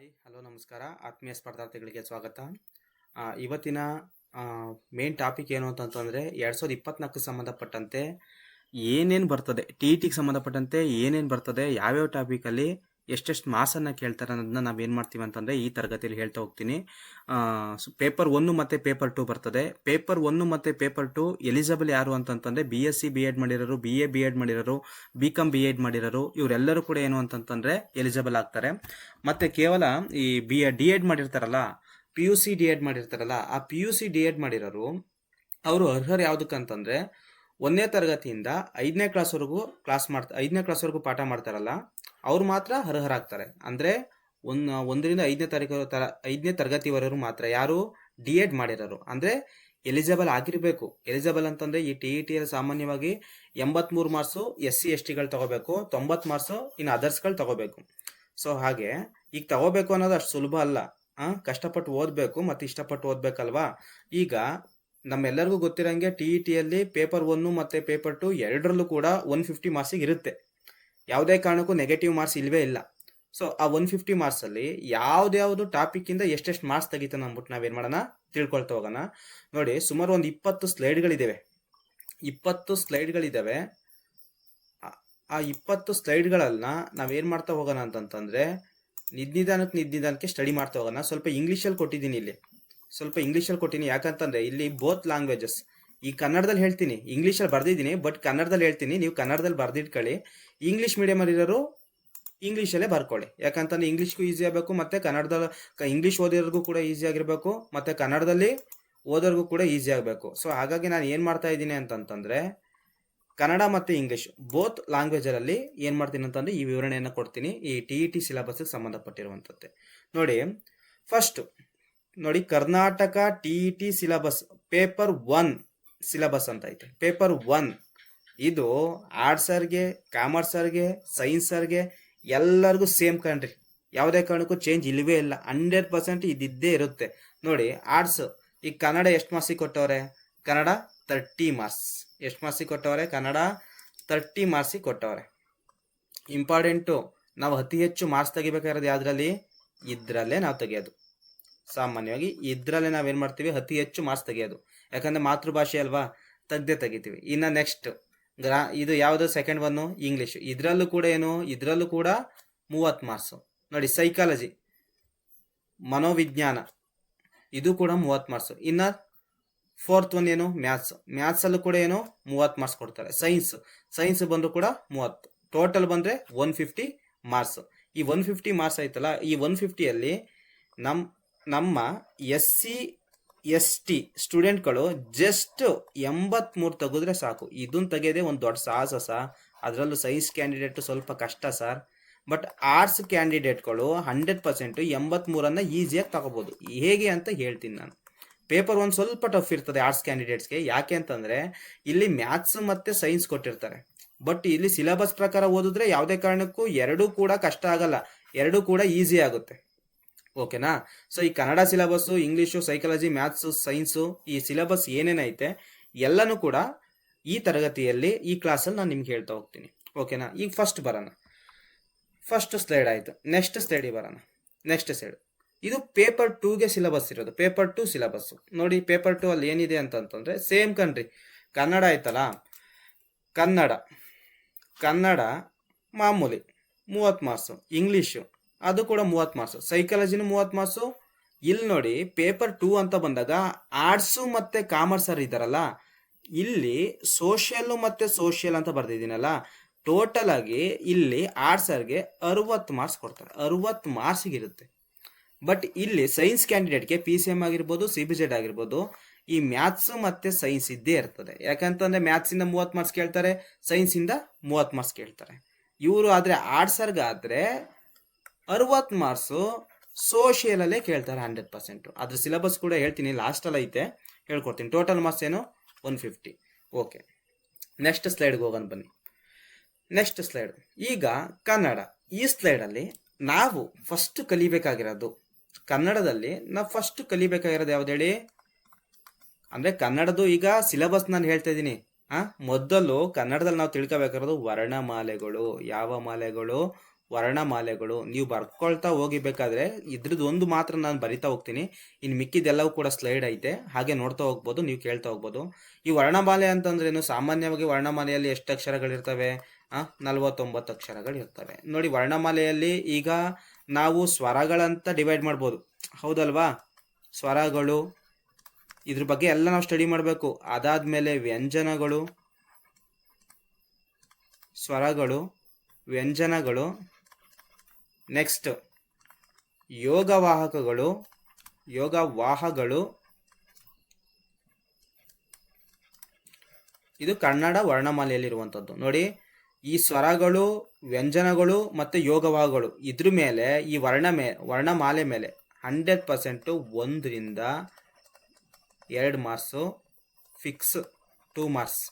Hi hello ನಮಸ್ಕಾರ ಆತ್ಮೀಯ ಸ್ಪರ್ಧಾರ್ಥಿಗಳಿಗೆ ಸ್ವಾಗತ. ಇವತ್ತಿನ ಮೇನ್ ಟಾಪಿಕ್ ಏನು ಅಂತಂತಂದರೆ 2024 ಸಂಬಂಧಪಟ್ಟಂತೆ ಏನೇನು ಬರ್ತದೆ, ಟಿ ಇ ಟಿಗೆ ಸಂಬಂಧಪಟ್ಟಂತೆ ಏನೇನು ಬರ್ತದೆ, ಯಾವ್ಯಾವ ಟಾಪಿಕಲ್ಲಿ ಎಷ್ಟೆಷ್ಟು ಮಾರ್ಕ್ಸನ್ನು ಕೇಳ್ತಾರೆ ಅನ್ನೋದನ್ನ ನಾವೇನು ಮಾಡ್ತೀವಿ ಅಂತಂದರೆ ಈ ತರಗತಿಯಲ್ಲಿ ಹೇಳ್ತಾ ಹೋಗ್ತೀನಿ. ಪೇಪರ್ 1 ಮತ್ತು ಪೇಪರ್ 2 ಬರ್ತದೆ. ಪೇಪರ್ 1 ಮತ್ತು ಪೇಪರ್ 2 ಎಲಿಜಿಬಲ್ ಯಾರು ಅಂತಂತಂದರೆ BSc BEd ಮಾಡಿರೋರು, BA BEd ಮಾಡಿರೋರು, BCom BEd ಮಾಡಿರೋರು, ಇವರೆಲ್ಲರೂ ಕೂಡ ಏನು ಅಂತಂತಂದರೆ ಎಲಿಜಿಬಲ್ ಆಗ್ತಾರೆ. ಮತ್ತು ಕೇವಲ ಈ DEd ಮಾಡಿರ್ತಾರಲ್ಲ, PUC DEd ಮಾಡಿರ್ತಾರಲ್ಲ, ಆ PUC DEd ಮಾಡಿರೋರು ಅವರು ಅರ್ಹರು ಯಾವುದಕ್ಕಂತಂದರೆ 1ನೇ ತರಗತಿಯಿಂದ 5ನೇ ಕ್ಲಾಸ್ವರೆಗೂ 5ನೇ ಕ್ಲಾಸ್ವರೆಗೂ ಪಾಠ ಮಾಡ್ತಾರಲ್ಲ ಅವ್ರು ಮಾತ್ರ ಅರ್ಹರಾಗ್ತಾರೆ. ಅಂದರೆ 1ರಿಂದ 5ನೇ ತರಗತಿವರೆಗೂ ಮಾತ್ರ ಯಾರು DEd ಮಾಡಿರೋರು ಅಂದರೆ ಎಲಿಜಿಬಲ್ ಆಗಿರಬೇಕು. ಎಲಿಜಿಬಲ್ ಅಂತಂದರೆ ಈ ಟಿ ಇ ಟಿಯಲ್ಲಿ ಸಾಮಾನ್ಯವಾಗಿ 83 ಮಾರ್ಕ್ಸು SC STಗಳು ತಗೋಬೇಕು, 90 ಮಾರ್ಕ್ಸು ಇನ್ನು ಅದರ್ಸ್ಗಳು ತಗೋಬೇಕು. ಸೊ ಹಾಗೆ ಈಗ ತಗೋಬೇಕು ಅನ್ನೋದು ಅಷ್ಟು ಸುಲಭ ಅಲ್ಲ. ಕಷ್ಟಪಟ್ಟು ಓದಬೇಕು ಮತ್ತು ಇಷ್ಟಪಟ್ಟು ಓದಬೇಕಲ್ವಾ. ಈಗ ನಮ್ಮೆಲ್ಲರಿಗೂ ಗೊತ್ತಿರೋಂಗೆ ಟಿ ಇ ಟಿಯಲ್ಲಿ ಪೇಪರ್ 1 ಮತ್ತು ಪೇಪರ್ 2 ಎರಡರಲ್ಲೂ ಕೂಡ 150 ಮಾರ್ಕ್ಸಿಗೆ ಇರುತ್ತೆ. ಯಾವುದೇ ಕಾರಣಕ್ಕೂ ನೆಗೆಟಿವ್ ಮಾರ್ಕ್ಸ್ ಇಲ್ಲವೇ ಇಲ್ಲ. ಸೊ ಆ 150 ಮಾರ್ಕ್ಸಲ್ಲಿ ಯಾವ್ದು ಟಾಪಿಕ್ಕಿಂದ ಎಷ್ಟೆಷ್ಟು ಮಾರ್ಕ್ಸ್ ತೆಗಿತಾನೆ ಅಂದ್ಬಿಟ್ಟು ನಾವೇನು ಮಾಡೋಣ ತಿಳ್ಕೊಳ್ತಾ ಹೋಗೋಣ. ನೋಡಿ, ಸುಮಾರು ಒಂದು 20 ಸ್ಲೈಡ್ಗಳಿದ್ದಾವೆ. 20 ಸ್ಲೈಡ್ಗಳಿದ್ದಾವೆ. ಆ 20 ಸ್ಲೈಡ್ಗಳನ್ನ ನಾವೇನು ಮಾಡ್ತಾ ಹೋಗೋಣ ಅಂತಂತಂದರೆ ನಿಧಾನಕ್ಕೆ ಸ್ಟಡಿ ಮಾಡ್ತಾ ಹೋಗೋಣ. ಸ್ವಲ್ಪ ಇಂಗ್ಲೀಷಲ್ಲಿ ಕೊಟ್ಟಿದ್ದೀನಿ, ಇಲ್ಲಿ ಸ್ವಲ್ಪ ಇಂಗ್ಲೀಷಲ್ಲಿ ಕೊಟ್ಟಿನಿ. ಯಾಕಂತಂದರೆ ಇಲ್ಲಿ ಬೋತ್ ಲ್ಯಾಂಗ್ವೇಜಸ್, ಈ ಕನ್ನಡದಲ್ಲಿ ಹೇಳ್ತೀನಿ, ಇಂಗ್ಲೀಷಲ್ಲಿ ಬರ್ದಿದ್ದೀನಿ, ಬಟ್ ಕನ್ನಡದಲ್ಲಿ ಹೇಳ್ತೀನಿ. ನೀವು ಕನ್ನಡದಲ್ಲಿ ಬರ್ದಿಟ್ಕೊಳ್ಳಿ. ಇಂಗ್ಲೀಷ್ ಮೀಡಿಯಮಲ್ಲಿ ಇರೋರು ಇಂಗ್ಲೀಷಲ್ಲೇ ಬರ್ಕೊಳ್ಳಿ. ಯಾಕಂತಂದರೆ ಇಂಗ್ಲೀಷ್ಗೂ ಈಸಿ ಆಗಬೇಕು, ಮತ್ತು ಕನ್ನಡದಲ್ಲಿ ಇಂಗ್ಲೀಷ್ ಓದೋರಿಗೂ ಕೂಡ ಈಸಿ ಆಗಿರಬೇಕು, ಮತ್ತು ಕನ್ನಡದಲ್ಲಿ ಓದೋರಿಗೂ ಕೂಡ ಈಸಿ ಆಗಬೇಕು. ಸೊ ಹಾಗಾಗಿ ನಾನು ಏನು ಮಾಡ್ತಾ ಇದ್ದೀನಿ ಅಂತಂತಂದರೆ ಕನ್ನಡ ಮತ್ತು ಇಂಗ್ಲೀಷ್ ಬೋತ್ ಲ್ಯಾಂಗ್ವೇಜಲ್ಲಿ ಏನು ಮಾಡ್ತೀನಿ ಅಂತಂದರೆ ಈ ವಿವರಣೆಯನ್ನು ಕೊಡ್ತೀನಿ, ಈ ಟಿ ಇ ಟಿ ಸಿಲೆಬಸ್ಗೆ ಸಂಬಂಧಪಟ್ಟಿರುವಂಥದ್ದು. ನೋಡಿ, ಫಸ್ಟು ನೋಡಿ, Karnataka T E T syllabus paper 1 syllabus ಅಂತ ಐತೆ. ಪೇಪರ್ 1 ಇದು ಆರ್ಟ್ಸರ್ಗೆ, ಕಾಮರ್ಸರ್ಗೆ, ಸೈನ್ಸರ್ಗೆ ಎಲ್ಲರಿಗೂ ಸೇಮ್ ಕಣ್ರಿ. ಯಾವುದೇ ಕಾರಣಕ್ಕೂ ಚೇಂಜ್ ಇಲ್ಲವೇ ಇಲ್ಲ. 100% ಇದ್ದೇ ಇರುತ್ತೆ. ನೋಡಿ, ಆರ್ಟ್ಸ್ ಈಗ ಕನ್ನಡ ಎಷ್ಟು ಮಾರ್ಕ್ಸಿಗೆ ಕೊಟ್ಟವ್ರೆ? ಕನ್ನಡ 30 ಮಾರ್ಕ್ಸ್. ಎಷ್ಟು ಮಾರ್ಕ್ಸಿಗೆ ಕೊಟ್ಟವ್ರೆ? ಕನ್ನಡ 30 ಮಾರ್ಕ್ಸಿಗೆ ಕೊಟ್ಟವ್ರೆ. ಇಂಪಾರ್ಟೆಂಟು, ನಾವು ಅತಿ ಹೆಚ್ಚು ಮಾರ್ಕ್ಸ್ ತೆಗಿಬೇಕಾಗಿರೋದು ಯಾವುದರಲ್ಲಿ? ಇದರಲ್ಲೇ ನಾವು ತೆಗೆಯೋದು. ಸಾಮಾನ್ಯವಾಗಿ ಇದರಲ್ಲೇ ನಾವೇನು ಮಾಡ್ತೀವಿ? ಅತಿ ಹೆಚ್ಚು ಮಾರ್ಕ್ಸ್ ತೆಗೆಯೋದು. ಯಾಕಂದರೆ ಮಾತೃಭಾಷೆ ಅಲ್ವಾ, ತೆಗಿತೀವಿ. ಇನ್ನು ನೆಕ್ಸ್ಟ್ ಇದು ಯಾವುದು? Second one English. ಇದರಲ್ಲೂ ಕೂಡ ಏನು? ಇದರಲ್ಲೂ ಕೂಡ 30 ಮಾರ್ಕ್ಸು. ನೋಡಿ, ಸೈಕಾಲಜಿ, ಮನೋವಿಜ್ಞಾನ, ಇದು ಕೂಡ 30 ಮಾರ್ಕ್ಸು. ಇನ್ನು ಫೋರ್ತ್ ಒನ್ ಏನು? ಮ್ಯಾಥ್ಸಲ್ಲೂ ಕೂಡ ಏನು 30 ಮಾರ್ಕ್ಸ್ ಕೊಡ್ತಾರೆ. ಸೈನ್ಸ್ ಬಂದರೂ ಕೂಡ 30. ಟೋಟಲ್ ಬಂದರೆ 150 ಮಾರ್ಕ್ಸು. ಈ 150 ಮಾರ್ಕ್ಸ್ ಆಯ್ತಲ್ಲ, ಈ 150ಯಲ್ಲಿ ನಮ್ಮ SC ST ಸ್ಟೂಡೆಂಟ್ಗಳು ಜಸ್ಟ್ 83 ತೆಗೆದ್ರೆ ಸಾಕು. ಇದನ್ನು ತೆಗೆಯೋದೇ ಒಂದು ದೊಡ್ಡ ಸಾಹಸ. ಅದರಲ್ಲೂ ಸೈನ್ಸ್ ಕ್ಯಾಂಡಿಡೇಟು ಸ್ವಲ್ಪ ಕಷ್ಟ ಸರ್. ಬಟ್ ಆರ್ಟ್ಸ್ ಕ್ಯಾಂಡಿಡೇಟ್ಗಳು 100% 83 ಈಸಿಯಾಗಿ ತಗೋಬೋದು. ಹೇಗೆ ಅಂತ ಹೇಳ್ತೀನಿ ನಾನು. ಪೇಪರ್ 1 ಸ್ವಲ್ಪ ಟಫ್ ಇರ್ತದೆ ಆರ್ಟ್ಸ್ ಕ್ಯಾಂಡಿಡೇಟ್ಸ್ಗೆ. ಯಾಕೆ ಅಂತಂದರೆ ಇಲ್ಲಿ ಮ್ಯಾಥ್ಸ್ ಮತ್ತು ಸೈನ್ಸ್ ಕೊಟ್ಟಿರ್ತಾರೆ. ಬಟ್ ಇಲ್ಲಿ ಸಿಲೆಬಸ್ ಪ್ರಕಾರ ಓದಿದ್ರೆ ಯಾವುದೇ ಕಾರಣಕ್ಕೂ ಎರಡೂ ಕೂಡ ಕಷ್ಟ ಆಗಲ್ಲ, ಎರಡೂ ಕೂಡ ಈಸಿ ಆಗುತ್ತೆ. ಓಕೆನಾ? ಸೊ ಈ Kannada syllabus, English, psychology, maths, science, ಈ ಸಿಲೆಬಸ್ ಏನೇನೈತೆ ಎಲ್ಲನೂ ಕೂಡ ಈ ತರಗತಿಯಲ್ಲಿ, ಈ ಕ್ಲಾಸಲ್ಲಿ ನಾನು ನಿಮ್ಗೆ ಹೇಳ್ತಾ ಹೋಗ್ತೀನಿ. ಓಕೆನಾ? ಈಗ ಫಸ್ಟ್ ಸ್ಲೈಡ್ ಆಯಿತು. ನೆಕ್ಸ್ಟ್ ಸ್ಲೈಡಿಗೆ ಬರೋಣ. ನೆಕ್ಸ್ಟ್ ಸ್ಲೈಡ್ ಇದು ಪೇಪರ್ 2ಗೆ ಸಿಲೆಬಸ್ ಇರೋದು. ಪೇಪರ್ 2 ಸಿಲೆಬಸ್ಸು ನೋಡಿ, ಪೇಪರ್ 2 ಅಲ್ಲಿ ಏನಿದೆ ಅಂತಂತಂದರೆ ಸೇಮ್ ಕಣ್ರಿ. ಕನ್ನಡ ಆಯ್ತಲ್ಲ, ಕನ್ನಡ ಮಾಮೂಲಿ 30 ಮಾರ್ಕ್ಸು. ಇಂಗ್ಲೀಷು ಅದು ಕೂಡ 30 ಮಾರ್ಕ್ಸು. ಸೈಕಾಲಜಿನೂ 30 ಮಾರ್ಕ್ಸು. ಇಲ್ಲಿ ನೋಡಿ, ಪೇಪರ್ 2 ಅಂತ ಬಂದಾಗ ಆರ್ಟ್ಸು ಮತ್ತು ಕಾಮರ್ಸರ್ ಇದ್ದಾರಲ್ಲ, ಇಲ್ಲಿ ಸೋಷಿಯಲ್ಲು ಮತ್ತು ಸೋಷಿಯಲ್ ಅಂತ ಬರ್ದಿದ್ದೀನಲ್ಲ, ಟೋಟಲ್ ಆಗಿ ಇಲ್ಲಿ ಆರ್ಟ್ಸರ್ಗೆ 60 ಮಾರ್ಕ್ಸ್ ಕೊಡ್ತಾರೆ. 60 ಮಾರ್ಕ್ಸಿಗಿರುತ್ತೆ. ಬಟ್ ಇಲ್ಲಿ ಸೈನ್ಸ್ ಕ್ಯಾಂಡಿಡೇಟ್ಗೆ PCM ಆಗಿರ್ಬೋದು, CBZ ಆಗಿರ್ಬೋದು, ಈ ಮ್ಯಾಥ್ಸ್ ಮತ್ತು ಸೈನ್ಸ್ ಇದ್ದೇ ಇರ್ತದೆ. ಯಾಕಂತಂದರೆ ಮ್ಯಾಥ್ಸಿಂದ 30 ಮಾರ್ಕ್ಸ್ ಕೇಳ್ತಾರೆ, ಸೈನ್ಸಿಂದ 30 ಮಾರ್ಕ್ಸ್ ಕೇಳ್ತಾರೆ. ಇವರು ಆದರೆ ಆರ್ಟ್ಸರ್ಗಾದರೆ 60 ಮಾರ್ಕ್ಸು ಸೋಷಿಯಲಲ್ಲೇ ಕೇಳ್ತಾರೆ 100%. ಅದ್ರ ಸಿಲೆಬಸ್ ಕೂಡ ಹೇಳ್ತೀನಿ, ಲಾಸ್ಟಲ್ಲಿ ಐತೆ, ಹೇಳ್ಕೊಡ್ತೀನಿ. ಟೋಟಲ್ ಮಾರ್ಕ್ಸ್ ಏನು? 150. ಓಕೆ, ನೆಕ್ಸ್ಟ್ ಸ್ಲೈಡ್ಗೆ ಹೋಗೋಣ ಬನ್ನಿ. ನೆಕ್ಸ್ಟ್ ಸ್ಲೈಡ್ ಈಗ ಕನ್ನಡ. ಈ ಸ್ಲೈಡಲ್ಲಿ ನಾವು ಫಸ್ಟ್ ಕಲಿಬೇಕಾಗಿರೋದು, ಕನ್ನಡದಲ್ಲಿ ನಾವು ಫಸ್ಟ್ ಕಲಿಬೇಕಾಗಿರೋದು ಯಾವ್ದು ಹೇಳಿ? ಅಂದರೆ ಕನ್ನಡದು ಈಗ ಸಿಲೆಬಸ್ ನಾನು ಹೇಳ್ತಾ ಇದ್ದೀನಿ. ಮೊದಲು ಕನ್ನಡದಲ್ಲಿ ನಾವು ತಿಳ್ಕೊಬೇಕಾಗಿರೋದು ವರ್ಣಮಾಲೆಗಳು. ಯಾವ ಮಾಲೆಗಳು? ವರ್ಣಮಾಲೆಗಳು. ನೀವು ಬರ್ಕೊಳ್ತಾ ಹೋಗಿಬೇಕಾದ್ರೆ ಇದ್ರದ್ದು ಒಂದು ಮಾತ್ರ ನಾನು ಬರಿತಾ ಹೋಗ್ತೀನಿ. ಇನ್ನು ಮಿಕ್ಕಿದೆಲ್ಲವೂ ಕೂಡ ಸ್ಲೈಡ್ ಐತೆ, ಹಾಗೆ ನೋಡ್ತಾ ಹೋಗ್ಬೋದು, ನೀವು ಕೇಳ್ತಾ ಹೋಗ್ಬೋದು. ಈ ವರ್ಣಮಾಲೆ ಅಂತಂದ್ರೇನು? ಸಾಮಾನ್ಯವಾಗಿ ವರ್ಣಮಾಲೆಯಲ್ಲಿ ಎಷ್ಟು ಅಕ್ಷರಗಳಿರ್ತವೆ? 49 ಅಕ್ಷರಗಳಿರ್ತವೆ. ನೋಡಿ, ವರ್ಣಮಾಲೆಯಲ್ಲಿ ಈಗ ನಾವು ಸ್ವರಗಳಂತ ಡಿವೈಡ್ ಮಾಡ್ಬೋದು, ಹೌದಲ್ವಾ? ಸ್ವರಗಳು, ಇದ್ರ ಬಗ್ಗೆ ಎಲ್ಲ ನಾವು ಸ್ಟಡಿ ಮಾಡಬೇಕು. ಅದಾದ್ಮೇಲೆ ವ್ಯಂಜನಗಳು, ಸ್ವರಗಳು, ವ್ಯಂಜನಗಳು, ನೆಕ್ಸ್ಟ್ ಯೋಗವಾಹಕಗಳು, ಯೋಗವಾಹಗಳು. ಇದು ಕನ್ನಡ ವರ್ಣಮಾಲೆಯಲ್ಲಿರುವಂಥದ್ದು. ನೋಡಿ, ಈ ಸ್ವರಗಳು, ವ್ಯಂಜನಗಳು ಮತ್ತು ಯೋಗವಾಹಗಳು ಇದ್ರ ಮೇಲೆ ಈ ವರ್ಣಮಾಲೆ ಮೇಲೆ 100% 1ರಿಂದ 2 ಮಾರ್ಕ್ಸು ಫಿಕ್ಸ್, 2 ಮಾರ್ಕ್ಸ್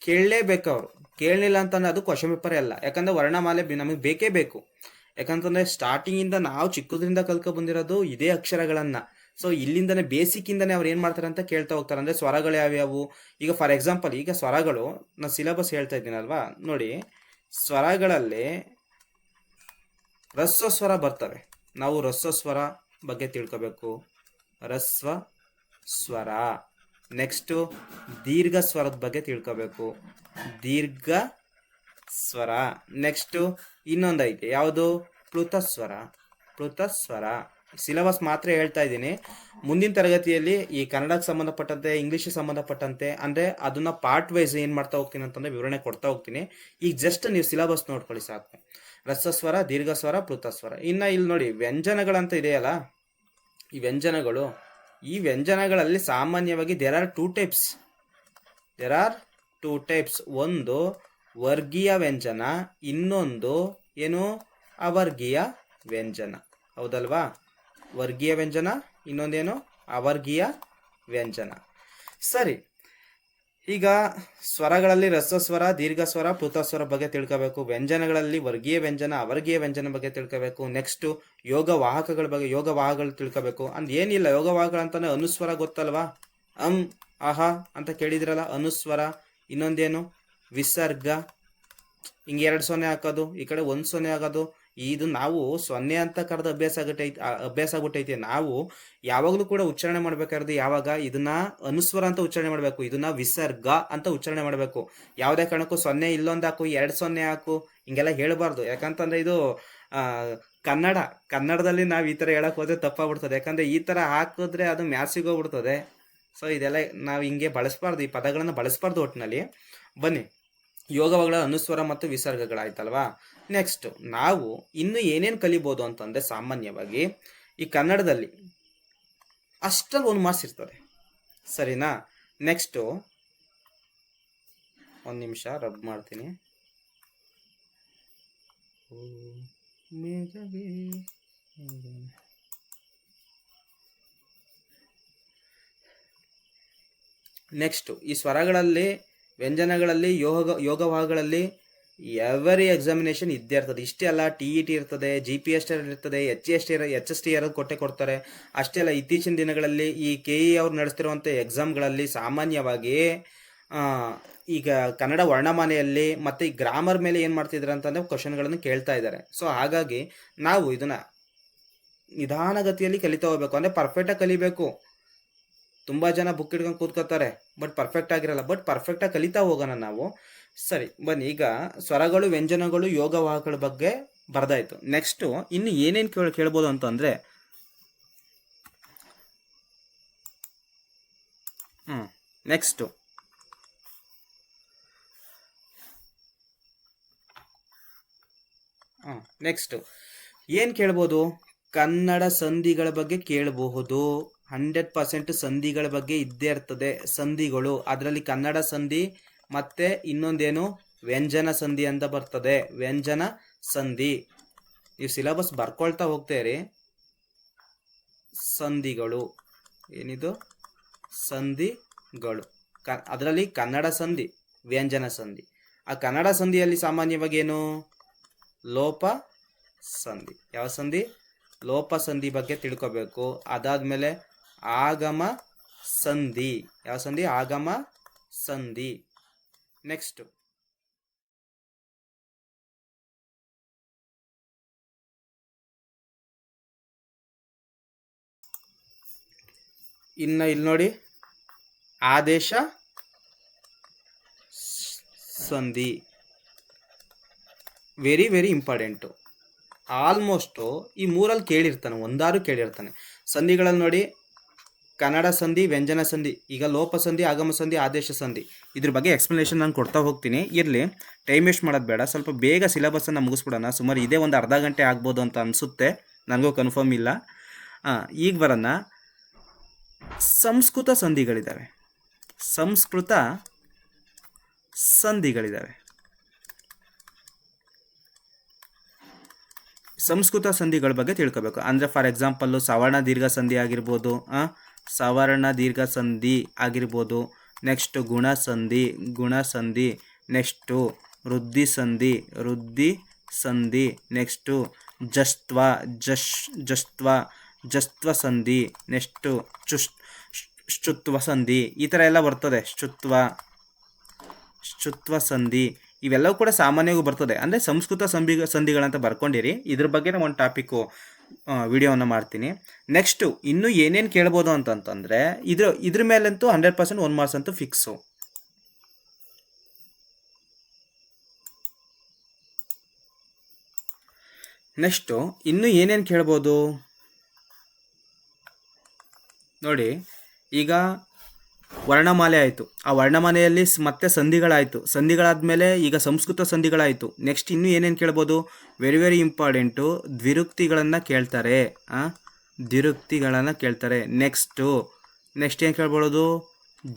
ಕೇಳಲೇಬೇಕು. ಅವರು ಕೇಳಲಿಲ್ಲ ಅಂತಂದ್ರೆ ಅದು ಕ್ವಶನ್ ಪೇಪರೇ ಅಲ್ಲ. ಯಾಕಂದ್ರೆ ವರ್ಣಮಾಲೆ ನಮಗೆ ಬೇಕೇ ಬೇಕು. ಯಾಕಂತಂದ್ರೆ ಸ್ಟಾರ್ಟಿಂಗಿಂದ ನಾವು ಚಿಕ್ಕದ್ರಿಂದ ಕಲ್ಕೊ ಬಂದಿರೋದು ಇದೇ ಅಕ್ಷರಗಳನ್ನ. ಸೊ ಇಲ್ಲಿಂದನೇ ಬೇಸಿಕ್ಕಿಂದನೇ ಅವ್ರು ಏನು ಮಾಡ್ತಾರೆ ಅಂತ ಕೇಳ್ತಾ ಹೋಗ್ತಾರೆ. ಅಂದರೆ ಸ್ವರಗಳು ಯಾವ್ಯಾವು? ಈಗ ಫಾರ್ ಎಕ್ಸಾಂಪಲ್, ಈಗ ಸ್ವರಗಳು, ನಾನು ಸಿಲೆಬಸ್ ಹೇಳ್ತಾ ಇದ್ದೀನಲ್ವಾ, ನೋಡಿ, ಸ್ವರಗಳಲ್ಲಿ ರಸ್ವ ಸ್ವರ ಬರ್ತವೆ. ನಾವು ರಸ್ವ ಸ್ವರ ಬಗ್ಗೆ ತಿಳ್ಕೋಬೇಕು. ರಸ್ವ ಸ್ವರ. ನೆಕ್ಸ್ಟು ದೀರ್ಘ ಸ್ವರದ ಬಗ್ಗೆ ತಿಳ್ಕೋಬೇಕು. ದೀರ್ಘ ಸ್ವರ. ನೆಕ್ಸ್ಟು ಇನ್ನೊಂದೈತೆ, ಯಾವುದು? ಪ್ಲುತಸ್ವರ. ಪ್ಲುತಸ್ವರ. ಸಿಲೆಬಸ್ ಮಾತ್ರ ಹೇಳ್ತಾ ಇದ್ದೀನಿ. ಮುಂದಿನ ತರಗತಿಯಲ್ಲಿ ಈ ಕನ್ನಡಕ್ಕೆ ಸಂಬಂಧಪಟ್ಟಂತೆ, ಇಂಗ್ಲೀಷಿಗೆ ಸಂಬಂಧಪಟ್ಟಂತೆ, ಅಂದರೆ ಅದನ್ನ ಪಾರ್ಟ್ ವೈಸ್ ಏನು ಮಾಡ್ತಾ ಹೋಗ್ತೀನಿ ಅಂತಂದರೆ ವಿವರಣೆ ಕೊಡ್ತಾ ಹೋಗ್ತೀನಿ. ಈಗ ಜಸ್ಟ್ ನೀವು ಸಿಲೆಬಸ್ ನೋಡ್ಕೊಳ್ಳಿ ಸಾಕು. ರಸಸ್ವರ, ದೀರ್ಘಸ್ವರ, ಪ್ಲುತಸ್ವರ. ಇನ್ನು ಇಲ್ಲಿ ನೋಡಿ, ವ್ಯಂಜನಗಳಂತ ಇದೆಯಲ್ಲ, ಈ ವ್ಯಂಜನಗಳು, ಈ ವ್ಯಂಜನಗಳಲ್ಲಿ ಸಾಮಾನ್ಯವಾಗಿ ದೇರ್ ಆರ್ ಟೂ ಟೈಪ್ಸ್. ಒಂದು ವರ್ಗೀಯ ವ್ಯಂಜನ, ಇನ್ನೊಂದು ಏನು? ಅವರ್ಗೀಯ ವ್ಯಂಜನ. ಹೌದಲ್ವಾ? ವರ್ಗೀಯ ವ್ಯಂಜನ, ಇನ್ನೊಂದೇನು? ಅವರ್ಗೀಯ ವ್ಯಂಜನ. ಸರಿ, ಈಗ ಸ್ವರಗಳಲ್ಲಿ ರಸಸ್ವರ, ದೀರ್ಘಸ್ವರ, ಪ್ಲುತಸ್ವರ ಬಗ್ಗೆ ತಿಳ್ಕೋಬೇಕು. ವ್ಯಂಜನಗಳಲ್ಲಿ ವರ್ಗೀಯ ವ್ಯಂಜನ, ಅವರ್ಗೀಯ ವ್ಯಂಜನ ಬಗ್ಗೆ ತಿಳ್ಕೋಬೇಕು. ನೆಕ್ಸ್ಟ್ ಯೋಗವಾಹಕಗಳ ಬಗ್ಗೆ, ಯೋಗವಾಹಗಳು ತಿಳ್ಕೋಬೇಕು. ಏನಿಲ್ಲ, ಯೋಗವಾಹಗಳಂತಾನೆ ಅನುಸ್ವರ ಗೊತ್ತಲ್ವಾ? ಅಹ ಅಂತ ಕೇಳಿದ್ರಲ್ಲ, ಅನುಸ್ವರ. ಇನ್ನೊಂದೇನು? ವಿಸರ್ಗ. ಹಿಂಗೆ 2 ಸೊನ್ನೆ ಹಾಕೋದು, ಈ ಕಡೆ 1 ಸೊನ್ನೆ ಆಗೋದು. ಇದು ನಾವು ಸೊನ್ನೆ ಅಂತ ಕರೆದು ಅಭ್ಯಾಸ ಆಗ್ಬಿಟ್ಟೈತೆ. ನಾವು ಯಾವಾಗಲೂ ಕೂಡ ಉಚ್ಚಾರಣೆ ಮಾಡ್ಬೇಕಾದ್ರೆ ಯಾವಾಗ ಇದನ್ನ ಅನುಸ್ವರ ಅಂತ ಉಚ್ಚಾರಣೆ ಮಾಡಬೇಕು, ಇದನ್ನ ವಿಸರ್ಗ ಅಂತ ಉಚ್ಚಾರಣೆ ಮಾಡಬೇಕು. ಯಾವುದೇ ಕಾರಣಕ್ಕೂ ಸೊನ್ನೆ ಇಲ್ಲೊಂದು ಹಾಕು, 2 ಸೊನ್ನೆ ಹಾಕು, ಹಿಂಗೆಲ್ಲ ಹೇಳಬಾರ್ದು. ಯಾಕಂತಂದ್ರೆ ಇದು ಕನ್ನಡದಲ್ಲಿ ನಾವು ಈ ಥರ ಹೇಳಕ್ ಹೋದ್ರೆ ತಪ್ಪಾಗ್ಬಿಡ್ತದೆ. ಯಾಕಂದ್ರೆ ಈ ಥರ ಹಾಕಿದ್ರೆ ಅದು ಮ್ಯಾಸಿಗೆ ಹೋಗ್ಬಿಡ್ತದೆ. ಸೊ ಇದೆಲ್ಲ ನಾವು ಹಿಂಗೆ ಬಳಸಬಾರ್ದು, ಈ ಪದಗಳನ್ನು ಬಳಸಬಾರ್ದು ಒಟ್ಟಿನಲ್ಲಿ. ಬನ್ನಿ, ಯೋಗವಾಗಳ ಅನುಸ್ವರ ಮತ್ತು ವಿಸರ್ಗಗಳಾಯ್ತಲ್ವಾ. ನೆಕ್ಸ್ಟ್ ನಾವು ಇನ್ನು ಏನೇನು ಕಲಿಬೋದು ಅಂತಂದರೆ, ಸಾಮಾನ್ಯವಾಗಿ ಈ ಕನ್ನಡದಲ್ಲಿ ಅಷ್ಟರಲ್ಲಿ 1 ಮಾರ್ಕ್ಸ್ ಇರ್ತದೆ, ಸರಿನಾ? ನೆಕ್ಸ್ಟು 1 ನಿಮಿಷ ರಬ್ ಮಾಡ್ತೀನಿ. ನೆಕ್ಸ್ಟ್ ಈ ಸ್ವರಗಳಲ್ಲಿ, ವ್ಯಂಜನಗಳಲ್ಲಿ, ಯೋಗವಾಹಗಳಲ್ಲಿ ಎವರಿ ಎಕ್ಸಾಮಿನೇಷನ್ ಇದ್ದೇ ಇರ್ತದೆ. ಇಷ್ಟೇ ಅಲ್ಲ, TET ಇರ್ತದೆ, GPST ಇರ್ತದೆ, HST ಇರೋದು ಕೊಡ್ತಾರೆ. ಅಷ್ಟೇ ಅಲ್ಲ, ಇತ್ತೀಚಿನ ದಿನಗಳಲ್ಲಿ ಈ KE ಅವ್ರು ನಡೆಸ್ತಿರುವಂಥ ಎಕ್ಸಾಮ್ಗಳಲ್ಲಿ ಸಾಮಾನ್ಯವಾಗಿ ಈಗ ಕನ್ನಡ ವರ್ಣಮಾಲೆಯಲ್ಲಿ ಮತ್ತು ಈ ಗ್ರಾಮರ್ ಮೇಲೆ ಏನು ಮಾಡ್ತಿದ್ದಾರೆ ಅಂತಂದರೆ ಕ್ವಶನ್ಗಳನ್ನು ಕೇಳ್ತಾ ಇದ್ದಾರೆ. ಸೊ ಹಾಗಾಗಿ ನಾವು ಇದನ್ನು ನಿಧಾನಗತಿಯಲ್ಲಿ ಕಲಿತಾ ಹೋಗ್ಬೇಕು. ಅಂದರೆ ಪರ್ಫೆಕ್ಟಾಗಿ ಕಲಿಬೇಕು. ತುಂಬ ಜನ ಬುಕ್ ಹಿಡ್ಕೊಂಡು ಕೂತ್ಕೋತಾರೆ, ಬಟ್ ಪರ್ಫೆಕ್ಟ್ ಆಗಿರಲ್ಲ. ಬಟ್ ಪರ್ಫೆಕ್ಟಾಗಿ ಕಲಿತಾ ಹೋಗೋಣ ನಾವು. ಸರಿ, ಬನ್ನಿ, ಈಗ ಸ್ವರಗಳು, ವ್ಯಂಜನಗಳು, ಯೋಗವಾಹಗಳ ಬಗ್ಗೆ ಬರ್ದಾಯ್ತು. ನೆಕ್ಸ್ಟು ಇನ್ನು ಏನೇನು ಕೇಳ್ಬೋದು ಅಂತಂದರೆ, ನೆಕ್ಸ್ಟು ಏನು ಕೇಳ್ಬೋದು? ಕನ್ನಡ ಸಂಧಿಗಳ ಬಗ್ಗೆ ಕೇಳಬಹುದು. 100% ಸಂಧಿಗಳ ಬಗ್ಗೆ ಇದ್ದೇ ಇರ್ತದೆ. ಸಂಧಿಗಳು, ಅದರಲ್ಲಿ ಕನ್ನಡ ಸಂಧಿ ಮತ್ತೆ ಇನ್ನೊಂದೇನು? ವ್ಯಂಜನ ಸಂಧಿ ಅಂತ ಬರ್ತದೆ. ವ್ಯಂಜನ ಸಂಧಿ ನೀವು ಸಿಲೆಬಸ್ ಬರ್ಕೊಳ್ತಾ ಹೋಗ್ತೇರಿ. ಸಂಧಿಗಳು ಏನಿದು? ಸಂಧಿಗಳು. ಅದರಲ್ಲಿ ಕನ್ನಡ ಸಂಧಿ, ವ್ಯಂಜನ ಸಂಧಿ. ಆ ಕನ್ನಡ ಸಂಧಿಯಲ್ಲಿ ಸಾಮಾನ್ಯವಾಗಿ ಏನು? ಲೋಪ ಸಂಧಿ. ಯಾವ ಸಂಧಿ? ಲೋಪ ಸಂಧಿ ಬಗ್ಗೆ ತಿಳ್ಕೋಬೇಕು. ಅದಾದ್ಮೇಲೆ ಆಗಮ ಸಂಧಿ. ಯಾವ ಸಂಧಿ? ಆಗಮ ಸಂಧಿ. ನೆಕ್ಸ್ಟ್ ಇನ್ನು ಇಲ್ಲಿ ನೋಡಿ, ಆದೇಶ ಸಂಧಿ ವೆರಿ ವೆರಿ ಇಂಪಾರ್ಟೆಂಟು. ಆಲ್ಮೋಸ್ಟು ಈ ಮೂರಲ್ಲಿ ಕೇಳಿರ್ತಾನೆ, ಒಂದಾರು ಕೇಳಿರ್ತಾನೆ. ಸಂಧಿಗಳಲ್ಲಿ ನೋಡಿ, ಕನ್ನಡ ಸಂಧಿ, ವ್ಯಂಜನ ಸಂಧಿ, ಈಗ ಲೋಪ ಸಂಧಿ, ಆಗಮ ಸಂಧಿ, ಆದೇಶ ಸಂಧಿ, ಇದ್ರ ಬಗ್ಗೆ ಎಕ್ಸ್ಪ್ಲನೇಷನ್ ನಾನು ಕೊಡ್ತಾ ಹೋಗ್ತೀನಿ. ಇರಲಿ, ಟೈಮ್ ವೇಸ್ಟ್ ಮಾಡೋದು ಬೇಡ, ಸ್ವಲ್ಪ ಬೇಗ ಸಿಲೆಬಸ್ಸನ್ನು ಮುಗಿಸ್ಬಿಡೋಣ. ಸುಮಾರು ಇದೇ ಒಂದು ಅರ್ಧ ಗಂಟೆ ಆಗ್ಬೋದು ಅಂತ ಅನಿಸುತ್ತೆ, ನನಗೂ ಕನ್ಫರ್ಮ್ ಇಲ್ಲ. ಈಗ ಬರೋಣ, ಸಂಸ್ಕೃತ ಸಂಧಿಗಳಿದ್ದಾವೆ. ಸಂಸ್ಕೃತ ಸಂಧಿಗಳಿದ್ದಾವೆ. ಸಂಸ್ಕೃತ ಸಂಧಿಗಳ ಬಗ್ಗೆ ತಿಳ್ಕೋಬೇಕು. ಅಂದರೆ ಫಾರ್ ಎಕ್ಸಾಂಪಲ್ಲು ಸವರ್ಣ ದೀರ್ಘ ಸಂಧಿ ಆಗಿರ್ಬೋದು, ಸವರ್ಣ ದೀರ್ಘ ಸಂಧಿ ಆಗಿರ್ಬೋದು. ನೆಕ್ಸ್ಟು ಗುಣ ಸಂಧಿ, ನೆಕ್ಸ್ಟು ವೃದ್ಧಿ ಸಂಧಿ, ನೆಕ್ಸ್ಟು ಜಸ್ತ್ವ ಸಂಧಿ, ನೆಕ್ಸ್ಟು ಶುತ್ವ ಸಂಧಿ, ಈ ಥರ ಎಲ್ಲ ಬರ್ತದೆ. ಶುತ್ವ ಸಂಧಿ ಇವೆಲ್ಲವೂ ಕೂಡ ಸಾಮಾನ್ಯವಾಗಿ ಬರ್ತದೆ. ಅಂದರೆ ಸಂಸ್ಕೃತ ಸಂಧಿಗಳಂತ ಬರ್ಕೊಂಡಿರಿ. ಇದ್ರ ಬಗ್ಗೆ ನಾನು ಒಂದು ಟಾಪಿಕ್ಕು ವಿಡಿಯೋವನ್ನು ಮಾಡ್ತೀನಿ. ನೆಕ್ಸ್ಟು ಇನ್ನೂ ಏನೇನು ಕೇಳ್ಬೋದು ಅಂತಂತಂದರೆ ಇದ್ರ ಮೇಲಂತೂ 100% 1 ಮಾರ್ಕ್ಸ್ ಅಂತೂ ಫಿಕ್ಸು. ನೆಕ್ಸ್ಟು ಇನ್ನೂ ಏನೇನು ಕೇಳ್ಬೋದು ನೋಡಿ. ಈಗ ವರ್ಣಮಾಲೆ ಆಯಿತು, ಆ ವರ್ಣಮಾಲೆಯಲ್ಲಿ ಮತ್ತೆ ಸಂಧಿಗಳಾಯಿತು, ಸಂಧಿಗಳಾದಮೇಲೆ ಈಗ ಸಂಸ್ಕೃತ ಸಂಧಿಗಳಾಯಿತು. ನೆಕ್ಸ್ಟ್ ಇನ್ನೂ ಏನೇನು ಕೇಳ್ಬೋದು, ವೆರಿ ವೆರಿ ಇಂಪಾರ್ಟೆಂಟು, ದ್ವಿರುಕ್ತಿಗಳನ್ನು ಕೇಳ್ತಾರೆ. ದ್ವಿರುಕ್ತಿಗಳನ್ನು ಕೇಳ್ತಾರೆ. ನೆಕ್ಸ್ಟ್ ಏನು ಕೇಳ್ಬೋದು,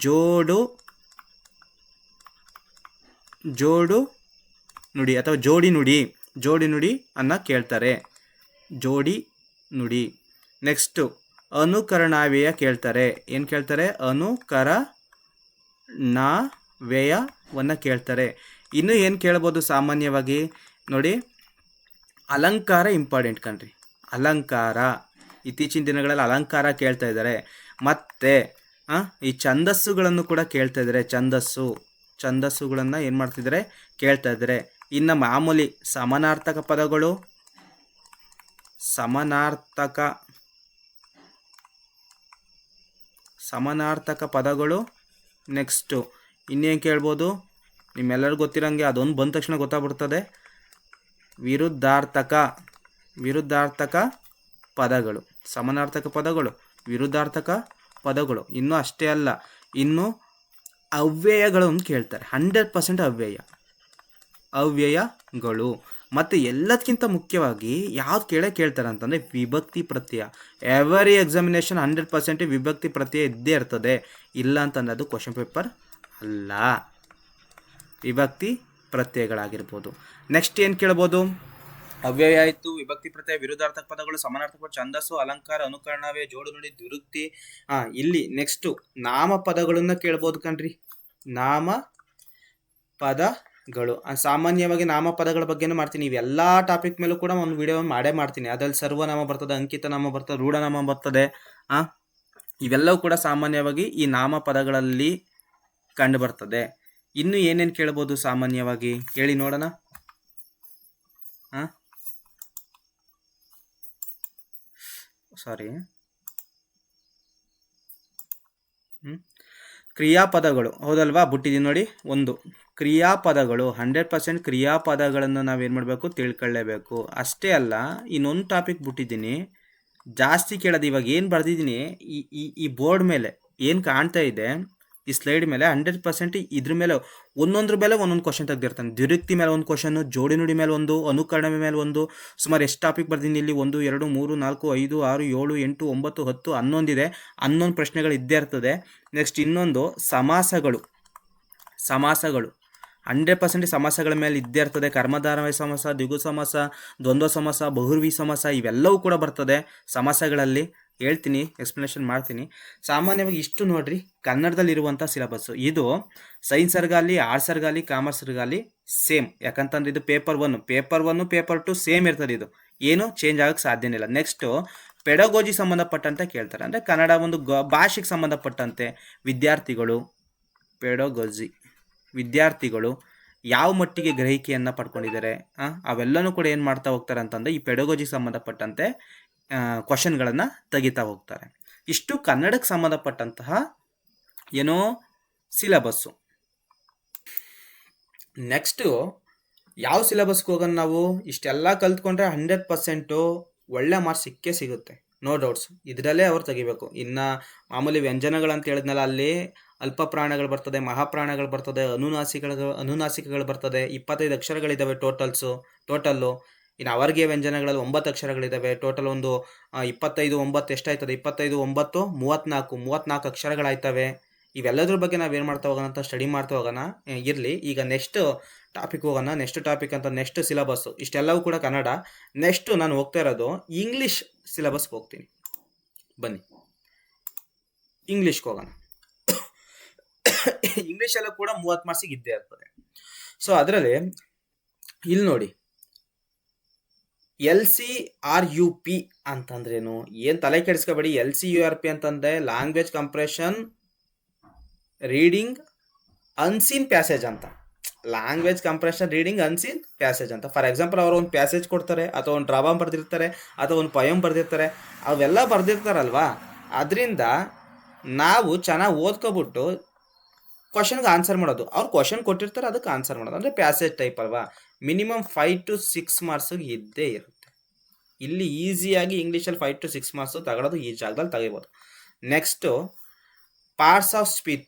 ಜೋಡು ನುಡಿ ಅಥವಾ ಜೋಡಿ ನುಡಿ ಅನ್ನ ಕೇಳ್ತಾರೆ. ಜೋಡಿ ನುಡಿ. ನೆಕ್ಸ್ಟು ಅನುಕರಣಾವ್ಯಯ ಕೇಳ್ತಾರೆ. ಏನು ಕೇಳ್ತಾರೆ, ಅನುಕರಣಾವ್ಯಯವನ್ನು ಕೇಳ್ತಾರೆ. ಇನ್ನು ಏನು ಕೇಳ್ಬೋದು ಸಾಮಾನ್ಯವಾಗಿ ನೋಡಿ, ಅಲಂಕಾರ ಇಂಪಾರ್ಟೆಂಟ್ ಕಣ್ರಿ. ಅಲಂಕಾರ ಇತ್ತೀಚಿನ ದಿನಗಳಲ್ಲಿ ಅಲಂಕಾರ ಕೇಳ್ತಾ ಇದ್ದಾರೆ. ಮತ್ತು ಈ ಛಂದಸ್ಸುಗಳನ್ನು ಕೂಡ ಕೇಳ್ತಾ ಇದ್ದಾರೆ. ಛಂದಸ್ಸುಗಳನ್ನು ಏನು ಮಾಡ್ತಿದ್ದಾರೆ, ಕೇಳ್ತಾ ಇದ್ದಾರೆ. ಇನ್ನು ಮಾಮೂಲಿ ಸಮಾನಾರ್ಥಕ ಪದಗಳು. ನೆಕ್ಸ್ಟು ಇನ್ನೇನು ಕೇಳ್ಬೋದು, ನಿಮ್ಮೆಲ್ಲರಿಗೂ ಗೊತ್ತಿರೋಂಗೆ ಅದೊಂದು ಬಂದ ತಕ್ಷಣ ಗೊತ್ತಾಗ್ಬಿಡ್ತದೆ, ವಿರುದ್ಧಾರ್ಥಕ ಪದಗಳು, ಸಮಾನಾರ್ಥಕ ಪದಗಳು, ವಿರುದ್ಧಾರ್ಥಕ ಪದಗಳು. ಇನ್ನೂ ಅಷ್ಟೇ ಅಲ್ಲ, ಇನ್ನು ಅವ್ಯಯಗಳನ್ನು ಕೇಳ್ತಾರೆ. 100% ಅವ್ಯಯಗಳು. ಮತ್ತು ಎಲ್ಲದಕ್ಕಿಂತ ಮುಖ್ಯವಾಗಿ ಯಾವ್ದು ಕೇಳ್ತಾರೆ ಅಂತಂದರೆ ವಿಭಕ್ತಿ ಪ್ರತ್ಯಯ. ಎವರಿ ಎಕ್ಸಾಮಿನೇಷನ್ 100% ವಿಭಕ್ತಿ ಪ್ರತ್ಯಯ ಇದ್ದೇ ಇರ್ತದೆ. ಇಲ್ಲ ಅಂತಂದರೆ ಅದು ಕ್ವಶನ್ ಪೇಪರ್ ಅಲ್ಲ. ವಿಭಕ್ತಿ ಪ್ರತ್ಯಯಗಳಾಗಿರ್ಬೋದು. ನೆಕ್ಸ್ಟ್ ಏನು ಕೇಳ್ಬೋದು, ಅವ್ಯಯ ಆಯಿತು, ವಿಭಕ್ತಿ ಪ್ರತ್ಯಯ, ವಿರುದ್ಧಾರ್ಥಕ ಪದಗಳು, ಸಮಾನಾರ್ಥಕ, ಛಂದಸ್ಸು, ಅಲಂಕಾರ, ಅನುಕರಣಾವ್ಯಯ, ಜೋಡು ನುಡಿ, ದ್ವಿರುಕ್ತಿ. ಇಲ್ಲಿ ನೆಕ್ಸ್ಟು ನಾಮಪದಗಳನ್ನು ಕೇಳ್ಬೋದು ಕಣ್ರಿ. ನಾಮಪದಗಳು ಸಾಮಾನ್ಯವಾಗಿ ನಾಮಪದಗಳ ಬಗ್ಗೆನೂ ಮಾಡ್ತೀನಿ. ಇವೆಲ್ಲ ಟಾಪಿಕ್ ಮೇಲೂ ಕೂಡ ಒಂದು ವಿಡಿಯೋ ಮಾಡೇ ಮಾಡ್ತೀನಿ. ಅದರಲ್ಲಿ ಸರ್ವನಾಮ ಬರ್ತದೆ, ಅಂಕಿತ ನಾಮ ಬರ್ತದೆ, ರೂಢನಾಮ ಬರ್ತದೆ. ಇವೆಲ್ಲವೂ ಕೂಡ ಸಾಮಾನ್ಯವಾಗಿ ಈ ನಾಮಪದಗಳಲ್ಲಿ ಕಂಡು ಬರ್ತದೆ. ಇನ್ನು ಏನೇನು ಕೇಳ್ಬೋದು ಸಾಮಾನ್ಯವಾಗಿ ಹೇಳಿ ನೋಡೋಣ. ಕ್ರಿಯಾಪದಗಳು ಹೌದಲ್ವಾ, ಬಿಟ್ಟಿದ್ದೀನಿ ನೋಡಿ. ಒಂದು ಕ್ರಿಯಾಪದಗಳು 100% ಕ್ರಿಯಾಪದಗಳನ್ನು ನಾವೇನು ಮಾಡಬೇಕು, ತಿಳ್ಕೊಳ್ಳೇಬೇಕು. ಅಷ್ಟೇ ಅಲ್ಲ, ಇನ್ನೊಂದು ಟಾಪಿಕ್ ಬಿಟ್ಟಿದ್ದೀನಿ, ಜಾಸ್ತಿ ಕೇಳೋದು. ಇವಾಗ ಏನು ಬರೆದಿದ್ದೀನಿ ಈ ಬೋರ್ಡ್ ಮೇಲೆ ಏನು ಕಾಣ್ತಾ ಇದೆ, ಈ ಸ್ಲೈಡ್ ಮೇಲೆ 100% ಇದ್ರ ಮೇಲೆ ಒಂದೊಂದ್ರ ಮೇಲೆ ಒಂದೊಂದು ಕ್ವಶನ್ ತೆಗೆದಿರ್ತಾನೆ. ದ್ವಿರುಕ್ತಿ ಮೇಲೆ ಒಂದು ಕ್ವಶನ್ನು, ಜೋಡಿ ನುಡಿ ಮೇಲೆ ಒಂದು, ಅನುಕರಣ ಮೇಲೆ ಒಂದು. ಸುಮಾರು ಎಷ್ಟು ಟಾಪಿಕ್ ಬರ್ತೀನಿ ಇಲ್ಲಿ, 1 2 3 4 5 6 7 8 9 10 11 ಇದೆ. 11 ಪ್ರಶ್ನೆಗಳು ಇದ್ದೇ ಇರ್ತದೆ. ನೆಕ್ಸ್ಟ್ ಇನ್ನೊಂದು ಸಮಾಸಗಳು 100% ಸಮಾಸಗಳ ಮೇಲೆ ಇದ್ದೇ ಇರ್ತದೆ. ಕರ್ಮಧಾರಯ ಸಮಾಸ, ದ್ವಿಗು ಸಮಾಸ, ದ್ವಂದ್ವ ಸಮಾಸ, ಬಹುರ್ವಿ ಸಮಾಸ, ಇವೆಲ್ಲವೂ ಕೂಡ ಬರ್ತದೆ ಸಮಾಸಗಳಲ್ಲಿ. ಹೇಳ್ತೀನಿ, ಎಕ್ಸ್ಪ್ಲನೇಷನ್ ಮಾಡ್ತೀನಿ. ಸಾಮಾನ್ಯವಾಗಿ ಇಷ್ಟು ನೋಡ್ರಿ, ಕನ್ನಡದಲ್ಲಿರುವಂಥ ಸಿಲೆಬಸ್ಸು. ಇದು ಸೈನ್ಸರ್ಗಾಗಲಿ, ಆರ್ಟ್ಸರ್ಗಾಗಲಿ, ಕಾಮರ್ಸ್ಗಾಗಲಿ ಸೇಮ್. ಯಾಕಂತಂದ್ರೆ ಇದು ಪೇಪರ್ 1, ಪೇಪರ್ 2 ಸೇಮ್ ಇರ್ತದೆ. ಇದು ಏನು ಚೇಂಜ್ ಆಗೋಕ್ಕೆ ಸಾಧ್ಯನೇ ಇಲ್ಲ. ನೆಕ್ಸ್ಟು ಪೆಡಗೋಜಿ ಸಂಬಂಧಪಟ್ಟಂತೆ ಕೇಳ್ತಾರೆ. ಅಂದರೆ ಕನ್ನಡ ಒಂದು ಭಾಷೆಗೆ ಸಂಬಂಧಪಟ್ಟಂತೆ ವಿದ್ಯಾರ್ಥಿಗಳು ಯಾವ ಮಟ್ಟಿಗೆ ಗ್ರಹಿಕೆಯನ್ನು ಪಡ್ಕೊಂಡಿದ್ದಾರೆ, ಅವೆಲ್ಲನೂ ಕೂಡ ಏನು ಮಾಡ್ತಾ ಹೋಗ್ತಾರೆ ಅಂತಂದರೆ ಈ ಪೆಡಗೋಜಿಗೆ ಸಂಬಂಧಪಟ್ಟಂತೆ ಕ್ವಶನ್ಗಳನ್ನು ತೆಗಿತಾ ಹೋಗ್ತಾರೆ. ಇಷ್ಟು ಕನ್ನಡಕ್ಕೆ ಸಂಬಂಧಪಟ್ಟಂತಹ ಏನೋ ಸಿಲೆಬಸ್ಸು. ನೆಕ್ಸ್ಟು ಯಾವ ಸಿಲೆಬಸ್ಗೆ ಹೋಗೋಣ ನಾವು? ಇಷ್ಟೆಲ್ಲ ಕಲ್ತ್ಕೊಂಡ್ರೆ 100% ಒಳ್ಳೆ ಮಾರ್ಕ್ಸ್ ಸಿಕ್ಕೇ ಸಿಗುತ್ತೆ, ನೋ ಡೌಟ್ಸ್. ಇದರಲ್ಲೇ ಅವ್ರು ತೆಗಿಬೇಕು. ಇನ್ನು ಮಾಮೂಲಿ ವ್ಯಂಜನಗಳಂತ ಹೇಳಿದ್ನಲ್ಲ, ಅಲ್ಲಿ ಅಲ್ಪ ಪ್ರಾಣಗಳು ಬರ್ತದೆ, ಮಹಾಪ್ರಾಣಗಳು ಬರ್ತದೆ, ಅನುನಾಸಿಕಗಳು ಬರ್ತದೆ, 25 ಅಕ್ಷರಗಳಿದ್ದಾವೆ ಟೋಟಲ್ಲು. ಇನ್ನು ಅವರ್ಗೆ ವ್ಯಂಜನಗಳಲ್ಲಿ 9 ಅಕ್ಷರಗಳಿದ್ದಾವೆ. ಟೋಟಲ್ ಒಂದು 25 9 ಎಷ್ಟಾಯ್ತದೆ? 25 9 34 ಅಕ್ಷರಗಳಾಯ್ತವೆ. ಇವೆಲ್ಲದ್ರ ಬಗ್ಗೆ ನಾವೇನು ಮಾಡ್ತಾ ಹೋಗೋಣ ಅಂತ ಸ್ಟಡಿ ಮಾಡ್ತಾ ಹೋಗೋಣ. ಇರಲಿ, ಈಗ ನೆಕ್ಸ್ಟ್ ಟಾಪಿಕ್ ಹೋಗೋಣ. ನೆಕ್ಸ್ಟ್ ಟಾಪಿಕ್ ಅಂತ ನೆಕ್ಸ್ಟ್ ಸಿಲೆಬಸ್ಸು ಇಷ್ಟೆಲ್ಲವೂ ಕೂಡ ಕನ್ನಡ. ನೆಕ್ಸ್ಟು ನಾನು ಹೋಗ್ತಾ ಇರೋದು ಇಂಗ್ಲೀಷ್ ಸಿಲೆಬಸ್ಗೆ ಹೋಗ್ತೀನಿ. ಬನ್ನಿ ಇಂಗ್ಲೀಷ್ಗೆ ಹೋಗೋಣ. ಇಂಗ್ಲೀಷಲ್ಲೂ ಕೂಡ 30 ಮಾರ್ಕ್ಸಿಗೆ ಇದ್ದೇ ಇರ್ತದೆ. ಸೊ ಅದರಲ್ಲಿ ಇಲ್ಲಿ ನೋಡಿ, LCRUP ಅಂತಂದ್ರೇನು? ಏನು ತಲೆ ಕೆಡಿಸ್ಕೋಬೇಡಿ. LCURP ಅಂತಂದ್ರೆ language comprehension reading unseen passage ಅಂತ. Language comprehension reading unseen passage ಅಂತ. ಫಾರ್ ಎಕ್ಸಾಂಪಲ್, ಅವರು ಒಂದು ಪ್ಯಾಸೇಜ್ ಕೊಡ್ತಾರೆ, ಅಥವಾ ಒಂದು ಡ್ರಾಮಾ ಬರೆದಿರ್ತಾರೆ, ಅಥವಾ ಒಂದು ಪೊಯಮ್ ಬರೆದಿರ್ತಾರೆ. ಅವೆಲ್ಲ ಬರೆದಿರ್ತಾರಲ್ವಾ, ಅದರಿಂದ ನಾವು ಚೆನ್ನಾಗಿ ಓದ್ಕೊಬಿಟ್ಟು ಕ್ವಶನ್ಗೆ ಆನ್ಸರ್ ಮಾಡೋದು. ಅವ್ರು ಕ್ವಶನ್ ಕೊಟ್ಟಿರ್ತಾರೆ, ಅದಕ್ಕೆ ಆನ್ಸರ್ ಮಾಡೋದು. ಅಂದರೆ ಪ್ಯಾಸೇಜ್ ಟೈಪ್ ಅಲ್ವಾ. ಮಿನಿಮಮ್ 5 to 6 ಮಾರ್ಕ್ಸಿಗೆ ಇದ್ದೇ ಇರುತ್ತೆ. ಇಲ್ಲಿ ಈಸಿಯಾಗಿ ಇಂಗ್ಲೀಷಲ್ಲಿ 5 to 6 ಮಾರ್ಕ್ಸು ತಗೊಳ್ಳೋದು ಈ ಜಾಗದಲ್ಲಿ ತೆಗಿಬೋದು. ನೆಕ್ಸ್ಟು ಪಾರ್ಟ್ಸ್ ಆಫ್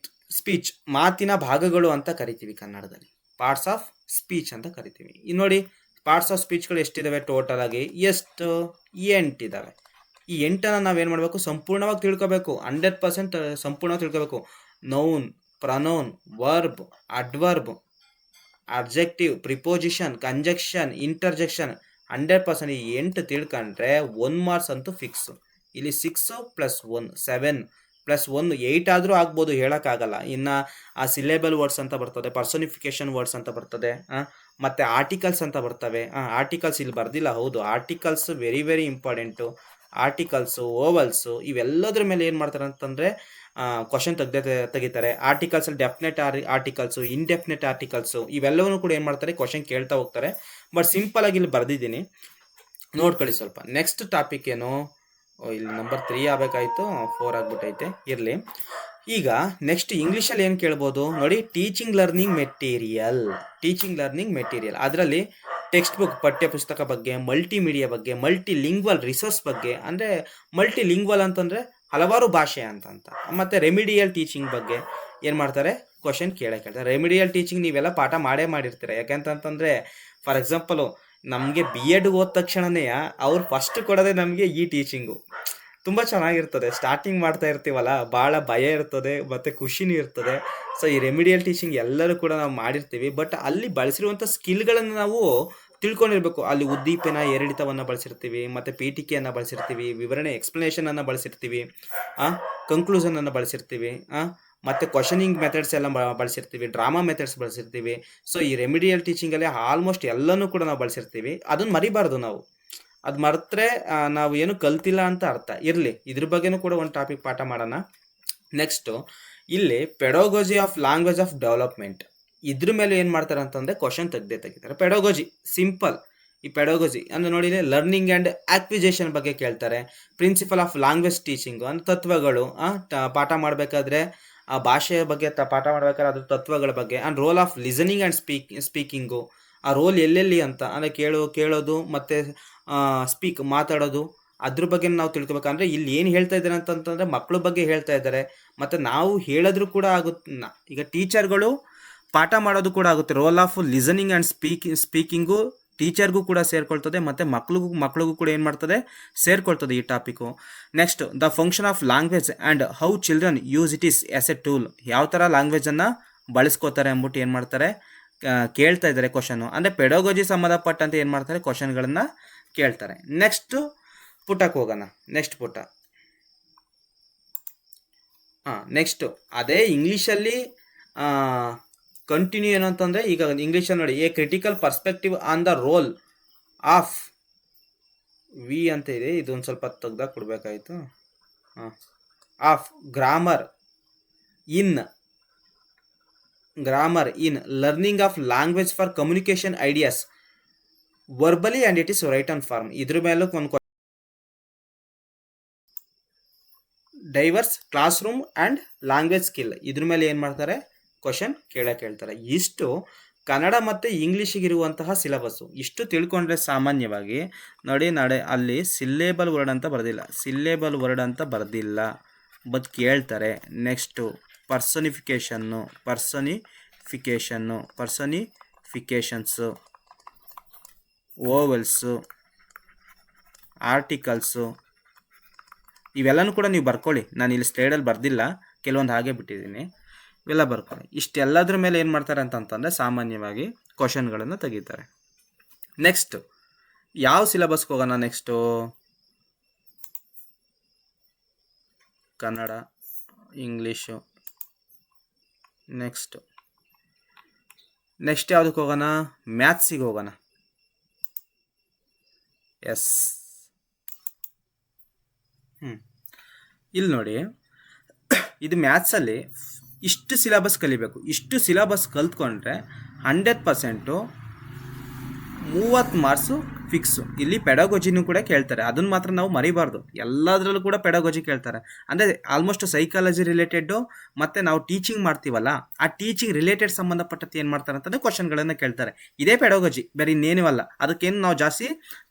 ಸ್ಪೀಚ್, ಮಾತಿನ ಭಾಗಗಳು ಅಂತ ಕರಿತೀವಿ ಕನ್ನಡದಲ್ಲಿ. ಪಾರ್ಟ್ಸ್ ಆಫ್ ಸ್ಪೀಚ್ ಅಂತ ಕರಿತೀವಿ. ಇನ್ನು ನೋಡಿ, ಪಾರ್ಟ್ಸ್ ಆಫ್ ಸ್ಪೀಚ್ಗಳು ಎಷ್ಟಿದ್ದಾವೆ? ಟೋಟಲ್ ಆಗಿ 8 ಇದ್ದಾವೆ. ಈ 8 ನಾವೇನು ಮಾಡಬೇಕು? ಸಂಪೂರ್ಣವಾಗಿ ತಿಳ್ಕೊಬೇಕು. 100% ಸಂಪೂರ್ಣವಾಗಿ ತಿಳ್ಕೊಬೇಕು. Noun, pronoun, verb, adverb, objective, preposition, conjunction, interjection 100% ಈ 8 ತಿಳ್ಕೊಂಡ್ರೆ 1 ಮಾರ್ಕ್ಸ್ ಅಂತೂ ಫಿಕ್ಸ್. ಇಲ್ಲಿ 6 + 1 7 + 1 8 ಆದರೂ ಆಗ್ಬೋದು, ಹೇಳೋಕ್ಕಾಗಲ್ಲ. ಇನ್ನು ಆ ಸಿಲೆಬಲ್ ವರ್ಡ್ಸ್ ಅಂತ ಬರ್ತದೆ, ಪರ್ಸೋನಿಫಿಕೇಶನ್ ವರ್ಡ್ಸ್ ಅಂತ ಬರ್ತದೆ, ಮತ್ತು ಆರ್ಟಿಕಲ್ಸ್ ಅಂತ ಬರ್ತವೆ. ಆರ್ಟಿಕಲ್ಸ್ ಇಲ್ಲಿ ಬರ್ದಿಲ್ಲ, ಹೌದು. Articles very very important. Articles, vowels ಇವೆಲ್ಲದ್ರ ಮೇಲೆ ಏನು ಮಾಡ್ತಾರೆ ಅಂತಂದರೆ ಕ್ವಶನ್ ತೆಗಿತಾರೆ. ಆರ್ಟಿಕಲ್ಸಲ್ಲಿ ಡೆಫಿನೆಟ್ ಆರ್ಟಿಕಲ್ಸು, ಇಂಡೆಫಿನೆಟ್ ಆರ್ಟಿಕಲ್ಸು ಇವೆಲ್ಲವೂ ಕೂಡ ಏನು ಮಾಡ್ತಾರೆ? ಕ್ವಶನ್ ಕೇಳ್ತಾ ಹೋಗ್ತಾರೆ. ಬಟ್ ಸಿಂಪಲಾಗಿ ಇಲ್ಲಿ ಬರೆದಿದ್ದೀನಿ, ನೋಡ್ಕೊಳ್ಳಿ ಸ್ವಲ್ಪ. ನೆಕ್ಸ್ಟ್ ಟಾಪಿಕ್ ಏನು? ಇಲ್ಲಿ ನಂಬರ್ 3 ಆಗಬೇಕಾಯ್ತು, 4 ಆಗ್ಬಿಟ್ಟೈತೆ. ಇರಲಿ. ಈಗ ನೆಕ್ಸ್ಟ್ ಇಂಗ್ಲೀಷಲ್ಲಿ ಏನು ಕೇಳ್ಬೋದು ನೋಡಿ? Teaching learning material. ಅದರಲ್ಲಿ ಟೆಕ್ಸ್ಟ್ ಬುಕ್, ಪಠ್ಯ ಪುಸ್ತಕ ಬಗ್ಗೆ, ಮಲ್ಟಿಮೀಡಿಯಾ ಬಗ್ಗೆ, ಮಲ್ಟಿಲಿಂಗ್ವಲ್ ರಿಸೋರ್ಸ್ ಬಗ್ಗೆ. ಅಂದರೆ ಮಲ್ಟಿಲಿಂಗ್ವಲ್ ಅಂತಂದರೆ ಹಲವಾರು ಭಾಷೆ ಅಂತ. ಮತ್ತು ರೆಮಿಡಿಯಲ್ ಟೀಚಿಂಗ್ ಬಗ್ಗೆ ಏನು ಮಾಡ್ತಾರೆ? ಕ್ವಶನ್ ಕೇಳ್ತಾರೆ. ರೆಮಿಡಿಯಲ್ ಟೀಚಿಂಗ್ ನೀವೆಲ್ಲ ಪಾಠ ಮಾಡಿರ್ತೀರ. ಯಾಕೆಂತಂದರೆ ಫಾರ್ ಎಕ್ಸಾಂಪಲು, ನಮಗೆ BEd ಓದ ತಕ್ಷಣವೇ ಅವ್ರು ಫಸ್ಟ್ ಕೊಡೋದೇ ನಮಗೆ ಈ ಟೀಚಿಂಗು. ತುಂಬ ಚೆನ್ನಾಗಿರ್ತದೆ. ಸ್ಟಾರ್ಟಿಂಗ್ ಮಾಡ್ತಾ ಇರ್ತೀವಲ್ಲ, ಭಾಳ ಭಯ ಇರ್ತದೆ ಮತ್ತು ಖುಷಿನೂ ಇರ್ತದೆ. ಸೊ ಈ ರೆಮಿಡಿಯಲ್ ಟೀಚಿಂಗ್ ಎಲ್ಲರೂ ಕೂಡ ನಾವು ಮಾಡಿರ್ತೀವಿ. ಬಟ್ ಅಲ್ಲಿ ಬಳಸಿರುವಂಥ ಸ್ಕಿಲ್ಗಳನ್ನು ನಾವು ತಿಳ್ಕೊಂಡಿರ್ಬೇಕು. ಅಲ್ಲಿ ಉದ್ದೀಪನ, ಏರಿಳಿತವನ್ನು ಬಳಸಿರ್ತೀವಿ, ಮತ್ತು ಪೀಠಿಕೆಯನ್ನು ಬಳಸಿರ್ತೀವಿ, ವಿವರಣೆ ಎಕ್ಸ್ಪ್ಲನೇಷನನ್ನು ಬಳಸಿರ್ತೀವಿ, ಕಂಕ್ಲೂಷನನ್ನು ಬಳಸಿರ್ತೀವಿ, ಮತ್ತು ಕ್ವಶನಿಂಗ್ ಮೆಥಡ್ಸ್ ಎಲ್ಲ ಬಳಸಿರ್ತೀವಿ, ಡ್ರಾಮಾ ಮೆಥಡ್ಸ್ ಬಳಸಿರ್ತೀವಿ. ಸೊ ಈ ರೆಮಿಡಿಯಲ್ ಟೀಚಿಂಗಲ್ಲಿ ಆಲ್ಮೋಸ್ಟ್ ಎಲ್ಲನೂ ಕೂಡ ನಾವು ಬಳಸಿರ್ತೀವಿ. ಅದನ್ನು ಮರಿಬಾರ್ದು ನಾವು. ಅದು ಮರೆತರೆ ನಾವು ಏನು ಕಲ್ತಿಲ್ಲ ಅಂತ ಅರ್ಥ. ಇರಲಿ, ಇದ್ರ ಬಗ್ಗೆನೂ ಕೂಡ ಒಂದು ಟಾಪಿಕ್ ಪಾಠ ಮಾಡೋಣ. ನೆಕ್ಸ್ಟು ಇಲ್ಲಿ ಪೆಡಾಗೋಜಿ ಆಫ್ ಲ್ಯಾಂಗ್ವೇಜ್ ಆಫ್ ಡೆವಲಪ್ಮೆಂಟ್, ಇದ್ರ ಮೇಲೆ ಏನು ಮಾಡ್ತಾರೆ ಅಂತಂದರೆ ಕ್ವಶನ್ ತೆಗಿತಾರೆ. ಪೆಡಾಗೋಜಿ ಸಿಂಪಲ್. ಈ ಪೆಡಾಗೋಜಿ ಅಂದರೆ ನೋಡಿ, ಲರ್ನಿಂಗ್ ಆ್ಯಂಡ್ ಆಕ್ವಿಜೇಷನ್ ಬಗ್ಗೆ ಕೇಳ್ತಾರೆ. ಪ್ರಿನ್ಸಿಪಲ್ ಆಫ್ ಲ್ಯಾಂಗ್ವೇಜ್ ಟೀಚಿಂಗು ಅಂದರೆ ತತ್ವಗಳು. ಪಾಠ ಮಾಡಬೇಕಾದ್ರೆ ಆ ಭಾಷೆಯ ಬಗ್ಗೆ ಪಾಠ ಮಾಡಬೇಕಾದ್ರೆ ಅದ್ರ ತತ್ವಗಳ ಬಗ್ಗೆ. And roll of listening and speaking, ಆ ರೋಲ್ ಎಲ್ಲೆಲ್ಲಿ ಅಂತ. ಅಂದರೆ ಕೇಳೋದು ಮತ್ತು ಮಾತಾಡೋದು, ಅದ್ರ ಬಗ್ಗೆ ನಾವು ತಿಳ್ಕೊಬೇಕಂದ್ರೆ ಇಲ್ಲಿ ಏನು ಹೇಳ್ತಾ ಇದ್ದಾರೆ ಅಂತಂತಂದರೆ ಮಕ್ಕಳ ಬಗ್ಗೆ ಹೇಳ್ತಾ ಇದ್ದಾರೆ. ಮತ್ತು ನಾವು ಹೇಳಿದ್ರು ಕೂಡ ಆಗುತ್ತೆ. ಈಗ ಟೀಚರ್ಗಳು ಪಾಠ ಮಾಡೋದು ಕೂಡ ಆಗುತ್ತೆ. Role of listening and speaking ಟೀಚರ್ಗೂ ಕೂಡ ಸೇರ್ಕೊಳ್ತದೆ, ಮತ್ತು ಮಕ್ಕಳಿಗೂ ಕೂಡ ಏನು ಮಾಡ್ತದೆ? ಸೇರ್ಕೊಳ್ತದೆ ಈ topic. Next the function of language and how children use it is as a tool. ಯಾವ ಥರ ಲ್ಯಾಂಗ್ವೇಜನ್ನು ಬಳಸ್ಕೋತಾರೆ ಅಂದ್ಬಿಟ್ಟು ಏನು ಮಾಡ್ತಾರೆ? ಕೇಳ್ತಾ ಇದ್ದಾರೆ ಕ್ವಶನು. ಅಂದರೆ ಪೆಡಾಗೋಜಿ ಸಂಬಂಧಪಟ್ಟಂತೆ ಏನು ಮಾಡ್ತಾರೆ? ಕ್ವಶನ್ಗಳನ್ನು ಕೇಳ್ತಾರೆ. ನೆಕ್ಸ್ಟು ಪುಟಕ್ಕೆ ಹೋಗೋಣ. ನೆಕ್ಸ್ಟ್ ಪುಟ. ನೆಕ್ಸ್ಟು ಅದೇ ಇಂಗ್ಲೀಷಲ್ಲಿ ಕಂಟಿನ್ಯೂ ಏನು ಅಂತಂದರೆ, ಈಗ ಇಂಗ್ಲೀಷಲ್ಲಿ ನೋಡಿ, a critical perspective on the role of we ಅಂತ ಇದೆ. ಇದೊಂದು ಸ್ವಲ್ಪ ತೆಗ್ದಾಗ ಕೊಡಬೇಕಾಯಿತು. Of grammar in learning of language for communication ideas verbally and it is written form. ಇದ್ರ ಮೇಲೂ ಒಂದು diverse class room and language skill ಇದ್ರ ಮೇಲೆ ಏನು ಮಾಡ್ತಾರೆ ಕ್ವಶನ್ ಕೇಳ್ತಾರೆ. ಇಷ್ಟು ಕನ್ನಡ ಮತ್ತು ಇಂಗ್ಲೀಷಿಗಿರುವಂತಹ ಸಿಲೆಬಸ್ಸು. ಇಷ್ಟು ತಿಳ್ಕೊಂಡ್ರೆ ಸಾಮಾನ್ಯವಾಗಿ ನೋಡಿ ಅಲ್ಲಿ ಸಿಲ್ಲೇಬಲ್ ವರ್ಡ್ ಅಂತ ಬರೆದಿಲ್ಲ ಬಟ್ ಕೇಳ್ತಾರೆ. ನೆಕ್ಸ್ಟು ಪರ್ಸನಿಫಿಕೇಷನ್ಸು, ಓವೆಲ್ಸು, ಆರ್ಟಿಕಲ್ಸು ಇವೆಲ್ಲನೂ ಕೂಡ ನೀವು ಬರ್ಕೊಳ್ಳಿ. ನಾನು ಇಲ್ಲಿ ಸ್ಲೈಡಲ್ಲಿ ಬರ್ದಿಲ್ಲ, ಕೆಲವೊಂದು ಹಾಗೆ ಬಿಟ್ಟಿದ್ದೀನಿ, ಇವೆಲ್ಲ ಬರ್ಕೊಳ್ಳಿ. ಇಷ್ಟೆಲ್ಲದ್ರ ಮೇಲೆ ಏನು ಮಾಡ್ತಾರೆ ಅಂತಂದರೆ ಸಾಮಾನ್ಯವಾಗಿ ಕ್ವಶನ್ಗಳನ್ನು ತೆಗಿತಾರೆ. ನೆಕ್ಸ್ಟ್ ಯಾವ ಸಿಲೆಬಸ್ಗೆ ಹೋಗೋಣ? Next Kannada, English. ನೆಕ್ಸ್ಟ್ ಯಾವುದಕ್ಕೆ ಹೋಗೋಣ? ಮ್ಯಾಥ್ಸಿಗೆ ಹೋಗೋಣ. ಎಸ್, ಇಲ್ಲಿ ನೋಡಿ, ಇದು ಮ್ಯಾಥ್ಸಲ್ಲಿ ಇಷ್ಟು ಸಿಲೆಬಸ್ ಕಲಿಬೇಕು. ಇಷ್ಟು ಸಿಲೆಬಸ್ ಕಲ್ತ್ಕೊಂಡ್ರೆ 100% 30 ಮಾರ್ಕ್ಸು ಫಿಕ್ಸು. ಇಲ್ಲಿ ಪೆಡಾಗೋಜಿನೂ ಕೂಡ ಕೇಳ್ತಾರೆ, ಅದನ್ನು ಮಾತ್ರ ನಾವು ಮರಿಬಾರ್ದು. ಎಲ್ಲದರಲ್ಲೂ ಕೂಡ ಪೆಡಾಗೋಜಿ ಕೇಳ್ತಾರೆ. ಅಂದರೆ ಆಲ್ಮೋಸ್ಟ್ ಸೈಕಾಲಜಿ ರಿಲೇಟೆಡ್ಡು ಮತ್ತು ನಾವು ಟೀಚಿಂಗ್ ಮಾಡ್ತೀವಲ್ಲ, ಆ ಟೀಚಿಂಗ್ ರಿಲೇಟೆಡ್ ಸಂಬಂಧಪಟ್ಟಂತೆ ಏನು ಮಾಡ್ತಾರೆ ಅಂತಂದರೆ ಕ್ವಶನ್ಗಳನ್ನು ಕೇಳ್ತಾರೆ. ಇದೇ ಪೆಡಾಗೋಜಿ, ಬೇರೆ ಇನ್ನೇನಿವಲ್ಲ. ಅದಕ್ಕೇನು ನಾವು ಜಾಸ್ತಿ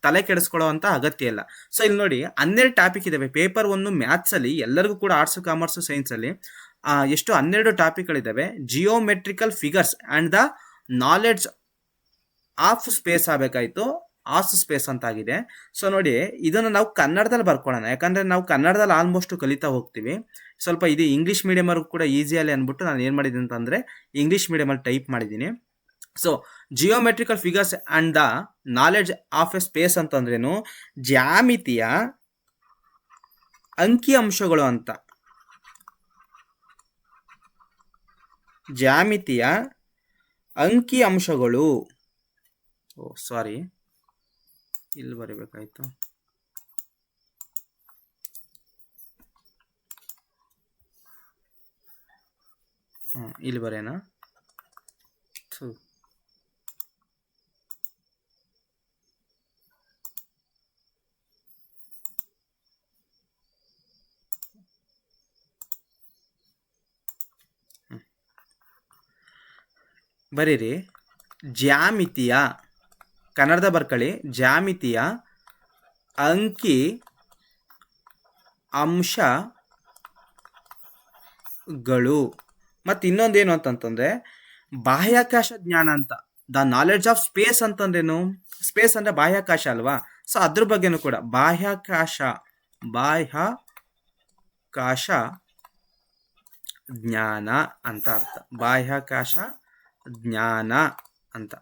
ತಲೆ ಕೆಡಿಸ್ಕೊಳ್ಳೋ ಅಂತ ಅಗತ್ಯ ಇಲ್ಲ. ಸೊ ಇಲ್ಲಿ ನೋಡಿ 12 ಟಾಪಿಕ್ ಇದ್ದಾವೆ. ಪೇಪರ್ 1 ಮ್ಯಾಥ್ಸಲ್ಲಿ ಎಲ್ಲರಿಗೂ ಕೂಡ ಆರ್ಟ್ಸು, ಕಾಮರ್ಸು, ಸೈನ್ಸಲ್ಲಿ ಎಷ್ಟು 12 ಟಾಪಿಕ್ಗಳಿದ್ದಾವೆ. Geometrical figures and the knowledge of space ಆಗಬೇಕಾಯಿತು, ಆಸ್ ಸ್ಪೇಸ್ ಅಂತ ಆಗಿದೆ. ಸೊ ನೋಡಿ, ಇದನ್ನು ನಾವು ಕನ್ನಡದಲ್ಲಿ ಬರ್ಕೊಳ್ಳೋಣ, ಯಾಕಂದರೆ ನಾವು ಕನ್ನಡದಲ್ಲಿ ಆಲ್ಮೋಸ್ಟ್ ಕಲಿತಾ ಹೋಗ್ತೀವಿ. ಸ್ವಲ್ಪ ಇದು ಇಂಗ್ಲೀಷ್ ಮೀಡಿಯಮರ್ಗೂ ಕೂಡ ಈಸಿಯಲ್ಲಿ ಅಂದ್ಬಿಟ್ಟು ನಾನು ಏನು ಮಾಡಿದ್ದೀನಿ ಅಂತಂದರೆ ಇಂಗ್ಲೀಷ್ ಮೀಡಿಯಮಲ್ಲಿ ಟೈಪ್ ಮಾಡಿದ್ದೀನಿ. So geometrical figures and the knowledge of A space ಅಂತಂದ್ರೇನು? ಜ್ಯಾಮಿತಿಯ ಅಂಕಿಅಂಶಗಳು ಅಂತ. ಜ್ಯಾಮಿತಿಯ ಅಂಕಿಅಂಶಗಳು, ಸಾರಿ ಇಲ್ಲಿ ಬರೀಬೇಕಾಯ್ತು. ಇಲ್ಲಿ ಬರೇನಾ? ಬರೀರಿ, ಜ್ಯಾಮಿತಿಯ, ಕನ್ನಡದ ಬರ್ಕೊಳ್ಳಿ, ಜ್ಯಾಮಿತಿಯ ಅಂಕಿ ಅಂಶಗಳು. ಮತ್ತು ಇನ್ನೊಂದೇನು ಅಂತಂತಂದರೆ ಬಾಹ್ಯಾಕಾಶ ಜ್ಞಾನ ಅಂತ. ದ ನಾಲೆಡ್ಜ್ ಆಫ್ ಸ್ಪೇಸ್ ಅಂತಂದ್ರೇನು? ಸ್ಪೇಸ್ ಅಂದರೆ ಬಾಹ್ಯಾಕಾಶ ಅಲ್ವಾ? ಸೊ ಅದ್ರ ಬಗ್ಗೆನೂ ಕೂಡ ಬಾಹ್ಯಾಕಾಶ ಜ್ಞಾನ ಅಂತ ಅರ್ಥ. ಬಾಹ್ಯಾಕಾಶ ಜ್ಞಾನ ಅಂತ.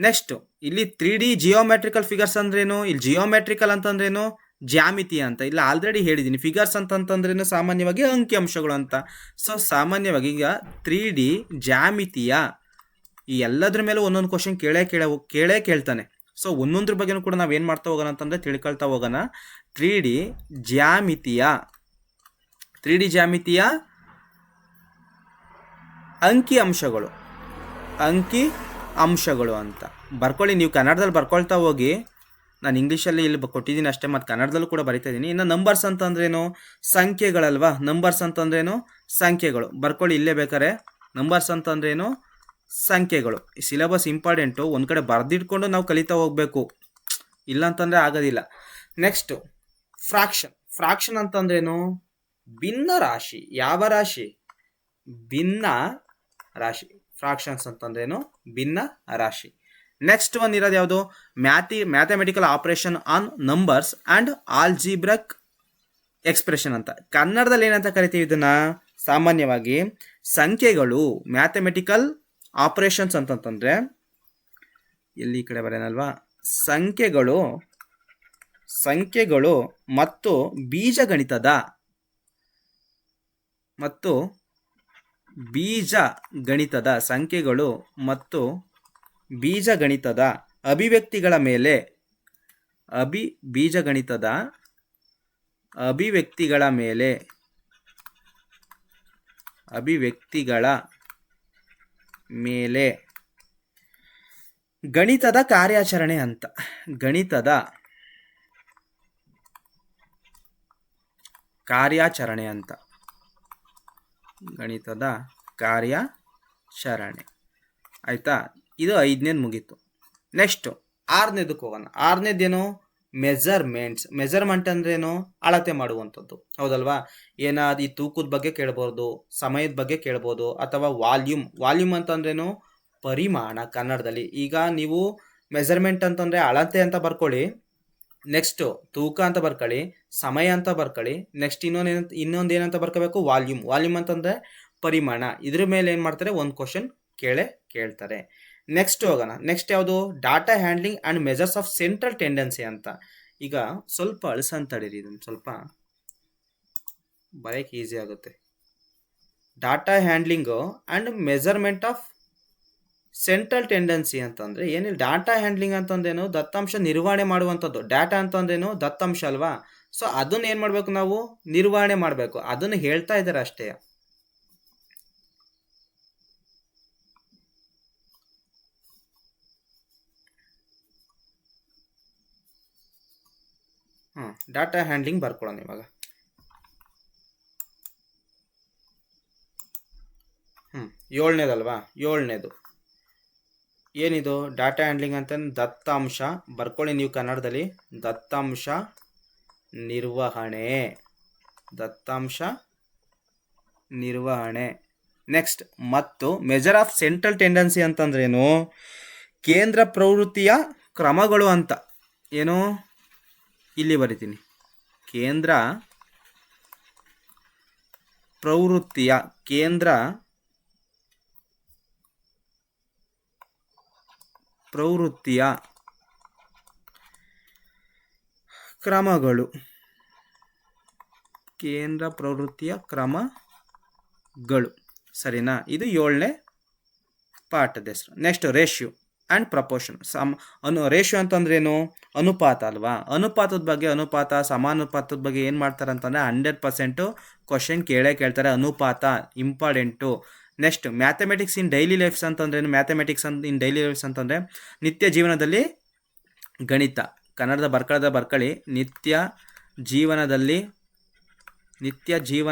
ನೆಕ್ಸ್ಟು ಇಲ್ಲಿ 3D ಜಿಯೋಮೆಟ್ರಿಕಲ್ ಫಿಗರ್ಸ್ ಅಂದ್ರೇನು? ಇಲ್ಲಿ ಜಿಯೋಮೆಟ್ರಿಕಲ್ ಅಂತಂದ್ರೇನು? ಜ್ಯಾಮಿತಿ ಅಂತ. ಇಲ್ಲ ಆಲ್ರೆಡಿ ಹೇಳಿದ್ದೀನಿ. ಫಿಗರ್ಸ್ ಅಂತಂತಂದ್ರೇನು? ಸಾಮಾನ್ಯವಾಗಿ ಅಂಕಿಅಂಶಗಳು ಅಂತ. ಸೊ ಸಾಮಾನ್ಯವಾಗಿ ಈಗ 3D ಜ್ಯಾಮಿತಿಯ ಈ ಎಲ್ಲದ್ರ ಮೇಲೂ ಒಂದೊಂದು ಕ್ವಶನ್ ಕೇಳ್ತಾನೆ. ಸೊ ಒಂದೊಂದ್ರ ಬಗ್ಗೆನೂ ಕೂಡ ನಾವೇನು ಮಾಡ್ತಾ ಹೋಗೋಣ ಅಂತಂದರೆ ತಿಳ್ಕೊಳ್ತಾ ಹೋಗೋಣ. 3D ಜ್ಯಾಮಿತಿಯ ಅಂಕಿಅಂಶಗಳು ಅಂತ ಬರ್ಕೊಳ್ಳಿ. ನೀವು ಕನ್ನಡದಲ್ಲಿ ಬರ್ಕೊಳ್ತಾ ಹೋಗಿ. ನಾನು ಇಂಗ್ಲೀಷಲ್ಲಿ ಇಲ್ಲಿ ಕೊಟ್ಟಿದ್ದೀನಿ ಅಷ್ಟೇ, ಮತ್ತು ಕನ್ನಡದಲ್ಲೂ ಕೂಡ ಬರಿತಾ ಇದ್ದೀನಿ. ಇನ್ನು ನಂಬರ್ಸ್ ಅಂತಂದ್ರೇನು? ಸಂಖ್ಯೆಗಳಲ್ವಾ? ನಂಬರ್ಸ್ ಅಂತಂದ್ರೇನು? ಸಂಖ್ಯೆಗಳು. ಬರ್ಕೊಳ್ಳಿ ಇಲ್ಲೇ ಬೇಕಾರೆ. ನಂಬರ್ಸ್ ಅಂತಂದ್ರೇನು? ಸಂಖ್ಯೆಗಳು. ಈ ಸಿಲೆಬಸ್ ಇಂಪಾರ್ಟೆಂಟು. ಒಂದು ಕಡೆ ಬರೆದಿಟ್ಕೊಂಡು ನಾವು ಕಲಿತಾ ಹೋಗಬೇಕು, ಇಲ್ಲ ಅಂತಂದರೆ ಆಗೋದಿಲ್ಲ. ನೆಕ್ಸ್ಟು ಫ್ರಾಕ್ಷನ್ ಅಂತಂದ್ರೇನು? ಭಿನ್ನ ರಾಶಿ. ಯಾವ ರಾಶಿ? ಭಿನ್ನ ರಾಶಿ. ಫ್ರಾಕ್ಷನ್ಸ್ ಅಂತಂದ್ರೇನು? ಭಿನ್ನ ರಾಶಿ. ನೆಕ್ಸ್ಟ್ ಒನ್ ಇರೋದು ಯಾವುದು? Mathematical operation on numbers and algebraic expression ಅಂತ. ಕನ್ನಡದಲ್ಲಿ ಏನಂತ ಕರಿತೀವಿ ಇದನ್ನ? ಸಾಮಾನ್ಯವಾಗಿ ಸಂಖ್ಯೆಗಳು, ಮ್ಯಾಥಮೆಟಿಕಲ್ ಆಪರೇಷನ್ಸ್ ಅಂತಂತಂದರೆ ಎಲ್ಲಿ ಈ ಕಡೆ ಬರೇನಲ್ವಾ? ಸಂಖ್ಯೆಗಳು ಮತ್ತು ಬೀಜಗಣಿತದ ಸಂಖ್ಯೆಗಳು ಮತ್ತು ಬೀಜಗಣಿತದ ಅಭಿವ್ಯಕ್ತಿಗಳ ಮೇಲೆ ಗಣಿತದ ಕಾರ್ಯಾಚರಣೆ ಅಂತ. ಕಾರ್ಯಾಚರಣೆ ಅಂತ. ಗಣಿತದ ಕಾರ್ಯಾಚರಣೆ ಆಯಿತಾ. ಇದು 5ನೇದು ಮುಗೀತು. ನೆಕ್ಸ್ಟು 6ನೇದಕ್ಕೆ ಹೋಗೋಣ. 6ನೇದೇನು ಮೆಜರ್ಮೆಂಟ್ ಅಂದ್ರೇನು, ಅಳತೆ ಮಾಡುವಂಥದ್ದು, ಹೌದಲ್ವಾ. ಏನಾದ್ರು ಈ ತೂಕದ ಬಗ್ಗೆ ಕೇಳ್ಬೋದು, ಸಮಯದ ಬಗ್ಗೆ ಕೇಳ್ಬೋದು, ಅಥವಾ ವಾಲ್ಯೂಮ್ ಅಂತಂದ್ರೇನು, ಪರಿಮಾಣ ಕನ್ನಡದಲ್ಲಿ. ಈಗ ನೀವು ಮೆಜರ್ಮೆಂಟ್ ಅಂತಂದ್ರೆ ಅಳತೆ ಅಂತ ಬರ್ಕೊಳ್ಳಿ, ನೆಕ್ಸ್ಟ್ ತೂಕ ಅಂತ ಬರ್ಕೊಳ್ಳಿ, ಸಮಯ ಅಂತ ಬರ್ಕೊಳ್ಳಿ, ನೆಕ್ಸ್ಟ್ ಇನ್ನೊಂದೇನಂತ ಬರ್ಕೋಬೇಕು, ವಾಲ್ಯೂಮ್ ಅಂತಂದ್ರೆ ಪರಿಮಾಣ. ಇದ್ರ ಮೇಲೆ ಏನ್ ಮಾಡ್ತಾರೆ, ಒಂದು ಕ್ವಶನ್ ಕೇಳ್ತಾರೆ. ನೆಕ್ಸ್ಟ್ ಹೋಗೋಣ. ನೆಕ್ಸ್ಟ್ ಯಾವುದು, data handling and measures of central tendency ಅಂತ. ಈಗ ಸ್ವಲ್ಪ ಅಳಸಂತಡಿರಿ, ಇದನ್ನು ಸ್ವಲ್ಪ ಬರೆಯಕ್ಕೆ ಈಸಿ ಆಗುತ್ತೆ. Data handling and measurement of central tendency ಅಂತಂದ್ರೆ ಏನಿಲ್ಲ. ಡಾಟಾ ಹ್ಯಾಂಡ್ಲಿಂಗ್ ಅಂತಂದೇನು, ದತ್ತಾಂಶ ನಿರ್ವಹಣೆ ಮಾಡುವಂಥದ್ದು. ಡಾಟಾ ಅಂತಂದೇನು, ದತ್ತಾಂಶ ಅಲ್ವಾ. ಸೊ ಅದನ್ನ ಏನ್ ಮಾಡ್ಬೇಕು, ನಾವು ನಿರ್ವಹಣೆ ಮಾಡಬೇಕು. ಅದನ್ನು ಹೇಳ್ತಾ ಇದ್ದಾರೆ ಅಷ್ಟೇ. ಡಾಟಾ ಹ್ಯಾಂಡ್ಲಿಂಗ್ ಬರ್ಕೊಳ್ಳೋಣ ಇವಾಗ. 7ನೇದಲ್ವಾ, 7ನೇದು ಏನಿದು, ಡಾಟಾ ಹ್ಯಾಂಡ್ಲಿಂಗ್ ಅಂತ ದತ್ತಾಂಶ ಬರ್ಕೊಳ್ಳಿ ನೀವು ಕನ್ನಡದಲ್ಲಿ, ದತ್ತಾಂಶ ನಿರ್ವಹಣೆ. ನೆಕ್ಸ್ಟ್ ಮತ್ತು ಮೆಜರ್ ಆಫ್ ಸೆಂಟ್ರಲ್ ಟೆಂಡೆನ್ಸಿ ಅಂತಂದ್ರೇನು, ಕೇಂದ್ರ ಪ್ರವೃತ್ತಿಯ ಕ್ರಮಗಳು ಅಂತ. ಏನು, ಇಲ್ಲಿ ಬರಿತೀನಿ, ಕೇಂದ್ರ ಪ್ರವೃತ್ತಿಯ ಕ್ರಮಗಳು, ಕೇಂದ್ರ ಪ್ರವೃತ್ತಿಯ ಕ್ರಮಗಳು, ಸರಿನಾ. ಇದು 7ನೇ ಪಾಠದ ಹೆಸರು. Next ratio and proportion. Ratio ಅಂತಂದ್ರೇನು, ಅನುಪಾತ ಅಲ್ವಾ. ಅನುಪಾತದ ಬಗ್ಗೆ, ಸಮಾನುಪಾತದ ಬಗ್ಗೆ ಏನು ಮಾಡ್ತಾರೆ ಅಂತಂದರೆ 100% ಕ್ವಶನ್ ಕೇಳ್ತಾರೆ. ಅನುಪಾತ important. Next mathematics in daily life's ಅಂತಂದ್ರೇನು, ಅಂತಂದರೆ ನಿತ್ಯ ಜೀವನದಲ್ಲಿ ಗಣಿತ. ಕನ್ನಡದ ಬರ್ಕೊಳ್ಳಿ, ನಿತ್ಯ ಜೀವನದಲ್ಲಿ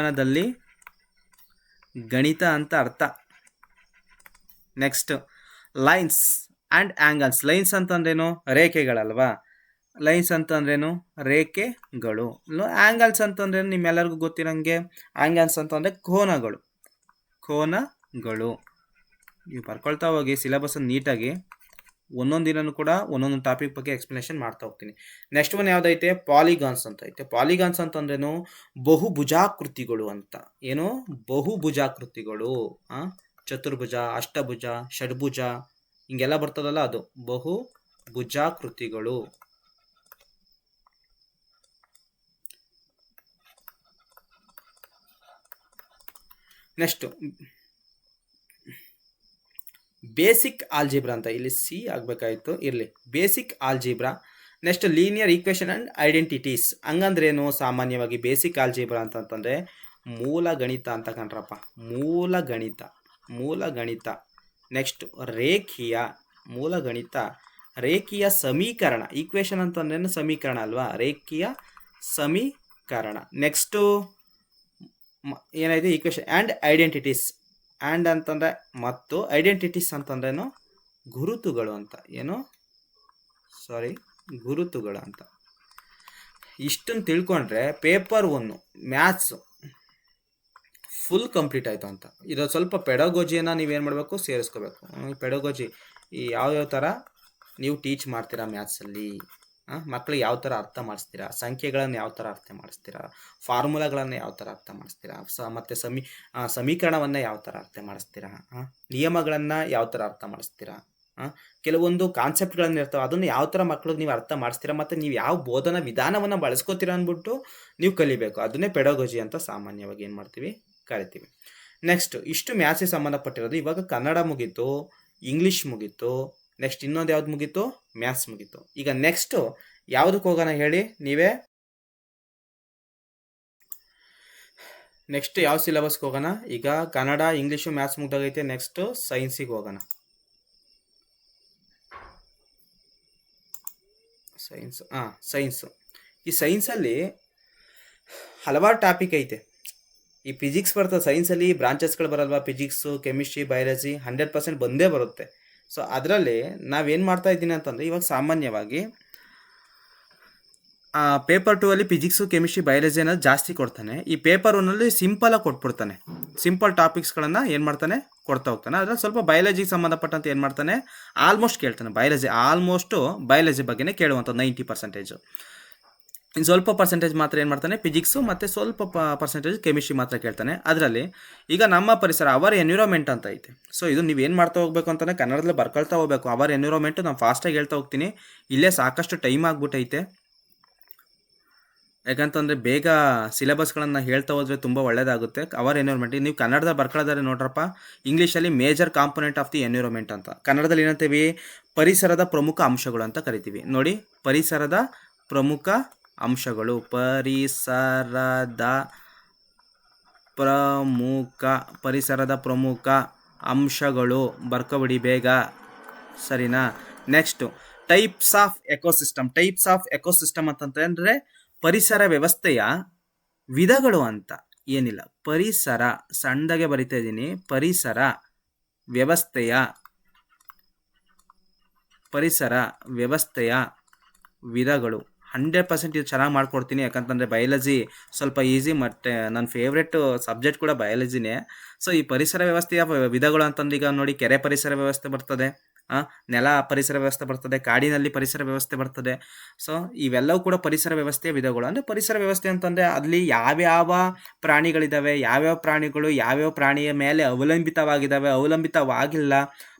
ಗಣಿತ ಅಂತ ಅರ್ಥ. Next lines and angles. Lines ಅಂತಂದ್ರೇನು, ರೇಖೆಗಳಲ್ವಾ. ಲೈನ್ಸ್ ಅಂತಂದ್ರೇನು, ರೇಖೆಗಳು. ಆ್ಯಂಗಲ್ಸ್ ಅಂತಂದ್ರೇನು, ನಿಮ್ಮೆಲ್ಲರಿಗೂ ಗೊತ್ತಿರೋಂಗೆ ಆ್ಯಂಗಲ್ಸ್ ಅಂತಂದರೆ ಕೋನಗಳು. ನೀವು ಬರ್ಕೊಳ್ತಾ ಹೋಗಿ ಸಿಲೆಬಸ್ ನೀಟಾಗಿ. ಒಂದೊಂದು ದಿನನೂ ಕೂಡ ಒಂದೊಂದು ಟಾಪಿಕ್ ಬಗ್ಗೆ ಎಕ್ಸ್ಪ್ಲನೇಷನ್ ಮಾಡ್ತಾ ಹೋಗ್ತೀನಿ. ನೆಕ್ಸ್ಟ್ ಒನ್ ಯಾವುದೈತೆ, ಪಾಲಿಗಾನ್ಸ್ ಅಂತ ಐತೆ. ಪಾಲಿಗಾನ್ಸ್ ಅಂತಂದ್ರೇನು, ಬಹುಭುಜಾಕೃತಿಗಳು ಅಂತ. ಏನು, ಬಹುಭುಜಾಕೃತಿಗಳು. ಚತುರ್ಭುಜ, ಅಷ್ಟಭುಜ, ಷಡ್ಭುಜ ಹಿಂಗೆಲ್ಲ ಬರ್ತದಲ್ಲ, ಅದು ಬಹುಭುಜಾಕೃತಿಗಳು. ನೆಕ್ಸ್ಟ್ ಬೇಸಿಕ್ ಆಲ್ಜಿಬ್ರಾ ಅಂತ. ಇಲ್ಲಿ ಸಿ ಆಗಬೇಕಾಯಿತು, ಇರಲಿ, basic algebra. Next linear equation and identities. ಹಂಗಂದ್ರೇನು, ಸಾಮಾನ್ಯವಾಗಿ ಬೇಸಿಕ್ ಆಲ್ಜಿಬ್ರಾ ಅಂತಂತಂದರೆ ಮೂಲ ಗಣಿತ ಅಂತ ಕಣ್ರಪ್ಪ. ಮೂಲ ಗಣಿತ. ನೆಕ್ಸ್ಟ್ ರೇಖೀಯ ಸಮೀಕರಣ. ಈಕ್ವೇಷನ್ ಅಂತಂದ್ರೇನು, ಸಮೀಕರಣ ಅಲ್ವಾ, ರೇಖೀಯ ಸಮೀಕರಣ. ನೆಕ್ಸ್ಟು ಏನಾಯಿತು, ಈಕ್ವೇಷನ್ ಆ್ಯಂಡ್ ಐಡೆಂಟಿಟೀಸ್. ಆ್ಯಂಡ್ ಅಂತಂದರೆ ಮತ್ತು, ಐಡೆಂಟಿಟೀಸ್ ಅಂತಂದ್ರೇನು, ಗುರುತುಗಳು ಅಂತ. ಗುರುತುಗಳು ಅಂತ. ಇಷ್ಟನ್ನು ತಿಳ್ಕೊಂಡ್ರೆ ಪೇಪರ್ 1 ಮ್ಯಾಥ್ಸ್ ಫುಲ್ ಕಂಪ್ಲೀಟ್ ಆಯಿತು ಅಂತ. ಇದು ಸ್ವಲ್ಪ ಪೆಡಗೋಜಿಯನ್ನು ನೀವೇನು ಮಾಡಬೇಕು, ಸೇರಿಸ್ಕೋಬೇಕು. ಪೆಡಗೋಜಿ ಯಾವ್ಯಾವ ಥರ ನೀವು ಟೀಚ್ ಮಾಡ್ತೀರಾ ಮ್ಯಾಥ್ಸಲ್ಲಿ, ಮಕ್ಕಳಿಗೆ ಯಾವ ಥರ ಅರ್ಥ ಮಾಡಿಸ್ತೀರಾ, ಸಂಖ್ಯೆಗಳನ್ನು ಯಾವ ಥರ ಅರ್ಥ ಮಾಡಿಸ್ತೀರಾ, ಫಾರ್ಮುಲಾಗಳನ್ನು ಯಾವ ಥರ ಅರ್ಥ ಮಾಡಿಸ್ತೀರಾ, ಮತ್ತು ಸಮೀಕರಣವನ್ನು ಯಾವ ಥರ ಅರ್ಥ ಮಾಡಿಸ್ತೀರಾ, ನಿಯಮಗಳನ್ನು ಯಾವ ಥರ ಅರ್ಥ ಮಾಡಿಸ್ತೀರಾ, ಕೆಲವೊಂದು ಕಾನ್ಸೆಪ್ಟ್ಗಳನ್ನು ಇರ್ತವೆ, ಅದನ್ನು ಯಾವ ಥರ ಮಕ್ಕಳಿಗೆ ನೀವು ಅರ್ಥ ಮಾಡಿಸ್ತೀರಾ, ಮತ್ತು ನೀವು ಯಾವ ಬೋಧನಾ ವಿಧಾನವನ್ನು ಬಳಸ್ಕೋತೀರಾ ಅಂದ್ಬಿಟ್ಟು ನೀವು ಕಲಿಬೇಕು. ಅದನ್ನೇ ಪೆಡಗೋಜಿ ಅಂತ ಸಾಮಾನ್ಯವಾಗಿ ಏನು ಮಾಡ್ತೀವಿ, ಕರಿತೀವಿ. ನೆಕ್ಸ್ಟ್ ಇಷ್ಟು ಮ್ಯಾಥ್ಸಿಗೆ ಸಂಬಂಧಪಟ್ಟಿರೋದು. ಇವಾಗ ಕನ್ನಡ ಮುಗೀತು, ಇಂಗ್ಲೀಷ್ ಮುಗೀತು, ನೆಕ್ಸ್ಟ್ ಇನ್ನೊಂದು ಯಾವ್ದು ಮುಗೀತು, ಮ್ಯಾಥ್ಸ್ ಮುಗೀತು. ಈಗ ನೆಕ್ಸ್ಟು ಯಾವುದಕ್ಕೆ ಹೋಗೋಣ ಹೇಳಿ ನೀವೇ. ನೆಕ್ಸ್ಟ್ ಯಾವ ಸಿಲೆಬಸ್ಗೆ ಹೋಗೋಣ, ಈಗ ಕನ್ನಡ, ಇಂಗ್ಲೀಷು, ಮ್ಯಾಥ್ಸ್ ಮುಗ್ದಾಗೈತೆ. ನೆಕ್ಸ್ಟ್ ಸೈನ್ಸಿಗೆ ಹೋಗೋಣ. ಸೈನ್ಸು. ಈ ಸೈನ್ಸಲ್ಲಿ ಹಲವಾರು ಟಾಪಿಕ್ ಐತೆ. ಈ ಫಿಸಿಕ್ಸ್ ಬರ್ತದೆ, ಸೈನ್ಸಲ್ಲಿ ಬ್ರಾಂಚಸ್ಗಳು ಬರಲ್ವಾ, ಫಿಸಿಕ್ಸು, ಕೆಮಿಸ್ಟ್ರಿ, ಬಯಾಲಜಿ 100% ಬಂದೇ ಬರುತ್ತೆ. ಸೊ ಅದರಲ್ಲಿ ನಾವೇನು ಮಾಡ್ತಾ ಇದ್ದೀನಿ ಅಂತಂದರೆ, ಇವಾಗ ಸಾಮಾನ್ಯವಾಗಿ ಪೇಪರ್ 2 ಅಲ್ಲಿ ಫಿಸಿಕ್ಸು, ಕೆಮಿಸ್ಟ್ರಿ, ಬಯಾಲಜಿ ಅನ್ನೋದು ಜಾಸ್ತಿ ಕೊಡ್ತಾನೆ. ಈ ಪೇಪರ್ 1 ಸಿಂಪಲಾಗಿ ಕೊಟ್ಬಿಡ್ತಾನೆ. ಸಿಂಪಲ್ ಟಾಪಿಕ್ಸ್ಗಳನ್ನು ಏನು ಮಾಡ್ತಾನೆ, ಕೊಡ್ತಾ ಹೋಗ್ತಾನೆ. ಅದ್ರಲ್ಲಿ ಸ್ವಲ್ಪ ಬಯಾಲಜಿಗೆ ಸಂಬಂಧಪಟ್ಟಂತೆ ಏನು ಮಾಡ್ತಾನೆ, ಆಲ್ಮೋಸ್ಟ್ ಕೇಳ್ತಾನೆ. ಬಯಾಲಜಿ ಬಗ್ಗೆನೇ ಕೇಳುವಂಥದ್ದು 90%. ಇನ್ನು ಸ್ವಲ್ಪ ಪರ್ಸೆಂಟೇಜ್ ಮಾತ್ರ ಏನು ಮಾಡ್ತಾನೆ, ಫಿಸಿಕ್ಸು ಮತ್ತು ಸ್ವಲ್ಪ ಪರ್ಸೆಂಟೇಜ್ ಕೆಮಿಸ್ಟ್ರಿ ಮಾತ್ರ ಕೇಳ್ತಾನೆ. ಅದರಲ್ಲಿ ಈಗ ನಮ್ಮ ಪರಿಸರ, ಅವರ್ ಎನ್ವಿರಾನ್ಮೆಂಟ್ ಅಂತ ಐತೆ. ಸೊ ಇದು ನೀವು ಏನು ಮಾಡ್ತಾ ಹೋಗ್ಬೇಕು ಅಂತಲೇ ಕನ್ನಡದಲ್ಲಿ ಬರ್ಕೊಳ್ತಾ ಹೋಗ್ಬೇಕು. ಅವರ್ ಎನ್ವಿರಾನ್ಮೆಂಟು ನಾನು ಫಾಸ್ಟಾಗಿ ಹೇಳ್ತಾ ಹೋಗ್ತೀನಿ, ಇಲ್ಲೇ ಸಾಕಷ್ಟು ಟೈಮ್ ಆಗ್ಬಿಟ್ಟೈತೆ. ಯಾಕಂತಂದರೆ ಬೇಗ ಸಿಲೆಬಸ್ಗಳನ್ನು ಹೇಳ್ತಾ ಹೋದರೆ ತುಂಬ ಒಳ್ಳೆಯದಾಗುತ್ತೆ. ಅವರ್ ಎನ್ವಿರಾನ್ಮೆಂಟ್ ನೀವು ಕನ್ನಡದಲ್ಲಿ ಬರ್ಕೊಳ್ಳೋದಾರೆ ನೋಡ್ರಪ್ಪ, ಇಂಗ್ಲೀಷಲ್ಲಿ major component of the environment ಅಂತ, ಕನ್ನಡದಲ್ಲಿ ಏನಂತೀವಿ, ಪರಿಸರದ ಪ್ರಮುಖ ಅಂಶಗಳು ಅಂತ ಕರಿತೀವಿ. ನೋಡಿ, ಪರಿಸರದ ಪ್ರಮುಖ ಅಂಶಗಳು, ಪರಿಸರದ ಪ್ರಮುಖ ಅಂಶಗಳು ಬರ್ಕೊಬಿಡಿ ಬೇಗ, ಸರಿನಾ? ನೆಕ್ಸ್ಟು ಟೈಪ್ಸ್ ಆಫ್ ಎಕೋಸಿಸ್ಟಮ್ ಅಂತಂದರೆ ಪರಿಸರ ವ್ಯವಸ್ಥೆಯ ವಿಧಗಳು ಅಂತ. ಏನಿಲ್ಲ, ಪರಿಸರ ಸಣ್ಣದಾಗೆ ಬರಿತಾ ಇದ್ದೀನಿ, ಪರಿಸರ ವ್ಯವಸ್ಥೆಯ ವಿಧಗಳು. 100% ಇದು ಚೆನ್ನಾಗಿ ಮಾಡ್ಕೊಡ್ತೀನಿ. ಯಾಕಂತಂದರೆ ಬಯಾಲಜಿ ಸ್ವಲ್ಪ ಈಸಿ, ಮತ್ತು ನನ್ನ ಫೇವ್ರೆಟ್ ಸಬ್ಜೆಕ್ಟ್ ಕೂಡ ಬಯಾಲಜಿನೇ. ಸೊ ಈ ಪರಿಸರ ವ್ಯವಸ್ಥೆಯ ವಿಧಗಳು ಅಂತಂದು, ಈಗ ನೋಡಿ, ಕೆರೆ ಪರಿಸರ ವ್ಯವಸ್ಥೆ ಬರ್ತದೆ, ನೆಲ ಪರಿಸರ ವ್ಯವಸ್ಥೆ ಬರ್ತದೆ, ಕಾಡಿನಲ್ಲಿ ಪರಿಸರ ವ್ಯವಸ್ಥೆ ಬರ್ತದೆ. ಸೊ ಇವೆಲ್ಲವೂ ಕೂಡ ಪರಿಸರ ವ್ಯವಸ್ಥೆಯ ವಿಧಗಳು. ಅಂದರೆ ಪರಿಸರ ವ್ಯವಸ್ಥೆ ಅಂತಂದರೆ ಅಲ್ಲಿ ಯಾವ್ಯಾವ ಪ್ರಾಣಿಗಳಿದ್ದಾವೆ, ಯಾವ್ಯಾವ ಪ್ರಾಣಿಗಳು ಯಾವ್ಯಾವ ಪ್ರಾಣಿಯ ಮೇಲೆ ಅವಲಂಬಿತವಾಗಿಲ್ಲ.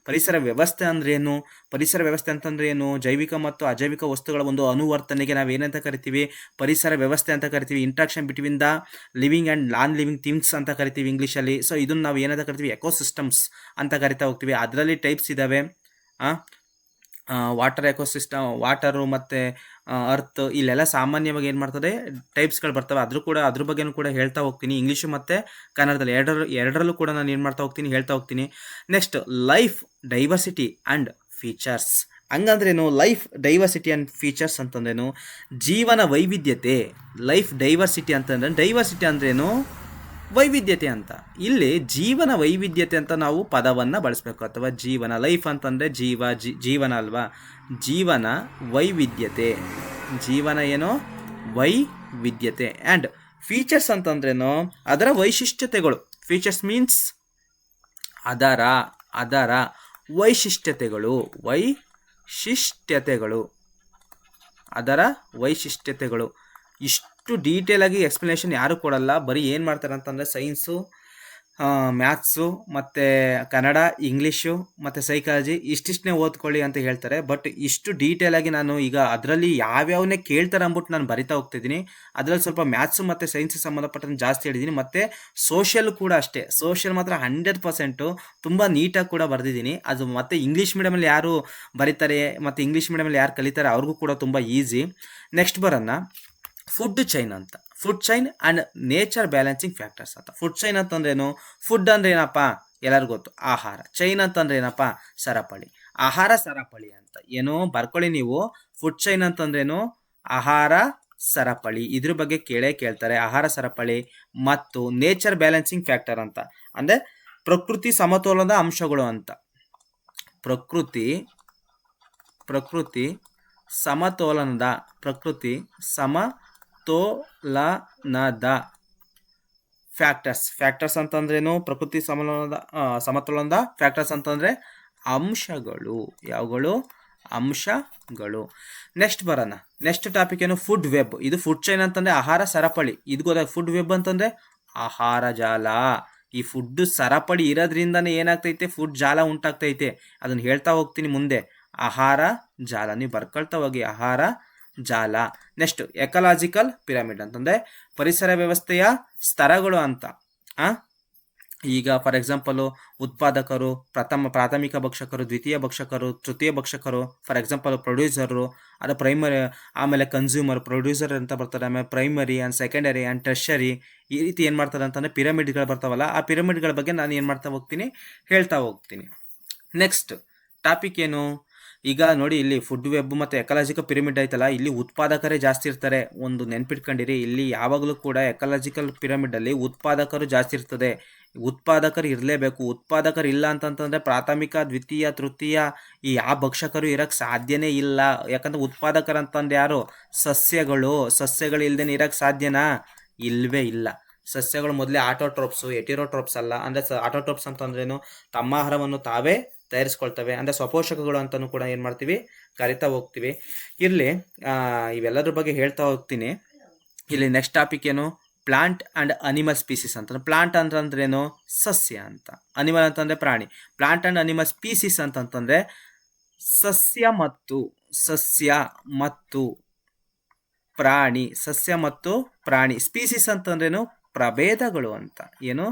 ಪರಿಸರ ವ್ಯವಸ್ಥೆ ಅಂದ್ರೇನು, ಪರಿಸರ ವ್ಯವಸ್ಥೆ ಅಂತಂದ್ರೆ ಏನು, ಜೈವಿಕ ಮತ್ತು ಅಜೈವಿಕ ವಸ್ತುಗಳ ಒಂದು ಅನುವರ್ತನೆಗೆ ನಾವೇನಂತ ಕರಿತೀವಿ, ಪರಿಸರ ವ್ಯವಸ್ಥೆ ಅಂತ ಕರಿತೀವಿ. Interaction between the living and non living things ಅಂತ ಕರಿತೀವಿ ಇಂಗ್ಲೀಷಲ್ಲಿ. ಸೊ ಇದನ್ನು ನಾವು ಏನಂತ ಕರಿತೀವಿ, ಎಕೋಸಿಸ್ಟಮ್ಸ್ ಅಂತ ಕರಿತಾ ಹೋಗ್ತೀವಿ. ಅದರಲ್ಲಿ ಟೈಪ್ಸ್ ಇದ್ದಾವೆ. ವಾಟರ್ ಎಕೋಸಿಸ್ಟಮ್, ವಾಟರು ಮತ್ತು ಅರ್ತ್, ಇಲ್ಲೆಲ್ಲ ಸಾಮಾನ್ಯವಾಗಿ ಏನು ಮಾಡ್ತದೆ, ಟೈಪ್ಸ್ಗಳು ಬರ್ತವೆ. ಅದ್ರ ಬಗ್ಗೆನೂ ಕೂಡ ಹೇಳ್ತಾ ಹೋಗ್ತೀನಿ. ಇಂಗ್ಲೀಷು ಮತ್ತು ಕನ್ನಡದಲ್ಲಿ ಎರಡರಲ್ಲೂ ಕೂಡ ನಾನು ಏನು ಮಾಡ್ತಾ ಹೋಗ್ತೀನಿ, ಹೇಳ್ತಾ ಹೋಗ್ತೀನಿ. Next, life diversity and features. ಹಂಗಂದ್ರೇನು, ಲೈಫ್ ಡೈವರ್ಸಿಟಿ ಆ್ಯಂಡ್ ಫೀಚರ್ಸ್ ಅಂತಂದ್ರೇನು, ಜೀವನ ವೈವಿಧ್ಯತೆ. ಲೈಫ್ ಡೈವರ್ಸಿಟಿ ಅಂದ್ರೇನು, ವೈವಿಧ್ಯತೆ ಅಂತ. ಇಲ್ಲಿ ಜೀವನ ವೈವಿಧ್ಯತೆ ಅಂತ ನಾವು ಪದವನ್ನು ಬಳಸಬೇಕು. ಅಥವಾ ಜೀವನ, ಲೈಫ್ ಅಂತಂದರೆ ಜೀವನ ಅಲ್ವಾ, ಜೀವನ ವೈವಿಧ್ಯತೆ, ಜೀವನ ಏನೋ ವೈವಿಧ್ಯತೆ. ಆ್ಯಂಡ್ ಫೀಚರ್ಸ್ ಅಂತಂದ್ರೇನು, ಅದರ ವೈಶಿಷ್ಟ್ಯತೆಗಳು. ಫೀಚರ್ಸ್ ಮೀನ್ಸ್ ಅದರ ವೈಶಿಷ್ಟ್ಯತೆಗಳು, ಅದರ ವೈಶಿಷ್ಟ್ಯತೆಗಳು. ಇಷ್ಟು ಡೀಟೇಲಾಗಿ ಎಕ್ಸ್ಪ್ಲನೇಷನ್ ಯಾರು ಕೊಡಲ್ಲ. ಬರೀ ಏನು ಮಾಡ್ತಾರೆ ಅಂತಂದರೆ, ಸೈನ್ಸು, ಮ್ಯಾಥ್ಸು ಮತ್ತು ಕನ್ನಡ, ಇಂಗ್ಲೀಷು ಮತ್ತು ಸೈಕಾಲಜಿ ಇಷ್ಟಿಷ್ಟನ್ನೇ ಓದ್ಕೊಳ್ಳಿ ಅಂತ ಹೇಳ್ತಾರೆ. ಬಟ್ ಇಷ್ಟು ಡೀಟೇಲಾಗಿ ನಾನು ಈಗ ಅದರಲ್ಲಿ ಯಾವ್ಯಾವನ್ನೇ ಕೇಳ್ತಾರೆ ಅಂದ್ಬಿಟ್ಟು ನಾನು ಬರಿತಾ ಹೋಗ್ತಿದ್ದೀನಿ. ಅದರಲ್ಲಿ ಸ್ವಲ್ಪ ಮ್ಯಾಥ್ಸು ಮತ್ತು ಸೈನ್ಸಿಗೆ ಸಂಬಂಧಪಟ್ಟಂತೆ ಜಾಸ್ತಿ ಹೇಳಿದ್ದೀನಿ. ಮತ್ತು ಸೋಷಿಯಲ್ ಕೂಡ ಅಷ್ಟೇ. ಸೋಷಿಯಲ್ ಮಾತ್ರ 100% ತುಂಬ ನೀಟಾಗಿ ಕೂಡ ಬರೆದಿದ್ದೀನಿ. ಅದು ಮತ್ತು ಇಂಗ್ಲೀಷ್ ಮೀಡಿಯಮಲ್ಲಿ ಯಾರು ಬರೀತಾರೆ ಮತ್ತು ಇಂಗ್ಲೀಷ್ ಮೀಡಿಯಮಲ್ಲಿ ಯಾರು ಕಲಿತಾರೆ ಅವ್ರಿಗೂ ಕೂಡ ತುಂಬ ಈಸಿ. ನೆಕ್ಸ್ಟ್ ಬರೋಣ ಫುಡ್ ಚೈನ್ ಅಂತ. Food chain and nature balancing factors ಅಂತ. ಫುಡ್ ಚೈನ್ ಅಂತಂದ್ರೇನು, ಫುಡ್ ಅಂದ್ರೆ ಏನಪ್ಪ ಎಲ್ಲರಿಗೂ ಗೊತ್ತು, ಆಹಾರ. ಚೈನ್ ಅಂತಂದ್ರೆ ಏನಪ್ಪ, ಸರಪಳಿ, ಆಹಾರ ಸರಪಳಿ ಅಂತ. ಏನು ಬರ್ಕೊಳ್ಳಿ ನೀವು, ಫುಡ್ ಚೈನ್ ಅಂತಂದ್ರೇನು, ಆಹಾರ ಸರಪಳಿ. ಇದ್ರ ಬಗ್ಗೆ ಕೇಳ್ತಾರೆ. ಆಹಾರ ಸರಪಳಿ ಮತ್ತು ನೇಚರ್ ಬ್ಯಾಲೆನ್ಸಿಂಗ್ ಫ್ಯಾಕ್ಟರ್ ಅಂತ ಅಂದರೆ ಪ್ರಕೃತಿ ಸಮತೋಲನದ ಅಂಶಗಳು ಅಂತ. ಪ್ರಕೃತಿ ಸಮತೋಲನದ ಫ್ಯಾಕ್ಟರ್ಸ್ ಅಂತಂದ್ರೇನು, ಪ್ರಕೃತಿ ಸಮತೋಲನದ ಫ್ಯಾಕ್ಟರ್ಸ್ ಅಂತಂದರೆ ಅಂಶಗಳು. ಯಾವುಗಳು, ಅಂಶಗಳು. ನೆಕ್ಸ್ಟ್ ಬರೋಣ, ನೆಕ್ಸ್ಟ್ ಟಾಪಿಕ್ ಏನು, ಫುಡ್ ವೆಬ್. ಇದು ಫುಡ್ ಚೈನ್ ಅಂತಂದರೆ ಆಹಾರ ಸರಪಳಿ, ಇದು ಗೊತ್ತಾಗ. ಫುಡ್ ವೆಬ್ ಅಂತಂದರೆ ಆಹಾರ ಜಾಲ. ಈ ಫುಡ್ ಸರಪಳಿ ಇರೋದ್ರಿಂದನೇ ಏನಾಗ್ತೈತೆ, ಫುಡ್ ಜಾಲ ಉಂಟಾಗ್ತೈತೆ. ಅದನ್ನು ಹೇಳ್ತಾ ಹೋಗ್ತೀನಿ ಮುಂದೆ. ಆಹಾರ ಜಾಲ ನೀವು ಬರ್ಕೊಳ್ತಾ ಹೋಗಿ, ಆಹಾರ ಜಾಲ. ನೆಕ್ಸ್ಟ್ ಎಕಲಾಜಿಕಲ್ ಪಿರಮಿಡ್ ಅಂತಂದರೆ ಪರಿಸರ ವ್ಯವಸ್ಥೆಯ ಸ್ತರಗಳು ಅಂತ. ಈಗ ಫಾರ್ ಎಕ್ಸಾಂಪಲು ಉತ್ಪಾದಕರು, ಪ್ರಾಥಮಿಕ ಭಕ್ಷಕರು, ದ್ವಿತೀಯ ಭಕ್ಷಕರು, ತೃತೀಯ ಭಕ್ಷಕರು. ಫಾರ್ ಎಕ್ಸಾಂಪಲ್ ಪ್ರೊಡ್ಯೂಸರು, ಅದು ಪ್ರೈಮರಿ, ಆಮೇಲೆ ಕನ್ಸ್ಯೂಮರ್, ಪ್ರೊಡ್ಯೂಸರ್ ಅಂತ ಬರ್ತಾರೆ. ಆಮೇಲೆ ಪ್ರೈಮರಿ ಆ್ಯಂಡ್ ಸೆಕೆಂಡರಿ ಆ್ಯಂಡ್ ಟೆರ್ಷರಿ. ಈ ರೀತಿ ಏನು ಮಾಡ್ತಾರೆ ಅಂತಂದರೆ ಪಿರಮಿಡ್ಗಳು ಬರ್ತಾವಲ್ಲ, ಆ ಪಿರಮಿಡ್ಗಳ ಬಗ್ಗೆ ನಾನು ಏನು ಮಾಡ್ತಾ ಹೋಗ್ತೀನಿ, ಹೇಳ್ತಾ ಹೋಗ್ತೀನಿ. ನೆಕ್ಸ್ಟ್ ಟಾಪಿಕ್ ಏನು, ಈಗ ನೋಡಿ, ಇಲ್ಲಿ ಫುಡ್ ವೆಬ್ ಮತ್ತು ಎಕಲಾಜಿಕಲ್ ಪಿರಮಿಡ್ ಐತಲ್ಲ, ಇಲ್ಲಿ ಉತ್ಪಾದಕರೇ ಜಾಸ್ತಿ ಇರ್ತಾರೆ. ಒಂದು ನೆನ್ಪಿಟ್ಕೊಂಡಿರಿ, ಇಲ್ಲಿ ಯಾವಾಗಲೂ ಕೂಡ ಎಕಲಾಜಿಕಲ್ ಪಿರಮಿಡಲ್ಲಿ ಉತ್ಪಾದಕರು ಜಾಸ್ತಿ ಇರ್ತದೆ. ಉತ್ಪಾದಕರು ಇರಲೇಬೇಕು. ಉತ್ಪಾದಕರು ಇಲ್ಲ ಅಂತಂತಂದರೆ ಪ್ರಾಥಮಿಕ, ದ್ವಿತೀಯ, ತೃತೀಯ ಈ ಯಾವ ಭಕ್ಷಕರು ಇರೋಕ್ಕೆ ಸಾಧ್ಯನೇ ಇಲ್ಲ. ಯಾಕಂದರೆ ಉತ್ಪಾದಕರು ಅಂತಂದು ಯಾರು? ಸಸ್ಯಗಳು ಇಲ್ಲದೇ ಇರೋಕ್ಕೆ ಸಾಧ್ಯನಾ? ಇಲ್ಲವೇ ಇಲ್ಲ. ಸಸ್ಯಗಳು ಮೊದಲೇ ಆಟೋಟ್ರೋಪ್ಸು, ಎಟಿರೋಟ್ರೋಪ್ಸ್ ಅಲ್ಲ. ಅಂದರೆ ಆಟೋಟ್ರೋಪ್ಸ್ ಅಂತಂದ್ರೇನು? ತಮ್ಮ ಆಹಾರವನ್ನು ತಾವೇ ತಯಾರಿಸ್ಕೊಳ್ತವೆ. ಅಂದರೆ ಸ್ವಪೋಷಕಗಳು ಅಂತಲೂ ಕೂಡ ಏನು ಮಾಡ್ತೀವಿ? ಕರಿತಾ ಹೋಗ್ತೀವಿ. ಇರಲಿ, ಇವೆಲ್ಲದ್ರ ಬಗ್ಗೆ ಹೇಳ್ತಾ ಹೋಗ್ತೀನಿ. ಇಲ್ಲಿ ನೆಕ್ಸ್ಟ್ ಟಾಪಿಕ್ ಏನು? ಪ್ಲಾಂಟ್ ಆ್ಯಂಡ್ ಅನಿಮಲ್ ಸ್ಪೀಸೀಸ್ ಅಂತ. ಪ್ಲಾಂಟ್ ಅಂತಂದ್ರೇನು? ಸಸ್ಯ ಅಂತ. ಅನಿಮಲ್ ಅಂತಂದರೆ ಪ್ರಾಣಿ. ಪ್ಲಾಂಟ್ ಆ್ಯಂಡ್ ಅನಿಮಲ್ ಸ್ಪೀಸೀಸ್ ಅಂತಂತಂದರೆ ಸಸ್ಯ ಮತ್ತು ಪ್ರಾಣಿ. ಸಸ್ಯ ಮತ್ತು ಪ್ರಾಣಿ. ಸ್ಪೀಸೀಸ್ ಅಂತಂದ್ರೇನು? ಪ್ರಭೇದಗಳು ಅಂತ. ಏನು?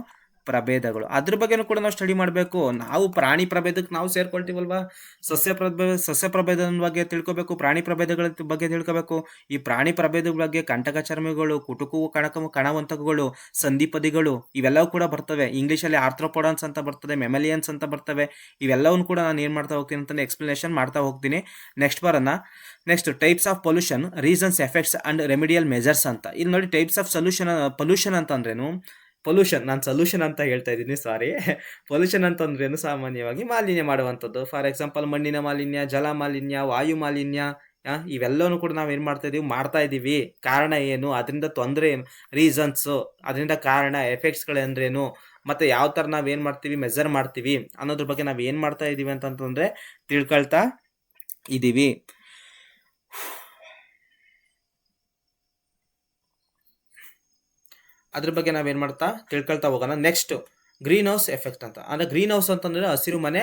ಪ್ರಭೇದಗಳು. ಅದ್ರ ಬಗ್ಗೆನೂ ಕೂಡ ನಾವು ಸ್ಟಡಿ ಮಾಡಬೇಕು. ನಾವು ಪ್ರಾಣಿ ಪ್ರಭೇದಕ್ಕೆ ನಾವು ಸೇರ್ಕೊಳ್ತೀವಲ್ವಾ? ಸಸ್ಯ ಪ್ರಭೇದದ ಬಗ್ಗೆ ತಿಳ್ಕೊಬೇಕು, ಪ್ರಾಣಿ ಪ್ರಭೇದಗಳ ಬಗ್ಗೆ ತಿಳ್ಕೊಬೇಕು. ಈ ಪ್ರಾಣಿ ಪ್ರಭೇದಗಳ ಬಗ್ಗೆ ಕಂಟಕಚರ್ಮಿಗಳು, ಕುಟುಕು ಕಣವಂತಕಗಳು, ಸಂಧಿಪದಿಗಳು ಇವೆಲ್ಲವೂ ಕೂಡ ಬರ್ತವೆ. ಇಂಗ್ಲೀಷಲ್ಲಿ ಆರ್ಥ್ರೋಪೋಡಾನ್ಸ್ ಅಂತ ಬರ್ತದೆ, ಮೆಮಲಿಯನ್ಸ್ ಅಂತ ಬರ್ತವೆ. ಇವೆಲ್ಲವನ್ನೂ ಕೂಡ ನಾನು ಏನು ಮಾಡ್ತಾ ಹೋಗ್ತೀನಿ ಅಂತಂದರೆ ಎಕ್ಸ್ಪ್ಲನೇಷನ್ ಮಾಡ್ತಾ ಹೋಗ್ತೀನಿ. Next types of pollution, reasons, effects and remedial measures ಅಂತ. ಇಲ್ಲಿ ನೋಡಿ, ಟೈಪ್ಸ್ ಆಫ್ ಪೊಲ್ಯೂಷನ್ ಅಂತಂದ್ರೇನು? ನಾನು ಸೊಲ್ಯೂಷನ್ ಅಂತ ಹೇಳ್ತಾ ಇದ್ದೀನಿ, ಸಾರಿ. ಪೊಲ್ಯೂಷನ್ ಅಂತಂದ್ರೇನು? ಸಾಮಾನ್ಯವಾಗಿ ಮಾಲಿನ್ಯ ಮಾಡುವಂಥದ್ದು. ಫಾರ್ ಎಕ್ಸಾಂಪಲ್, ಮಣ್ಣಿನ ಮಾಲಿನ್ಯ, ಜಲ ಮಾಲಿನ್ಯ, ವಾಯು ಮಾಲಿನ್ಯ, ಇವೆಲ್ಲವೂ ಕೂಡ ನಾವು ಏನು ಮಾಡ್ತಾ ಇದ್ದೀವಿ. ಕಾರಣ ಏನು? ಅದರಿಂದ ತೊಂದರೆ ಏನು? ರೀಸನ್ಸು, ಅದರಿಂದ ಕಾರಣ. ಎಫೆಕ್ಟ್ಸ್ಗಳಂದ್ರೇನು? ಮತ್ತು ಯಾವ ಥರ ನಾವು ಏನು ಮಾಡ್ತೀವಿ, ಮೆಜರ್ ಮಾಡ್ತೀವಿ ಅನ್ನೋದ್ರ ಬಗ್ಗೆ ನಾವು ಏನು ಮಾಡ್ತಾ ಇದ್ದೀವಿ ಅಂತಂತಂದರೆ ತಿಳ್ಕೊಳ್ತಾ ಇದ್ದೀವಿ. ಅದ್ರ ಬಗ್ಗೆ ನಾವೇನು ತಿಳ್ಕೊಳ್ತಾ ಹೋಗೋಣ. ನೆಕ್ಸ್ಟ್ ಗ್ರೀನ್ ಹೌಸ್ ಎಫೆಕ್ಟ್ ಅಂತ. ಅಂದರೆ ಗ್ರೀನ್ ಹೌಸ್ ಅಂತಂದರೆ ಹಸಿರು ಮನೆ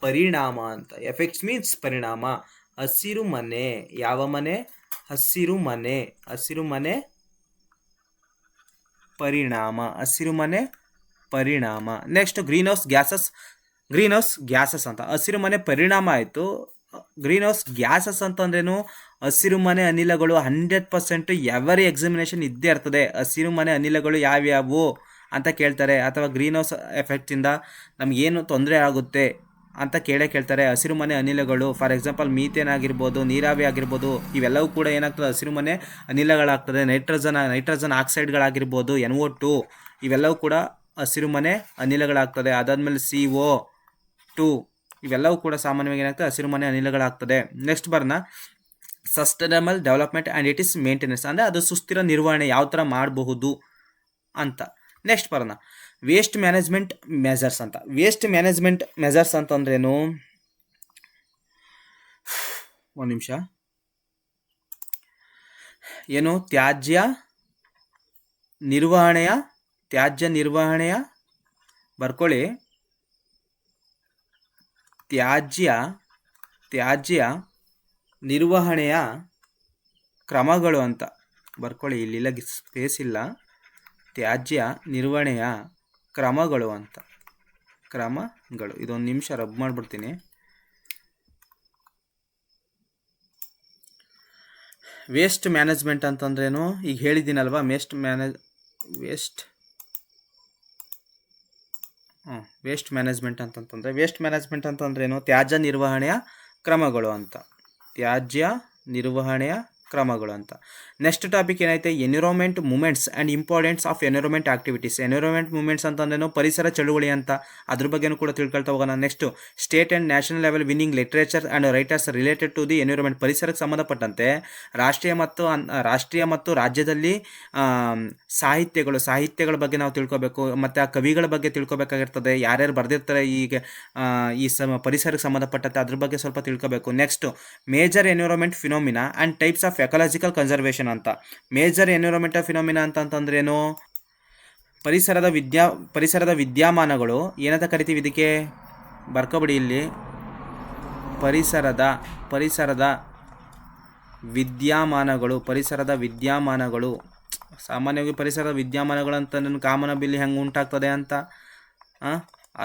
ಪರಿಣಾಮ ಅಂತ. ಎಫೆಕ್ಟ್ಸ್ ಮೀನ್ಸ್ ಪರಿಣಾಮ. ಹಸಿರು ಮನೆ. ಯಾವ ಮನೆ? ಹಸಿರು ಮನೆ ಪರಿಣಾಮ. ನೆಕ್ಸ್ಟ್ ಗ್ರೀನ್ ಹೌಸ್ ಗ್ಯಾಸಸ್ ಅಂತ. ಹಸಿರು ಮನೆ ಪರಿಣಾಮ ಆಯಿತು. ಗ್ರೀನ್ ಹೌಸ್ ಗ್ಯಾಸಸ್ ಅಂತಂದ್ರೇನು? ಹಸಿರು ಮನೆ ಅನಿಲಗಳು 100% ಎವರಿ ಎಕ್ಸಾಮಿನೇಷನ್ ಇದ್ದೇ ಇರ್ತದೆ. ಹಸಿರು ಮನೆ ಅನಿಲಗಳು ಯಾವ್ಯಾವು ಅಂತ ಕೇಳ್ತಾರೆ. ಅಥವಾ ಗ್ರೀನ್ ಹೌಸ್ ಎಫೆಕ್ಟಿಂದ ನಮಗೇನು ತೊಂದರೆ ಆಗುತ್ತೆ ಅಂತ ಕೇಳ್ತಾರೆ. ಹಸಿರು ಮನೆ ಅನಿಲಗಳು ಫಾರ್ ಎಕ್ಸಾಂಪಲ್ ಮೀಥೇನ್ ಆಗಿರ್ಬೋದು, ನೀರಾವಿ ಆಗಿರ್ಬೋದು, ಇವೆಲ್ಲವೂ ಕೂಡ ಏನಾಗ್ತದೆ? ಹಸಿರು ಮನೆ ಅನಿಲಗಳಾಗ್ತದೆ. ನೈಟ್ರೋಜನ್ ಆಕ್ಸೈಡ್ಗಳಾಗಿರ್ಬೋದು, NO2 ಇವೆಲ್ಲವೂ ಕೂಡ ಹಸಿರು ಮನೆ ಅನಿಲಗಳಾಗ್ತದೆ. ಅದಾದಮೇಲೆ CO2 ಇವೆಲ್ಲವೂ ಕೂಡ ಸಾಮಾನ್ಯವಾಗಿ ಏನಾಗ್ತದೆ? ಹಸಿರು ಮನೆ ಅನಿಲಗಳಾಗ್ತದೆ. Next sustainable development and it is maintenance. ಅಂದರೆ ಅದು ಸುಸ್ಥಿರ ನಿರ್ವಹಣೆ ಯಾವ ಥರ ಮಾಡಬಹುದು ಅಂತ. ನೆಕ್ಸ್ಟ್ ವೇಸ್ಟ್ ಮ್ಯಾನೇಜ್ಮೆಂಟ್ ಮೆಜರ್ಸ್ ಅಂತ. ವೇಸ್ಟ್ ಮ್ಯಾನೇಜ್ಮೆಂಟ್ ಮೆಜರ್ಸ್ ಅಂತಂದ್ರೇನು? ಒಂದು ನಿಮಿಷ. ಏನು? ತ್ಯಾಜ್ಯ ನಿರ್ವಹಣೆಯ ಬರ್ಕೊಳ್ಳಿ. ತ್ಯಾಜ್ಯ ನಿರ್ವಹಣೆಯ ಕ್ರಮಗಳು ಅಂತ ಬರ್ಕೊಳ್ಳಿ. ಇಲ್ಲಿಲ್ಲ, ಸ್ಪೇಸ್ ಇಲ್ಲ. ತ್ಯಾಜ್ಯ ನಿರ್ವಹಣೆಯ ಕ್ರಮಗಳು ಅಂತ. ಇದೊಂದು ನಿಮಿಷ ರಬ್ ಮಾಡಿಬಿಡ್ತೀನಿ. ವೇಸ್ಟ್ ಮ್ಯಾನೇಜ್ಮೆಂಟ್ ಅಂತಂದ್ರೇನು? ಈಗ ಹೇಳಿದ್ದೀನಲ್ವಾ, ವೇಸ್ಟ್ ಮ್ಯಾನೇಜ್ಮೆಂಟ್ ಅಂತಂತಂದರೆ ವೇಸ್ಟ್ ಮ್ಯಾನೇಜ್ಮೆಂಟ್ ಅಂತಂದ್ರೇನು? ತ್ಯಾಜ್ಯ ನಿರ್ವಹಣೆಯ ಕ್ರಮಗಳು ಅಂತ. ನೆಕ್ಸ್ಟ್ ಟಾಪಿಕ್ ಏನೈತೆ? Environment movements and importance of environment activities. Environment movements ಅಂತಂದ್ರೇನು? ಪರಿಸರ ಚಳುವಳಿ ಅಂತ. ಅದ್ರ ಬಗ್ಗೆನೂ ಕೂಡ ತಿಳ್ಕೊಳ್ತಾ ಹೋಗೋಣ. Next state and national level winning literature and writers related to the environment. ಪರಿಸರಕ್ಕೆ ಸಂಬಂಧಪಟ್ಟಂತೆ ರಾಷ್ಟ್ರೀಯ ಮತ್ತು ರಾಜ್ಯದಲ್ಲಿ ಸಾಹಿತ್ಯಗಳ ಬಗ್ಗೆ ನಾವು ತಿಳ್ಕೊಬೇಕು. ಮತ್ತು ಆ ಕವಿಗಳ ಬಗ್ಗೆ ತಿಳ್ಕೊಬೇಕಾಗಿರ್ತದೆ. ಯಾರ್ಯಾರು ಬರೆದಿರ್ತಾರೆ ಈ ಪರಿಸರಕ್ಕೆ ಸಂಬಂಧಪಟ್ಟಂತೆ ಅದ್ರ ಬಗ್ಗೆ ಸ್ವಲ್ಪ ತಿಳ್ಕೊಬೇಕು. Next major environment phenomena and types of ecological conservation ಅಂತ. ಮೇಜರ್ ಎನ್ವಿರಾನ್ಮೆಂಟಲ್ ಫಿನೋಮಿನಾ ಅಂತಂತಂದ್ರೇನು? ಪರಿಸರದ ವಿದ್ಯಮಾನಗಳು ಏನಂತ ಕರಿತೀವಿ ಇದಕ್ಕೆ? ಬರ್ಕೊಬಿಡಿ ಇಲ್ಲಿ. ಪರಿಸರದ ವಿದ್ಯಮಾನಗಳು. ಸಾಮಾನ್ಯವಾಗಿ ಪರಿಸರದ ವಿದ್ಯಮಾನಗಳು ಅಂತ ಕಾಮನಬಿಲ್ಲಿ ಹೆಂಗೆ ಉಂಟಾಗ್ತದೆ ಅಂತ,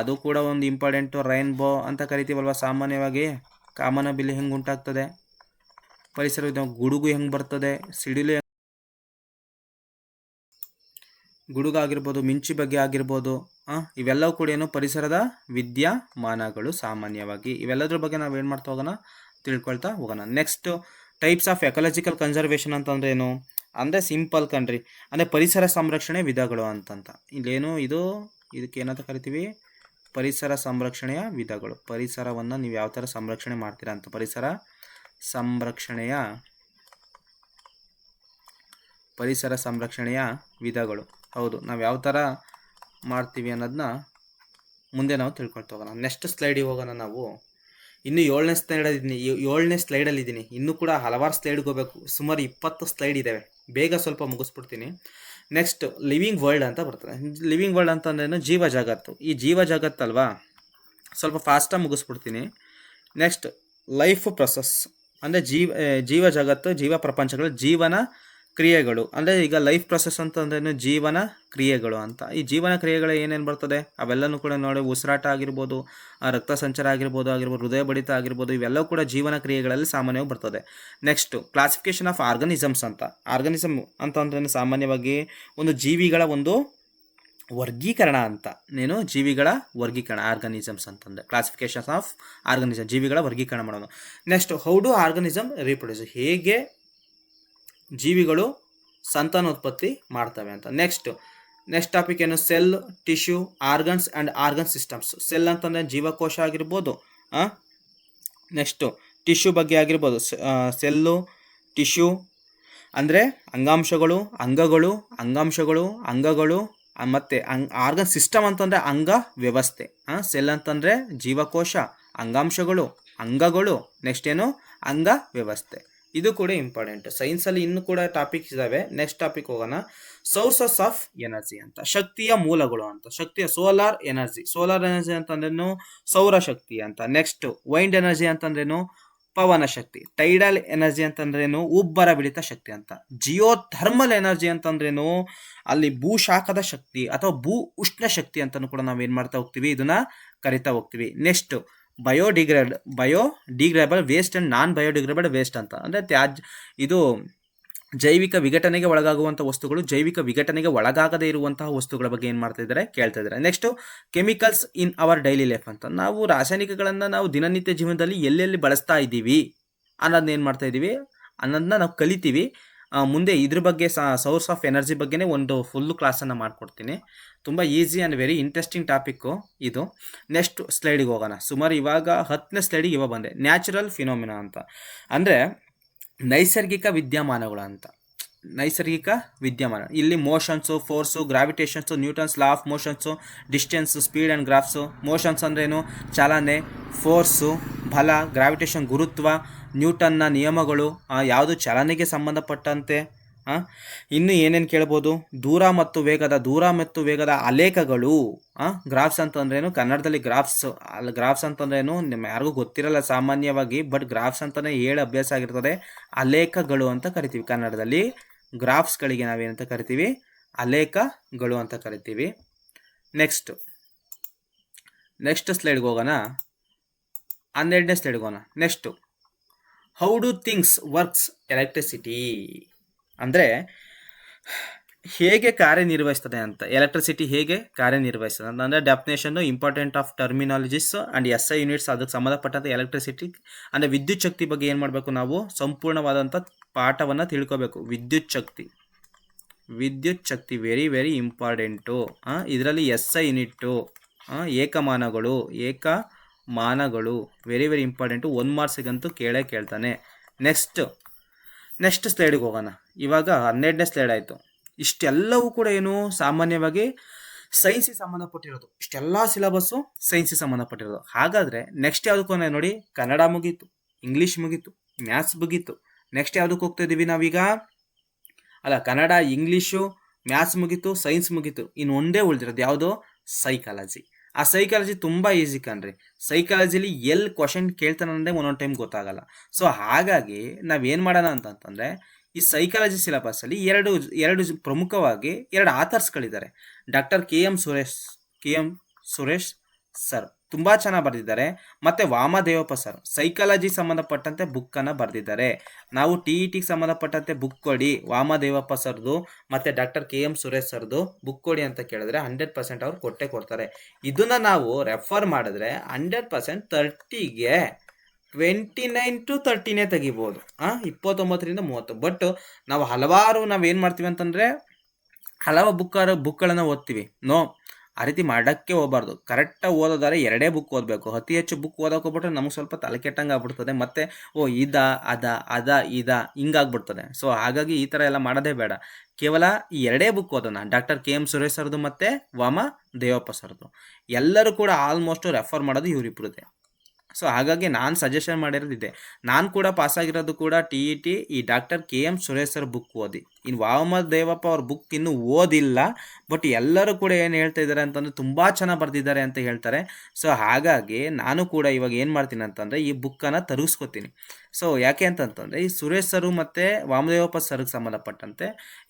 ಅದು ಕೂಡ ಒಂದು ಇಂಪಾರ್ಟೆಂಟು. ರೈನ್ಬೋ ಅಂತ ಕರಿತೀವಲ್ವ ಸಾಮಾನ್ಯವಾಗಿ. ಕಾಮನಬಿಲ್ಲಿ ಹೆಂಗೆ ಉಂಟಾಗ್ತದೆ? ಪರಿಸರ ಗುಡುಗು ಹೆಂಗೆ ಬರ್ತದೆ? ಸಿಡಿಲು ಗುಡುಗು ಆಗಿರ್ಬೋದು, ಮಿಂಚು ಬಗ್ಗೆ ಆಗಿರ್ಬೋದು, ಇವೆಲ್ಲವೂ ಕೂಡ ಏನು? ಪರಿಸರದ ವಿದ್ಯಮಾನಗಳು ಸಾಮಾನ್ಯವಾಗಿ. ಇವೆಲ್ಲದ್ರ ಬಗ್ಗೆ ನಾವು ಏನು ಮಾಡ್ತಾ ಹೋಗೋಣ? ತಿಳ್ಕೊಳ್ತಾ ಹೋಗೋಣ. Next types of ecological conservation ಅಂತಂದ್ರೆ ಏನು ಅಂದರೆ ಸಿಂಪಲ್ ಕಣ್ರಿ, ಅಂದರೆ ಪರಿಸರ ಸಂರಕ್ಷಣೆ ವಿಧಗಳು ಅಂತಂತ. ಇಲ್ಲೇನು ಇದಕ್ಕೆ ಏನಂತ ಕರಿತೀವಿ, ಪರಿಸರ ಸಂರಕ್ಷಣೆಯ ವಿಧಗಳು. ಪರಿಸರವನ್ನು ನೀವು ಯಾವ ಥರ ಸಂರಕ್ಷಣೆ ಮಾಡ್ತೀರಾ ಅಂತ, ಪರಿಸರ ಸಂರಕ್ಷಣೆಯ ವಿಧಗಳು. ಹೌದು, ನಾವು ಯಾವ ಥರ ಮಾಡ್ತೀವಿ ಅನ್ನೋದನ್ನ ಮುಂದೆ ನಾವು ತಿಳ್ಕೊಳ್ತಾ ಹೋಗೋಣ. ನೆಕ್ಸ್ಟ್ ಸ್ಲೈಡಿಗೆ ಹೋಗೋಣ. ನಾವು ಇನ್ನು 7ನೇ ಸ್ಲೈಡಲ್ಲಿದ್ದೀನಿ. ಇನ್ನೂ ಕೂಡ ಹಲವಾರು ಸ್ಲೈಡ್ಗೆ ಹೋಗಬೇಕು. ಸುಮಾರು 20 ಸ್ಲೈಡ್ ಇದ್ದಾವೆ. ಬೇಗ ಸ್ವಲ್ಪ ಮುಗಿಸ್ಬಿಡ್ತೀನಿ. ನೆಕ್ಸ್ಟ್ ಲಿವಿಂಗ್ ವರ್ಲ್ಡ್ ಅಂತ ಬರ್ತದೆ. ಲಿವಿಂಗ್ ವರ್ಲ್ಡ್ ಅಂತಂದ್ರೇನು, ಜೀವ ಜಗತ್ತು. ಈ ಜೀವ ಜಗತ್ತಲ್ವಾ, ಸ್ವಲ್ಪ ಫಾಸ್ಟಾಗಿ ಮುಗಿಸ್ಬಿಡ್ತೀನಿ. ನೆಕ್ಸ್ಟ್ ಲೈಫ್ ಪ್ರೊಸೆಸ್ ಅಂದರೆ ಜೀವ ಜಗತ್ತು, ಜೀವ ಪ್ರಪಂಚಗಳು, ಜೀವನ ಕ್ರಿಯೆಗಳು. ಅಂದರೆ ಈಗ ಲೈಫ್ ಪ್ರೊಸೆಸ್ ಅಂತಂದ್ರೇನು, ಜೀವನ ಕ್ರಿಯೆಗಳು ಅಂತ. ಈ ಜೀವನ ಕ್ರಿಯೆಗಳು ಏನೇನು ಬರ್ತದೆ ಅವೆಲ್ಲನೂ ಕೂಡ ನೋಡಿ, ಉಸಿರಾಟ ಆಗಿರ್ಬೋದು, ರಕ್ತ ಸಂಚಾರ ಆಗಿರ್ಬೋದು, ಹೃದಯ ಬಡಿತ ಆಗಿರ್ಬೋದು, ಇವೆಲ್ಲವೂ ಕೂಡ ಜೀವನ ಕ್ರಿಯೆಗಳಲ್ಲಿ ಸಾಮಾನ್ಯವಾಗಿ ಬರ್ತದೆ. ನೆಕ್ಸ್ಟ್ ಕ್ಲಾಸಿಫಿಕೇಶನ್ ಆಫ್ ಆರ್ಗನಿಸಮ್ಸ್ ಅಂತ. ಆರ್ಗನಿಸಮ್ ಅಂತಂದ್ರೆ ಸಾಮಾನ್ಯವಾಗಿ ಒಂದು ಜೀವಿಗಳ ಒಂದು ವರ್ಗೀಕರಣ ಅಂತ. ಜೀವಿಗಳ ವರ್ಗೀಕರಣ, ಆರ್ಗನಿಸಮ್ಸ್ ಅಂತಂದರೆ ಕ್ಲಾಸಿಫಿಕೇಶನ್ ಆಫ್ ಆರ್ಗನಿಸಮ್, ಜೀವಿಗಳ ವರ್ಗೀಕರಣ ಮಾಡೋದು. Next how do organism reproduce, ಹೇಗೆ ಜೀವಿಗಳು ಸಂತಾನೋತ್ಪತ್ತಿ ಮಾಡ್ತವೆ ಅಂತ. ನೆಕ್ಸ್ಟ್ ಟಾಪಿಕ್ ಏನು, cell, tissue, organs and organ systems. Cell ಅಂತಂದರೆ ಜೀವಕೋಶ ಆಗಿರ್ಬೋದು. ನೆಕ್ಸ್ಟು ಟಿಶ್ಯೂ ಬಗ್ಗೆ ಆಗಿರ್ಬೋದು. ಸೆಲ್ಲು, ಟಿಶ್ಯೂ ಅಂದರೆ ಅಂಗಗಳು ಮತ್ತು ಆರ್ಗನ್ ಸಿಸ್ಟಮ್ ಅಂತಂದರೆ ಅಂಗ ವ್ಯವಸ್ಥೆ. ಸೆಲ್ ಅಂತಂದರೆ ಜೀವಕೋಶ, ಅಂಗಗಳು, ನೆಕ್ಸ್ಟ್ ಏನು ಅಂಗ ವ್ಯವಸ್ಥೆ. ಇದು ಕೂಡ ಇಂಪಾರ್ಟೆಂಟ್. ಸೈನ್ಸಲ್ಲಿ ಇನ್ನೂ ಕೂಡ ಟಾಪಿಕ್ಸ್ ಇದ್ದಾವೆ. ನೆಕ್ಸ್ಟ್ ಟಾಪಿಕ್ ಹೋಗೋಣ. ಸೋರ್ಸಸ್ ಆಫ್ ಎನರ್ಜಿ ಅಂತ, ಶಕ್ತಿಯ ಮೂಲಗಳು ಅಂತ. ಸೋಲಾರ್ ಎನರ್ಜಿ ಅಂತಂದ್ರೇನು, ಸೌರಶಕ್ತಿ ಅಂತ. ನೆಕ್ಸ್ಟ್ ವೈಂಡ್ ಎನರ್ಜಿ ಅಂತಂದ್ರೇನು, ಪವನ ಶಕ್ತಿ. ಟೈಡಲ್ ಎನರ್ಜಿ ಅಂತಂದ್ರೇನು, ಉಬ್ಬರ ಬಿಳಿತ ಶಕ್ತಿ ಅಂತ. ಜಿಯೋಥರ್ಮಲ್ ಎನರ್ಜಿ ಅಂತಂದ್ರೇನು, ಅಲ್ಲಿ ಭೂಶಾಖದ ಶಕ್ತಿ ಅಥವಾ ಭೂ ಉಷ್ಣ ಶಕ್ತಿ ಅಂತಲೂ ಕೂಡ ನಾವೇನು ಮಾಡ್ತಾ ಹೋಗ್ತೀವಿ, ಇದನ್ನ ಕರಿತಾ ಹೋಗ್ತೀವಿ. Next biodegradable waste and non biodegradable waste ಅಂತ. ಅಂದರೆ ಇದು ಜೈವಿಕ ವಿಘಟನೆಗೆ ಒಳಗಾಗುವಂಥ ವಸ್ತುಗಳು, ಜೈವಿಕ ವಿಘಟನೆಗೆ ಒಳಗಾಗದೇ ಇರುವಂತಹ ವಸ್ತುಗಳ ಬಗ್ಗೆ ಏನು ಮಾಡ್ತಾ ಇದ್ದಾರೆ, ಕೇಳ್ತಾ ಇದ್ದಾರೆ. Next chemicals in our daily life ಅಂತ. ನಾವು ರಾಸಾಯನಿಕಗಳನ್ನು ನಾವು ದಿನನಿತ್ಯ ಜೀವನದಲ್ಲಿ ಎಲ್ಲೆಲ್ಲಿ ಬಳಸ್ತಾ ಇದ್ದೀವಿ ಅನ್ನೋದನ್ನ ಏನು ಮಾಡ್ತಾ ಇದ್ದೀವಿ ಅನ್ನೋದನ್ನ ನಾವು ಕಲಿತೀವಿ. ಮುಂದೆ ಇದ್ರ ಬಗ್ಗೆ ಸೋರ್ಸ್ ಆಫ್ ಎನರ್ಜಿ ಬಗ್ಗೆನೇ ಒಂದು ಫುಲ್ಲು ಕ್ಲಾಸನ್ನು ಮಾಡಿಕೊಡ್ತೀನಿ. ತುಂಬ easy and very interesting topic ಇದು. ನೆಕ್ಸ್ಟ್ ಸ್ಲೈಡಿಗೆ ಹೋಗೋಣ. ಸುಮಾರು ಇವಾಗ 10ನೇ ಸ್ಲೈಡಿಗೆ ಇವಾಗ ಬಂದೆ. ನ್ಯಾಚುರಲ್ ಫಿನೋಮಿನಾ ಅಂತ ಅಂದರೆ ನೈಸರ್ಗಿಕ ವಿದ್ಯಮಾನಗಳು ಅಂತ. ನೈಸರ್ಗಿಕ ವಿದ್ಯಮಾನ ಇಲ್ಲಿ motions, force, gravitations, Newton's law of motions, distance, speed and graphs. Motions ಅಂದ್ರೇನು, ಚಲನೆ, ಫೋರ್ಸು ಬಲ, ಗ್ರಾವಿಟೇಷನ್ ಗುರುತ್ವ, ನ್ಯೂಟನ್ನ ನಿಯಮಗಳು, ಯಾವುದು ಚಲನೆಗೆ ಸಂಬಂಧಪಟ್ಟಂತೆ. ಇನ್ನು ಏನೇನು ಕೇಳ್ಬೋದು, ದೂರ ಮತ್ತು ವೇಗದ ಅಲೇಖಗಳು. ಗ್ರಾಫ್ಸ್ ಅಂತಂದ್ರೇನು, ಕನ್ನಡದಲ್ಲಿ ಗ್ರಾಫ್ಸ್ ಅಂತಂದ್ರೇನು ನಿಮ್ಮ ಯಾರಿಗೂ ಗೊತ್ತಿರಲ್ಲ ಸಾಮಾನ್ಯವಾಗಿ, ಬಟ್ ಗ್ರಾಫ್ಸ್ ಅಂತಲೇ ಹೇಳಿ ಅಭ್ಯಾಸ ಆಗಿರ್ತದೆ. ಅಲೇಖಗಳು ಅಂತ ಕರಿತೀವಿ ಕನ್ನಡದಲ್ಲಿ. ಗ್ರಾಫ್ಸ್ಗಳಿಗೆ ನಾವೇನಂತ ಕರಿತೀವಿ, ಅಲೇಖಗಳು ಅಂತ ಕರಿತೀವಿ. ನೆಕ್ಸ್ಟ್ ಸ್ಲೈಡ್ಗೆ ಹೋಗೋಣ. 12ನೇ ಸ್ಲೈಡ್ಗೆ ಹೋಗೋಣ. Next how do things works electricity ಅಂದರೆ ಹೇಗೆ ಕಾರ್ಯನಿರ್ವಹಿಸ್ತದೆ ಅಂತ. ಎಲೆಕ್ಟ್ರಿಸಿಟಿ ಹೇಗೆ ಕಾರ್ಯನಿರ್ವಹಿಸ್ತದೆ ಅಂತ ಅಂದರೆ definition, important of terminologies and SI units. ಅದಕ್ಕೆ ಸಂಬಂಧಪಟ್ಟಂತೆ ಎಲೆಕ್ಟ್ರಿಸಿಟಿ ಅಂದರೆ ವಿದ್ಯುತ್ ಶಕ್ತಿ ಬಗ್ಗೆ ಏನು ಮಾಡಬೇಕು, ನಾವು ಸಂಪೂರ್ಣವಾದಂಥ ಪಾಠವನ್ನು ತಿಳ್ಕೋಬೇಕು. ವಿದ್ಯುತ್ ಶಕ್ತಿ ವೆರಿ ವೆರಿ ಇಂಪಾರ್ಟೆಂಟು. ಇದರಲ್ಲಿ SI ಯೂನಿಟ್ಟು, ಏಕಮಾನಗಳು ವೆರಿ ವೆರಿ ಇಂಪಾರ್ಟೆಂಟು. 1 ಮಾರ್ಕ್ಸಿಗಂತೂ ಕೇಳ್ತಾನೆ. ನೆಕ್ಸ್ಟ್ ಸ್ಲೈಡಿಗೆ ಹೋಗೋಣ. ಇವಾಗ 12ನೇ ಸ್ಲೈಡ್ ಆಯಿತು. ಇಷ್ಟೆಲ್ಲವೂ ಕೂಡ ಏನು, ಸಾಮಾನ್ಯವಾಗಿ ಸೈನ್ಸಿಗೆ ಸಂಬಂಧಪಟ್ಟಿರೋದು. ಇಷ್ಟೆಲ್ಲ ಸಿಲೆಬಸ್ಸು ಸೈನ್ಸಿಗೆ ಸಂಬಂಧಪಟ್ಟಿರೋದು. ಹಾಗಾದರೆ ನೆಕ್ಸ್ಟ್ ಯಾವುದಕ್ಕೂ ನೋಡಿ, ಕನ್ನಡ ಮುಗೀತು, ಇಂಗ್ಲೀಷ್ ಮುಗೀತು, ಮ್ಯಾಥ್ಸ್ ಮುಗೀತು. ನೆಕ್ಸ್ಟ್ ಯಾವುದಕ್ಕೆ ಹೋಗ್ತಾ ಇದ್ದೀವಿ ನಾವೀಗ, ಕನ್ನಡ, ಇಂಗ್ಲೀಷು, ಮ್ಯಾಥ್ಸ್ ಮುಗೀತು, ಸೈನ್ಸ್ ಮುಗೀತು. ಇನ್ನು ಒಂದೇ ಉಳಿದಿರೋದು ಯಾವುದು, ಸೈಕಾಲಜಿ. ಆ ಸೈಕಾಲಜಿ ತುಂಬ ಈಸಿ ಕಣ್ರಿ. ಸೈಕಾಲಜಿಲಿ ಎಲ್ಲಿ ಕ್ವಶನ್ ಕೇಳ್ತಾನೆ ಅಂದರೆ ಒಂದೊಂದು ಟೈಮ್ ಗೊತ್ತಾಗಲ್ಲ. ಸೊ ಹಾಗಾಗಿ ನಾವೇನು ಮಾಡೋಣ ಅಂತಂದರೆ, ಈ ಸೈಕಾಲಜಿ ಸಿಲೆಬಸ್ಸಲ್ಲಿ ಎರಡು ಪ್ರಮುಖವಾಗಿ 2 ಆಥರ್ಸ್ಗಳಿದ್ದಾರೆ. ಡಾಕ್ಟರ್ KM ಸುರೇಶ್ ಸರ್ ತುಂಬ ಚೆನ್ನಾಗಿ ಬರೆದಿದ್ದಾರೆ. ಮತ್ತು ವಾಮದೇವಪ್ಪ ಸರ್ ಸೈಕಾಲಜಿ ಸಂಬಂಧಪಟ್ಟಂತೆ ಬುಕ್ಕನ್ನು ಬರೆದಿದ್ದಾರೆ. ನಾವು TETಗೆ ಸಂಬಂಧಪಟ್ಟಂತೆ ಬುಕ್ ಕೊಡಿ, ವಾಮದೇವಪ್ಪ ಸರ್ದು ಮತ್ತು ಡಾಕ್ಟರ್ KM ಸುರೇಶ್ ಸರ್ದು ಬುಕ್ ಕೊಡಿ ಅಂತ ಕೇಳಿದ್ರೆ 100% ಅವ್ರು ಕೊಟ್ಟೇ ಕೊಡ್ತಾರೆ. ಇದನ್ನು ನಾವು ರೆಫರ್ ಮಾಡಿದ್ರೆ 100% 30ಗೆ 29 to 30 ತೆಗಿಬೋದು. 29 ರಿಂದ 30. ಬಟ್ ನಾವು ಹಲವಾರು ನಾವೇನು ಮಾಡ್ತೀವಿ ಅಂತಂದರೆ ಹಲವು ಬುಕ್ಗಳನ್ನು ಓದ್ತೀವಿ. ಆ ರೀತಿ ಮಾಡೋಕ್ಕೆ ಹೋಗ್ಬಾರ್ದು. ಕರೆಕ್ಟಾಗಿ ಓದೋದಾದ್ರೆ 2 ಬುಕ್ ಓದಬೇಕು. ಅತಿ ಹೆಚ್ಚು ಬುಕ್ ಓದೋಕೆ ಹೋಗ್ಬಿಟ್ರೆ ನಮಗೆ ಸ್ವಲ್ಪ ತಲೆ ಕೆಟ್ಟಂಗೆ ಆಗ್ಬಿಡ್ತದೆ. ಮತ್ತೆ ಇದ ಹಿಂಗಾಗ್ಬಿಡ್ತದೆ. ಸೊ ಹಾಗಾಗಿ ಈ ಥರ ಎಲ್ಲ ಮಾಡೋದೇ ಬೇಡ. ಕೇವಲ ಈ 2 ಬುಕ್ ಓದೋಣ. ಡಾಕ್ಟರ್ KM ಸುರೇಶ್ ಸರ್ದು ಮತ್ತು ವಾಮ ದೇವಪ್ಪ ಸರ್ದು. ಎಲ್ಲರೂ ಕೂಡ ಆಲ್ಮೋಸ್ಟ್ ರೆಫರ್ ಮಾಡೋದು ಇವರಿಬ್ಬರದೇ. ಸೊ ಹಾಗಾಗಿ ನಾನು ಸಜೆಷನ್ ಮಾಡಿರೋದಿದೆ. ನಾನು ಕೂಡ ಪಾಸಾಗಿರೋದು ಕೂಡ TET ಈ doctor KM Suresh sir book ಓದಿ. ಇನ್ನು ವಾಮ ದೇವಪ್ಪ ಅವ್ರ ಬುಕ್ ಇನ್ನೂ ಓದಿಲ್ಲ. ಬಟ್ ಎಲ್ಲರೂ ಕೂಡ ಏನು ಹೇಳ್ತಾ ಇದ್ದಾರೆ ಅಂತಂದರೆ ತುಂಬ ಚೆನ್ನಾಗಿ ಬರೆದಿದ್ದಾರೆ ಅಂತ ಹೇಳ್ತಾರೆ. ಸೊ ಹಾಗಾಗಿ ನಾನು ಕೂಡ ಇವಾಗ ಏನು ಮಾಡ್ತೀನಿ ಅಂತಂದರೆ ಈ ಬುಕ್ಕನ್ನು ತರಿಸ್ಕೊತೀನಿ. ಸೊ ಯಾಕೆ ಅಂತಂತಂದರೆ ಈ ಸುರೇಶ್ ಸರು ಮತ್ತು ವಾಮದೇವಪ್ಪ ಸರ್ಗೆ ಸಂಬಂಧಪಟ್ಟಂತೆ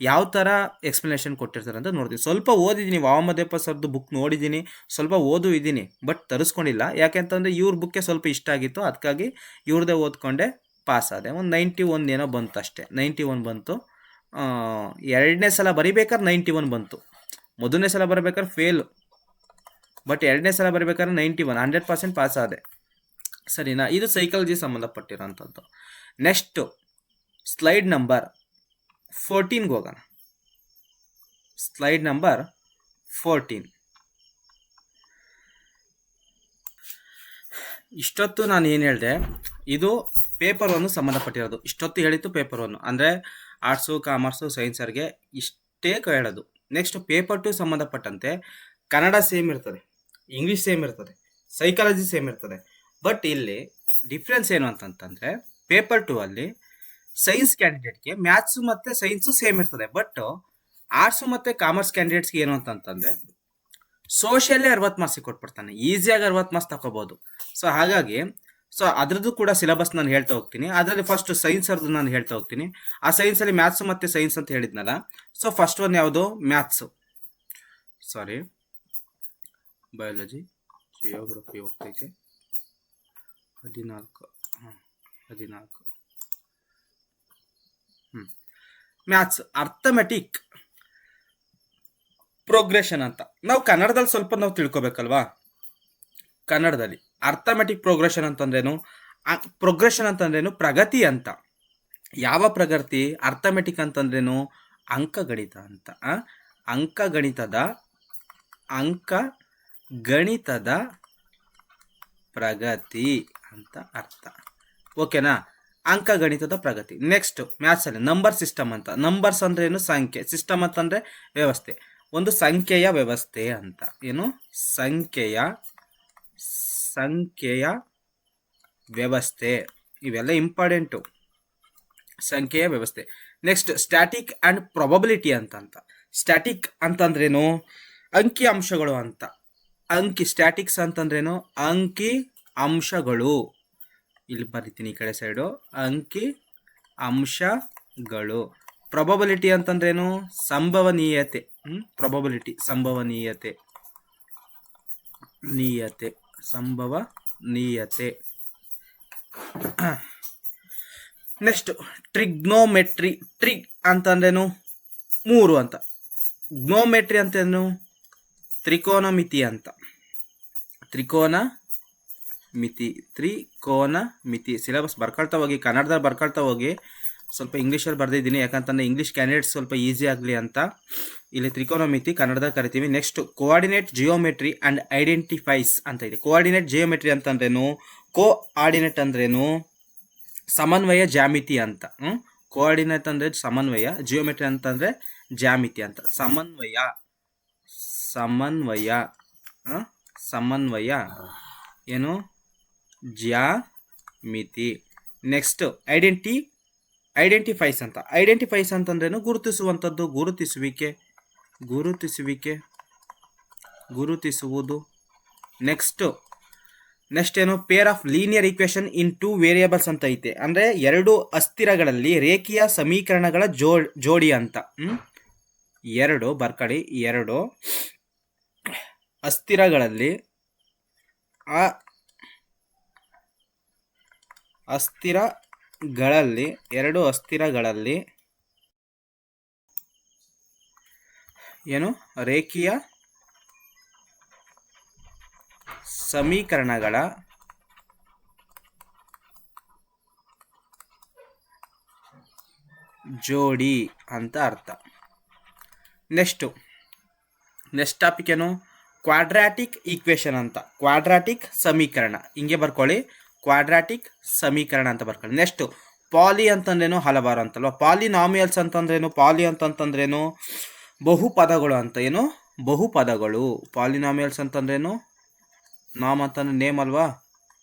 ಯಾವ ಥರ ಎಕ್ಸ್ಪ್ಲನೇಷನ್ ಕೊಟ್ಟಿರ್ತಾರೆ ಅಂತ ನೋಡ್ತೀನಿ. ಸ್ವಲ್ಪ ಓದಿದ್ದೀನಿ, ವಾಮದೇವಪ್ಪ ಸರ್ದು ಬುಕ್ ನೋಡಿದ್ದೀನಿ, ಸ್ವಲ್ಪ ಓದು ಇದ್ದೀನಿ, ಬಟ್ ತರಿಸ್ಕೊಂಡಿಲ್ಲ. ಯಾಕೆ ಅಂತಂದರೆ ಇವ್ರ ಬುಕ್ಕೆ ಸ್ವಲ್ಪ ಇಷ್ಟ ಆಗಿತ್ತು, ಅದಕ್ಕಾಗಿ ಇವ್ರದ್ದೇ ಓದ್ಕೊಂಡೆ ಪಾಸ್ ಆದೆ. ಒಂದು 91 ಏನೋ ಬಂತು ಅಷ್ಟೇ. 91 ಬಂತು. 2ನೇ ಸಲ ಬರಿಬೇಕಾದ್ರೆ 91 ಬಂತು. ಮೊದಲನೇ ಸಲ ಬರಬೇಕಾದ್ರೆ ಫೇಲು, ಬಟ್ 2ನೇ ಸಲ ಬರಬೇಕಾದ್ರೆ 91, 100% ಪಾಸ್ ಆದೆ. ಸರಿನಾ? ಇದು ಸೈಕಾಲಜಿ ಸಂಬಂಧಪಟ್ಟಿರೋಂಥದ್ದು. ನೆಕ್ಸ್ಟು ಸ್ಲೈಡ್ ನಂಬರ್ 14ಗೆ ಹೋಗೋಣ. Slide number 14. ಇಷ್ಟೊತ್ತು ನಾನು ಏನು ಹೇಳಿದೆ, ಇದು ಪೇಪರ್ 1 ಸಂಬಂಧಪಟ್ಟಿರೋದು. ಇಷ್ಟೊತ್ತು ಹೇಳಿತ್ತು ಪೇಪರ್ 1 ಅಂದರೆ ಆರ್ಟ್ಸು, ಕಾಮರ್ಸು, ಸೈನ್ಸರ್ಗೆ ಇಷ್ಟೇ ಹೇಳೋದು. ನೆಕ್ಸ್ಟ್ ಪೇಪರ್ 2 ಸಂಬಂಧಪಟ್ಟಂತೆ ಕನ್ನಡ ಸೇಮ್ ಇರ್ತದೆ, ಇಂಗ್ಲೀಷ್ ಸೇಮ್ ಇರ್ತದೆ, ಸೈಕಾಲಜಿ ಸೇಮ್ ಇರ್ತದೆ. ಬಟ್ ಇಲ್ಲಿ ಡಿಫ್ರೆನ್ಸ್ ಏನು ಅಂತಂತಂದರೆ ಪೇಪರ್ 2 ಅಲ್ಲಿ ಸೈನ್ಸ್ ಕ್ಯಾಂಡಿಡೇಟ್ಗೆ ಮ್ಯಾಥ್ಸು ಮತ್ತು ಸೈನ್ಸು ಸೇಮ್ ಇರ್ತದೆ. ಬಟ್ ಆರ್ಟ್ಸು ಮತ್ತು ಕಾಮರ್ಸ್ ಕ್ಯಾಂಡಿಡೇಟ್ಸ್ಗೆ ಏನು ಅಂತಂತಂದರೆ ಸೋಷಿಯಲ್ಲೇ 60 ಮಾರ್ಕ್ಸಿಗೆ ಕೊಟ್ಬಿಡ್ತಾನೆ, ಈಸಿಯಾಗಿ 60 ಮಾರ್ಕ್ಸ್ ತಗೋಬೋದು. ಸೊ ಹಾಗಾಗಿ ಅದರದ್ದು ಕೂಡ ಸಿಲೆಬಸ್ ನಾನು ಹೇಳ್ತಾ ಹೋಗ್ತೀನಿ. ಅದರಲ್ಲಿ ಫಸ್ಟ್ ಸೈನ್ಸ್ ಅವ್ರದ್ದು ನಾನು ಹೇಳ್ತಾ ಹೋಗ್ತೀನಿ. ಆ ಸೈನ್ಸಲ್ಲಿ ಮ್ಯಾಥ್ಸು ಮತ್ತು ಸೈನ್ಸ್ ಅಂತ ಹೇಳಿದ್ನಲ್ಲ. ಸೊ ಫಸ್ಟ್ ಒನ್ ಯಾವುದು? ಮ್ಯಾಥ್ಸು, ಬಯಾಲಜಿ, ಜಿಯೋಗ್ರಫಿ ಹೋಗ್ತೈತೆ. 14 ಮ್ಯಾಥ್ಸ್ ಅರ್ಥಮೆಟಿಕ್ ಪ್ರೋಗ್ರೆಷನ್ ಅಂತ ನಾವು ಕನ್ನಡದಲ್ಲಿ ಸ್ವಲ್ಪ ನಾವು ತಿಳ್ಕೊಬೇಕಲ್ವಾ. ಕನ್ನಡದಲ್ಲಿ ಅರ್ಥಮೆಟಿಕ್ ಪ್ರೋಗ್ರೆಷನ್ ಅಂತಂದ್ರೇನು, ಪ್ರೋಗ್ರೆಷನ್ ಅಂತಂದ್ರೇನು, ಪ್ರಗತಿ ಅಂತ. ಯಾವ ಪ್ರಗತಿ? ಅರ್ಥಮೆಟಿಕ್ ಅಂತಂದ್ರೇನು, ಅಂಕಗಣಿತ ಅಂತ. ಅಂಕಗಣಿತದ ಪ್ರಗತಿ ಅಂತ ಅರ್ಥ. ಓಕೆನಾ? ಅಂಕಗಣಿತದ ಪ್ರಗತಿ. ನೆಕ್ಸ್ಟ್ ಮ್ಯಾಥ್ಸಲ್ಲಿ ನಂಬರ್ ಸಿಸ್ಟಮ್ ಅಂತ. ನಂಬರ್ಸ್ ಅಂದ್ರೆ ಏನು? ಸಂಖ್ಯೆ. ಸಿಸ್ಟಮ್ ಅಂತಂದರೆ ವ್ಯವಸ್ಥೆ, ಒಂದು ಸಂಖ್ಯೆಯ ವ್ಯವಸ್ಥೆ ಅಂತ. ಏನು? ಸಂಖ್ಯೆಯ ವ್ಯವಸ್ಥೆ. ಇವೆಲ್ಲ ಇಂಪಾರ್ಟೆಂಟು, ಸಂಖ್ಯೆಯ ವ್ಯವಸ್ಥೆ. ನೆಕ್ಸ್ಟ್ ಸ್ಟ್ಯಾಟಿಕ್ ಆ್ಯಂಡ್ ಪ್ರೊಬಬಿಲಿಟಿ ಅಂತ. ಸ್ಟ್ಯಾಟಿಕ್ ಅಂತಂದ್ರೇನು? ಅಂಕಿ ಅಂಶಗಳು ಅಂತ. ಸ್ಟ್ಯಾಟಿಕ್ಸ್ ಅಂತಂದ್ರೇನು? ಅಂಕಿ ಅಂಶಗಳು. ಇಲ್ಲಿ ಬರಿತೀನಿ ಈ ಕಡೆ ಸೈಡು, ಅಂಕಿ ಅಂಶಗಳು. ಪ್ರೊಬಬಿಲಿಟಿ ಅಂತಂದ್ರೇನು? ಸಂಭವನೀಯತೆ. ಪ್ರೊಬಬಿಲಿಟಿ ಸಂಭವನೀಯತೆ. Next trigonometry. ಟ್ರಿಗ್ ಅಂತಂದ್ರೇನು? 3 ಅಂತ. ಗ್ನೋಮೆಟ್ರಿ ಅಂತೇನು? ತ್ರಿಕೋನಮಿತಿ ಅಂತ. ತ್ರಿಕೋನಮಿತಿ ಸಿಲೆಬಸ್ ಬರ್ಕೊಳ್ತಾ ಹೋಗಿ, ಕನ್ನಡದಲ್ಲಿ ಬರ್ಕೊಳ್ತಾ ಹೋಗಿ. ಸ್ವಲ್ಪ ಇಂಗ್ಲೀಷಲ್ಲಿ ಬರೆದಿದ್ದೀನಿ, ಯಾಕಂತಂದರೆ ಇಂಗ್ಲೀಷ್ ಕ್ಯಾಂಡಿಡೇಟ್ಸ್ ಸ್ವಲ್ಪ ಈಸಿ ಆಗಲಿ ಅಂತ. ಇಲ್ಲಿ ತ್ರಿಕೋನಮಿತಿ ಕನ್ನಡದಲ್ಲಿ ಕರಿತೀವಿ. Next coordinate geometry and identifies ಅಂತ ಇದೆ. ಕೋಆರ್ಡಿನೇಟ್ ಜಿಯೋಮೆಟ್ರಿ ಅಂತಂದ್ರೇನು? ಕೋಆರ್ಡಿನೇಟ್ ಅಂದ್ರೇನು? ಸಮನ್ವಯ ಜಾಮಿತಿ ಅಂತ. ಕೋಆರ್ಡಿನೇಟ್ ಅಂದರೆ ಸಮನ್ವಯ, ಜಿಯೋಮೆಟ್ರಿ ಅಂತಂದರೆ ಜಾಮಿತಿ ಅಂತ. ಸಮನ್ವಯ ಏನು? ಜಾಮಿತಿ. ನೆಕ್ಸ್ಟ್ ಐಡೆಂಟಿಫೈಸ್ ಅಂತ. ಐಡೆಂಟಿಫೈಸ್ ಅಂತಂದ್ರೇನು? ಗುರುತಿಸುವಂಥದ್ದು, ಗುರುತಿಸುವುದು. ನೆಕ್ಸ್ಟ್ ಏನು? Pair of linear equation in 2 variables ಅಂತ ಐತೆ. ಅಂದರೆ 2 ಅಸ್ಥಿರಗಳಲ್ಲಿ ರೇಖೀಯ ಸಮೀಕರಣಗಳ ಜೋಡಿ ಅಂತ. 2 ಬರ್ಕಡಿ, 2 ಅಸ್ಥಿರಗಳಲ್ಲಿ ಏನು? ರೇಖೀಯ ಸಮೀಕರಣಗಳ ಜೋಡಿ ಅಂತ ಅರ್ಥ. ನೆಕ್ಸ್ಟ್ ಟಾಪಿಕ್ ಏನು, ಕ್ವಾಡ್ರಾಟಿಕ್ ಈಕ್ವೇಷನ್ ಅಂತ, ಕ್ವಾಡ್ರಾಟಿಕ್ ಸಮೀಕರಣ ಹಿಂಗೆ ಬರ್ಕೊಳ್ಳಿ, ಕ್ವಾಡ್ರಾಟಿಕ್ ಸಮೀಕರಣ ಅಂತ ಬರ್ಕೊಳ್ಳಿ. ನೆಕ್ಸ್ಟ್ ಪಾಲಿ ಅಂತಂದ್ರೇನು, ಹಲವಾರು ಅಂತಲ್ವ. ಪಾಲಿನಾಮಿಯಲ್ಸ್ ಅಂತಂದ್ರೇನು, ಪಾಲಿ ಅಂತಂತಂದ್ರೇನು ಬಹುಪದಗಳು ಅಂತ. ಏನು ಬಹುಪದಗಳು. ಪಾಲಿನಾಮಿಯಲ್ಸ್ ಅಂತಂದ್ರೇನು, ನಾಮ್ ಅಂತಂದ್ರೆ ನೇಮ್ ಅಲ್ವಾ,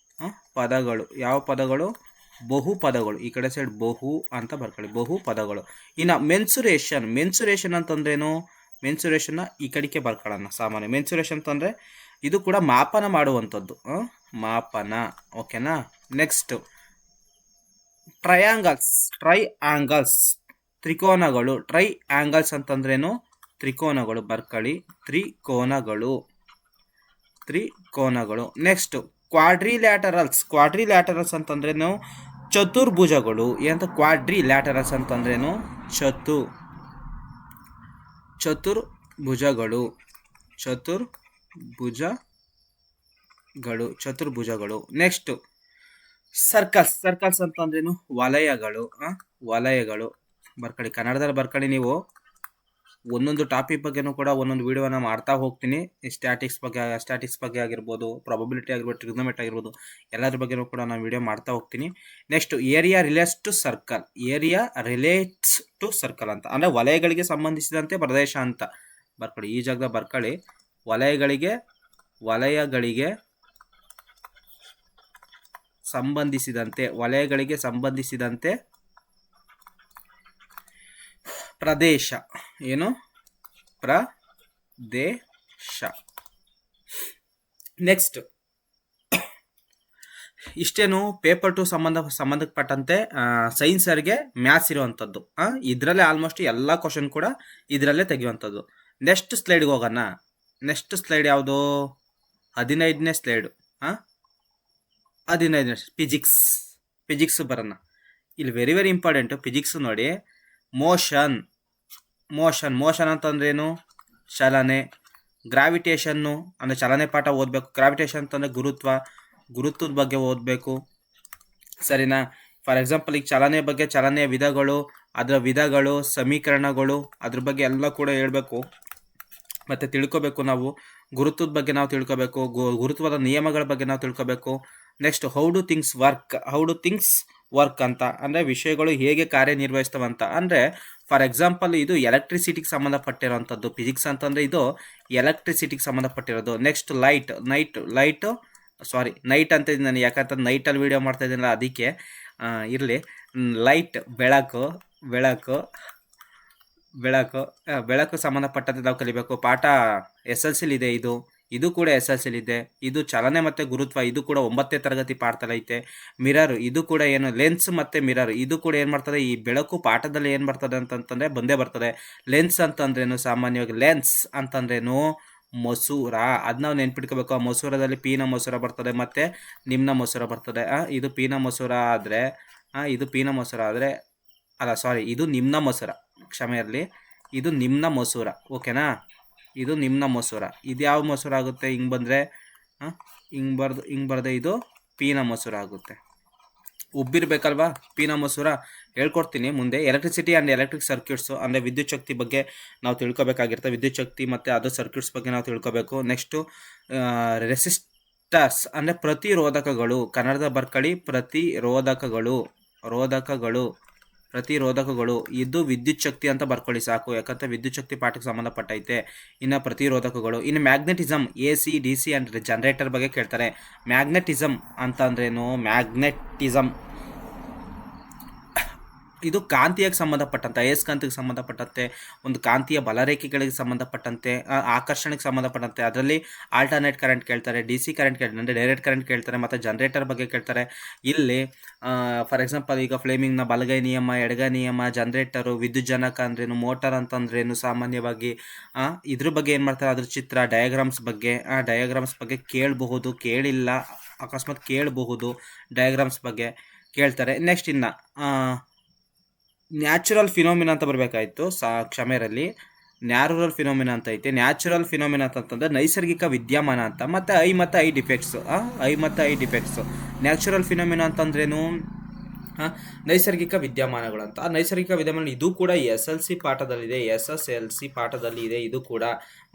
ಪದಗಳು. ಯಾವ ಪದಗಳು, ಬಹುಪದಗಳು. ಈ ಕಡೆ ಸೈಡ್ ಬಹು ಅಂತ ಬರ್ಕೊಳ್ಳಿ, ಬಹುಪದಗಳು. ಇನ್ನು ಮೆನ್ಸುರೇಷನ್ ಅಂತಂದ್ರೇನು, ಮೆನ್ಸುರೇಷನ್ನ ಈ ಕಡೆಗೆ ಬರ್ಕೊಳ್ಳೋಣ ಸಾಮಾನ್ಯ. ಮೆನ್ಸುರೇಷನ್ ಅಂತಂದರೆ ಇದು ಕೂಡ ಮಾಪನ ಮಾಡುವಂಥದ್ದು, ಮಾಪನ. ಓಕೆನಾ. ನೆಕ್ಸ್ಟ್ ಟ್ರೈಆಂಗಲ್ಸ್ ತ್ರಿಕೋನಗಳು. ಟ್ರೈಆಂಗಲ್ಸ್ ಅಂತಂದ್ರೇನು, ತ್ರಿಕೋನಗಳು ಬರ್ಕೊಳ್ಳಿ, ತ್ರಿಕೋನಗಳು. ನೆಕ್ಸ್ಟ್ ಕ್ವಾಡ್ರಿಲ್ಯಾಟರಲ್ಸ್ ಅಂತಂದ್ರೇನು, ಚತುರ್ಭುಜಗಳು. ಏನಂತ ಕ್ವಾಡ್ರಿಲ್ಯಾಟರಲ್ಸ್ ಅಂತಂದ್ರೇನು, ಚತುರ್ಭುಜಗಳು. ನೆಕ್ಸ್ಟ್ ಸರ್ಕಲ್ಸ್ ಅಂತಂದ್ರೇನು, ವಲಯಗಳು ಬರ್ಕೊಳ್ಳಿ. ಕನ್ನಡದಲ್ಲಿ ಬರ್ಕೊಳ್ಳಿ. ನೀವು ಒಂದೊಂದು ಟಾಪಿಕ್ ಬಗ್ಗೆನೂ ಕೂಡ ಒಂದೊಂದು ವಿಡಿಯೋನ ಮಾಡ್ತಾ ಹೋಗ್ತೀನಿ. ಸ್ಟ್ಯಾಟಿಕ್ಸ್ ಬಗ್ಗೆ ಆಗಿರ್ಬೋದು, ಪ್ರಾಬಬಿಲಿಟಿ ಆಗಿರ್ಬೋದು, ಟ್ರಿಗ್ನೋಮೆಟ್ರಿ ಆಗಿರ್ಬೋದು, ಎಲ್ಲದ್ರ ಬಗ್ಗೆನೂ ಕೂಡ ನಾನು ವಿಡಿಯೋ ಮಾಡ್ತಾ ಹೋಗ್ತೀನಿ. Next area relates to circle ಅಂತ, ಅಂದರೆ ವಲಯಗಳಿಗೆ ಸಂಬಂಧಿಸಿದಂತೆ ಪ್ರದೇಶ ಅಂತ ಬರ್ಕೊಳ್ಳಿ. ಈ ಜಾಗದಾಗ ಬರ್ಕೊಳ್ಳಿ, ವಲಯಗಳಿಗೆ ಸಂಬಂಧಿಸಿದಂತೆ ಪ್ರದೇಶ. ಏನು, ಪ್ರದೇಶ. ನೆಕ್ಸ್ಟ್ ಇಷ್ಟೇನು ಪೇಪರ್ 2 ಸಂಬಂಧಪಟ್ಟಂತೆ ಸೈನ್ಸರ್ಗೆ ಮ್ಯಾಥ್ಸ್ ಇರುವಂಥದ್ದು. ಇದರಲ್ಲೇ ಆಲ್ಮೋಸ್ಟ್ ಎಲ್ಲ ಕ್ವಶನ್ ಕೂಡ ಇದರಲ್ಲೇ ತೆಗೆಯುವಂಥದ್ದು. ನೆಕ್ಸ್ಟ್ ಸ್ಲೈಡ್ಗೆ ಹೋಗೋಣ. ನೆಕ್ಸ್ಟ್ ಸ್ಲೈಡ್ ಯಾವುದು, 15ನೇ ಸ್ಲೈಡು. 15ನೇ ಫಿಸಿಕ್ಸ್ ಬರೋಣ. ಇಲ್ಲಿ ವೆರಿ ಇಂಪಾರ್ಟೆಂಟು ಫಿಸಿಕ್ಸ್ ನೋಡಿ. ಮೋಷನ್ ಅಂತಂದ್ರೇನು, ಚಲನೆ. ಗ್ರಾವಿಟೇಷನ್ನು ಅಂದರೆ ಚಲನೆ ಪಾಠ ಓದಬೇಕು. ಗ್ರಾವಿಟೇಷನ್ ಅಂತಂದರೆ ಗುರುತ್ವದ ಬಗ್ಗೆ ಓದಬೇಕು, ಸರಿನಾ. ಫಾರ್ ಎಕ್ಸಾಂಪಲ್ ಈಗ ಚಲನೆ ಬಗ್ಗೆ, ಚಲನೆಯ ವಿಧಗಳು, ಸಮೀಕರಣಗಳು, ಅದ್ರ ಬಗ್ಗೆ ಎಲ್ಲ ಕೂಡ ಹೇಳ್ಬೇಕು ಮತ್ತು ತಿಳ್ಕೊಬೇಕು ನಾವು. ಗುರುತ್ವದ ಬಗ್ಗೆ ನಾವು ತಿಳ್ಕೊಬೇಕು, ಗುರುತ್ವದ ನಿಯಮಗಳ ಬಗ್ಗೆ ನಾವು ತಿಳ್ಕೊಬೇಕು. Next how do things work ಅಂತ, ಅಂದರೆ ವಿಷಯಗಳು ಹೇಗೆ ಕಾರ್ಯನಿರ್ವಹಿಸ್ತವಂತ. ಅಂದರೆ ಫಾರ್ ಎಕ್ಸಾಂಪಲ್ ಇದು ಎಲೆಕ್ಟ್ರಿಸಿಟಿಗೆ ಸಂಬಂಧಪಟ್ಟಿರೋಂಥದ್ದು. ಫಿಸಿಕ್ಸ್ ಅಂತಂದರೆ ಇದು ಎಲೆಕ್ಟ್ರಿಸಿಟಿಗೆ ಸಂಬಂಧಪಟ್ಟಿರೋದು. ನೆಕ್ಸ್ಟ್ ನೈಟ್ ಅಂತ ಇದ್ದೀನಿ ನಾನು, ಯಾಕಂತಂದ್ರೆ ನೈಟಲ್ಲಿ ವೀಡಿಯೋ ಮಾಡ್ತಾ ಇದ್ದೀನಲ್ಲ ಅದಕ್ಕೆ ಇರಲಿ. ಲೈಟ್ ಬೆಳಕು ಸಂಬಂಧಪಟ್ಟಂತೆ ನಾವು ಕಲಿಬೇಕು. ಪಾಠ SLCಲಿ ಇದೆ. ಇದು ಕೂಡ SLCಲಿದೆ. ಇದು ಚಲನೆ ಮತ್ತು ಗುರುತ್ವ, ಇದು ಕೂಡ 9ನೇ ತರಗತಿ ಪಾಠದಲ್ಲಿ ಐತೆ. ಮಿರರ್, ಇದು ಕೂಡ ಏನು, ಲೆನ್ಸ್ ಮತ್ತು ಮಿರರ್, ಇದು ಕೂಡ ಏನು ಮಾಡ್ತದೆ, ಈ ಬೆಳಕು ಪಾಠದಲ್ಲಿ ಏನು ಬರ್ತದೆ ಅಂತಂತಂದರೆ ಬಂದೇ ಬರ್ತದೆ. ಲೆನ್ಸ್ ಅಂತಂದ್ರೇನು, ಸಾಮಾನ್ಯವಾಗಿ ಲೆನ್ಸ್ ಅಂತಂದ್ರೇನು ಮಸೂರ. ಅದು ನಾವು ನೆನ್ಪಿಟ್ಕೋಬೇಕು. ಆ ಮಸೂರದಲ್ಲಿ ಪೀನ ಮಸೂರ ಬರ್ತದೆ ಮತ್ತು ನಿಮ್ನ ಮಸೂರ ಬರ್ತದೆ. ಇದು ಪೀನ ಮಸೂರ ಆದರೆ ಇದು ನಿಮ್ನ ಮಸೂರ, ಕ್ಷಮೆ ಇರಲಿ, ಇದು ನಿಮ್ನ ಮಸೂರ. ಓಕೆನಾ, ಇದು ನಿಮ್ನ ಮಸೂರ. ಇದು ಯಾವ ಮಸೂರ ಆಗುತ್ತೆ, ಹಿಂಗೆ ಬಂದರೆ ಹಿಂಗೆ ಬರದೆ ಇದು ಪೀನ ಮಸೂರ ಆಗುತ್ತೆ. ಉಬ್ಬಿರ್ಬೇಕಲ್ವಾ ಪೀನ ಮಸೂರ. ಹೇಳ್ಕೊಡ್ತೀನಿ ಮುಂದೆ. ಎಲೆಕ್ಟ್ರಿಸಿಟಿ ಆ್ಯಂಡ್ ಎಲೆಕ್ಟ್ರಿಕ್ ಸರ್ಕ್ಯೂಟ್ಸು ಅಂದರೆ ವಿದ್ಯುತ್ ಶಕ್ತಿ ಬಗ್ಗೆ ನಾವು ತಿಳ್ಕೊಬೇಕಾಗಿರುತ್ತೆ. ವಿದ್ಯುತ್ ಶಕ್ತಿ ಮತ್ತು ಅದರ್ ಸರ್ಕ್ಯೂಟ್ಸ್ ಬಗ್ಗೆ ನಾವು ತಿಳ್ಕೊಬೇಕು. ನೆಕ್ಸ್ಟು ರೆಸಿಸ್ಟರ್ಸ್ ಅಂದರೆ ಪ್ರತಿರೋಧಕಗಳು. ಕನ್ನಡದ ಬರ್ಕೊಳ್ಳಿ, ಪ್ರತಿರೋಧಕಗಳು. ಇದು ವಿದ್ಯುತ್ ಶಕ್ತಿ ಅಂತ ಬರ್ಕೊಳ್ಳಿ ಸಾಕು, ಯಾಕಂದರೆ ವಿದ್ಯುತ್ ಶಕ್ತಿ ಪಾಠಕ್ಕೆ ಸಂಬಂಧಪಟ್ಟೈತೆ. ಇನ್ನು ಪ್ರತಿರೋಧಕಗಳು. ಇನ್ನು magnetism, AC DC and generator ಬಗ್ಗೆ ಕೇಳ್ತಾರೆ. ಮ್ಯಾಗ್ನೆಟಿಸಮ್ ಅಂತ ಅಂದ್ರೇನು, ಇದು ಕಾಂತಿಗೆ ಸಂಬಂಧಪಟ್ಟಂತೆ, ಅಯಸ್ಕಾಂತಿಗೆ ಸಂಬಂಧಪಟ್ಟಂತೆ, ಒಂದು ಕಾಂತಿಯ ಬಲರೇಖೆಗಳಿಗೆ ಸಂಬಂಧಪಟ್ಟಂತೆ, ಆಕರ್ಷಣೆಗೆ ಸಂಬಂಧಪಟ್ಟಂತೆ. ಅದರಲ್ಲಿ ಆಲ್ಟರ್ನೇಟ್ ಕರೆಂಟ್ ಕೇಳ್ತಾರೆ, DC ಕರೆಂಟ್ ಕೇಳ್ತಾರೆ, ಅಂದರೆ ಡೈರೆಕ್ಟ್ ಕರೆಂಟ್ ಕೇಳ್ತಾರೆ, ಮತ್ತು ಜನರೇಟರ್ ಬಗ್ಗೆ ಕೇಳ್ತಾರೆ. ಇಲ್ಲಿ ಫಾರ್ ಎಕ್ಸಾಂಪಲ್ ಈಗ ಫ್ಲೇಮಿಂಗ್ನ ಬಲಗೈ ನಿಯಮ, ಎಡಗೈ ನಿಯಮ, ಜನರೇಟರು, ವಿದ್ಯುತ್ ಜನಕ ಅಂದ್ರೇನು, ಮೋಟಾರ್ ಅಂತಂದ್ರೇನು, ಸಾಮಾನ್ಯವಾಗಿ ಇದ್ರ ಬಗ್ಗೆ ಏನು ಮಾಡ್ತಾರೆ, ಅದ್ರ ಚಿತ್ರ, ಡಯಾಗ್ರಾಮ್ಸ್ ಬಗ್ಗೆ ಕೇಳಬಹುದು, ಕೇಳಿಲ್ಲ ಅಕಸ್ಮಾತ್ ಕೇಳಬಹುದು, ಡಯಾಗ್ರಾಮ್ಸ್ ಬಗ್ಗೆ ಕೇಳ್ತಾರೆ. ನೆಕ್ಸ್ಟ್ ಇನ್ನು ನ್ಯಾಚುರಲ್ ಫಿನೋಮಿನಾ ಅಂತ ಬರಬೇಕಾಯಿತು, ಕ್ಷಮೆ ಇರಲಿ, ನ್ಯಾಚುರಲ್ ಫಿನೋಮಿನಾ ಅಂತ ಐತೆ. ನ್ಯಾಚುರಲ್ ಫಿನೋಮಿನಾ ಅಂತಂದರೆ ನೈಸರ್ಗಿಕ ವಿದ್ಯಮಾನ ಅಂತ. ಮತ್ತು ಐ ಡಿಫೆಕ್ಟ್ಸು. ನ್ಯಾಚುರಲ್ ಫಿನೋಮಿನಾ ಅಂತಂದ್ರೇನು, ಆ, ನೈಸರ್ಗಿಕ ವಿದ್ಯಮಾನಗಳು ಅಂತ. ಆ ನೈಸರ್ಗಿಕ ವಿದ್ಯಮಾನ ಇದು ಕೂಡ SLC ಪಾಠದಲ್ಲಿದೆ, SSLC ಪಾಠದಲ್ಲಿ ಇದೆ ಇದು ಕೂಡ.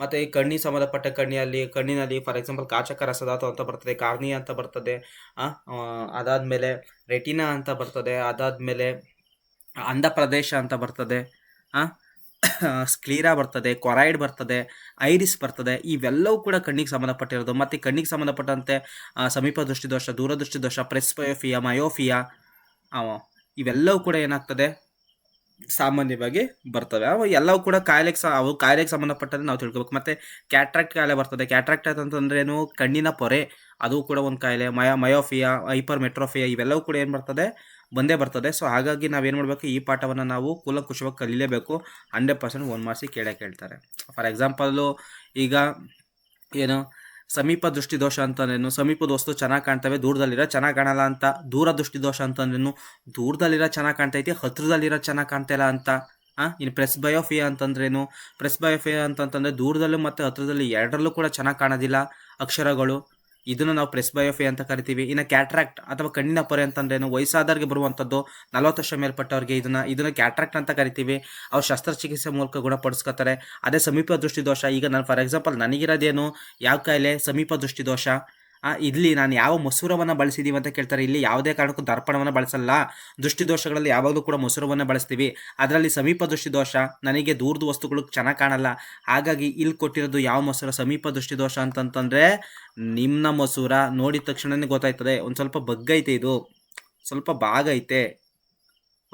ಮತ್ತೆ ಈ ಕಣ್ಣಿಗೆ ಸಂಬಂಧಪಟ್ಟ ಕಣ್ಣಿನಲ್ಲಿ ಫಾರ್ ಎಕ್ಸಾಂಪಲ್ ಕಾಚಕ ರಸಧಾತು ಅಂತ ಬರ್ತದೆ, ಕಾರ್ನಿಯಾ ಅಂತ ಬರ್ತದೆ, ಅದಾದ್ಮೇಲೆ ರೆಟಿನಾ ಅಂತ ಬರ್ತದೆ, ಅದಾದ್ಮೇಲೆ ಅಂಧ ಪ್ರದೇಶ ಅಂತ ಬರ್ತದೆ, ಸ್ಕ್ಲೀರಾ ಬರ್ತದೆ, ಕೊರೈಡ್ ಬರ್ತದೆ, ಐರಿಸ್ ಬರ್ತದೆ. ಇವೆಲ್ಲವೂ ಕೂಡ ಕಣ್ಣಿಗೆ ಸಂಬಂಧಪಟ್ಟಿರೋದು. ಮತ್ತು ಕಣ್ಣಿಗೆ ಸಂಬಂಧಪಟ್ಟಂತೆ ಸಮೀಪ ದೃಷ್ಟಿದೋಷ, ದೂರದೃಷ್ಟಿದೋಷ, ಪ್ರೆಸ್ಬಯೋಫಿಯಾ, ಮಯೋಫಿಯಾ, ಇವೆಲ್ಲವೂ ಕೂಡ ಏನಾಗ್ತದೆ ಸಾಮಾನ್ಯವಾಗಿ ಬರ್ತವೆ. ಅವು ಎಲ್ಲವೂ ಕೂಡ ಕಾಯಿಲೆಗೆ ಸಂಬಂಧಪಟ್ಟಂತೆ ನಾವು ತಿಳ್ಕೊಬೇಕು. ಮತ್ತು ಕ್ಯಾಟ್ರಾಕ್ಟ್ ಕಾಯಿಲೆ ಬರ್ತದೆ. ಕ್ಯಾಟ್ರಾಕ್ಟ್ ಅಂತಂದ್ರೆ ಏನು, ಕಣ್ಣಿನ ಪೊರೆ, ಅದು ಕೂಡ ಒಂದು ಕಾಯಿಲೆ. ಮಯೋಫಿಯಾ, ಹೈಪರ್ ಮೆಟ್ರೋಫಿಯಾ, ಇವೆಲ್ಲವೂ ಕೂಡ ಏನು ಬರ್ತದೆ, ಬಂದೇ ಬರ್ತದೆ. ಸೊ ಹಾಗಾಗಿ ನಾವೇನು ಮಾಡಬೇಕು, ಈ ಪಾಠವನ್ನು ನಾವು ಕೂಲಂಕುಷವಾಗಿ ಕಲೀಲೇಬೇಕು. 100% 1 ಮಾರ್ಕ್ಸಿಗೆ ಕೇಳ್ತಾರೆ. ಫಾರ್ ಎಕ್ಸಾಂಪಲ್ಲು ಈಗ ಏನು ಸಮೀಪ ದೃಷ್ಟಿದೋಷ ಅಂತಂದ್ರೇನು, ಸಮೀಪದ ವಸ್ತು ಚೆನ್ನಾಗಿ ಕಾಣ್ತವೆ, ದೂರದಲ್ಲಿರೋ ಚೆನ್ನಾಗಿ ಕಾಣಲ್ಲ ಅಂತ. ದೂರ ದೃಷ್ಟಿದೋಷ ಅಂತಂದ್ರೇನು, ದೂರದಲ್ಲಿರೋ ಚೆನ್ನಾಗಿ ಕಾಣ್ತೈತಿ, ಹತ್ರದಲ್ಲಿರೋ ಚೆನ್ನಾಗಿ ಕಾಣ್ತಿಲ್ಲ ಅಂತ. ಇನ್ನು ಪ್ರೆಸ್ಬಯೋಫಿಯಾ ಅಂತಂದ್ರೇನು, ಪ್ರೆಸ್ಬಯೋಫಿಯಾ ಅಂತಂತಂದರೆ ದೂರದಲ್ಲೂ ಮತ್ತು ಹತ್ರದಲ್ಲಿ ಎರಡರಲ್ಲೂ ಕೂಡ ಚೆನ್ನಾಗಿ ಕಾಣೋದಿಲ್ಲ ಅಕ್ಷರಗಳು, ಇದನ್ನು ನಾವು ಪ್ರೆಸ್ಬಯೋಫಿಯಾ ಅಂತ ಕರಿತೀವಿ. ಇನ್ನು ಕ್ಯಾಟ್ರಾಕ್ಟ್ ಅಥವಾ ಕಣ್ಣಿನ ಪೊರೆ ಅಂತಂದ್ರೇನು, ವಯಸ್ಸಾದವ್ರಿಗೆ ಬರುವಂಥದ್ದು, 40 ವರ್ಷ ಮೇಲ್ಪಟ್ಟವ್ರಿಗೆ ಇದನ್ನು ಕ್ಯಾಟ್ರಾಕ್ಟ್ ಅಂತ ಕರಿತೀವಿ. ಅವ್ರು ಶಸ್ತ್ರಚಿಕಿತ್ಸೆ ಮೂಲಕ ಗುಣಪಡಿಸ್ಕೊತಾರೆ. ಅದೇ ಸಮೀಪ ದೃಷ್ಟಿದೋಷ, ಈಗ ನಾನು ಫಾರ್ ಎಕ್ಸಾಂಪಲ್ ನನಗಿರೋದೇನು, ಯಾವ ಕಾಯಿಲೆ, ಸಮೀಪ ದೃಷ್ಟಿದೋಷ. ಇಲ್ಲಿ ನಾನು ಯಾವ ಮಸೂರವನ್ನು ಬಳಸಿದ್ದೀವಿ ಅಂತ ಕೇಳ್ತಾರೆ. ಇಲ್ಲಿ ಯಾವುದೇ ಕಾರಣಕ್ಕೂ ದರ್ಪಣವನ್ನು ಬಳಸಲ್ಲ. ದೃಷ್ಟಿದೋಷಗಳಲ್ಲಿ ಯಾವಾಗಲೂ ಕೂಡ ಮಸೂರವನ್ನು ಬಳಸ್ತೀವಿ. ಅದರಲ್ಲಿ ಸಮೀಪ ದೃಷ್ಟಿದೋಷ, ನನಗೆ ದೂರದ ವಸ್ತುಗಳು ಚೆನ್ನಾಗಿ ಕಾಣಲ್ಲ, ಹಾಗಾಗಿ ಇಲ್ಲಿ ಕೊಟ್ಟಿರೋದು ಯಾವ ಮಸೂರ, ಸಮೀಪ ದೃಷ್ಟಿದೋಷ ಅಂತಂತಂದರೆ ನಿಮ್ನ ಮಸೂರ. ನೋಡಿದ ತಕ್ಷಣನೇ ಗೊತ್ತಾಯ್ತದೆ, ಒಂದು ಸ್ವಲ್ಪ ಬಗ್ಗೈತೆ, ಇದು ಸ್ವಲ್ಪ ಬಾಗೈತೆ,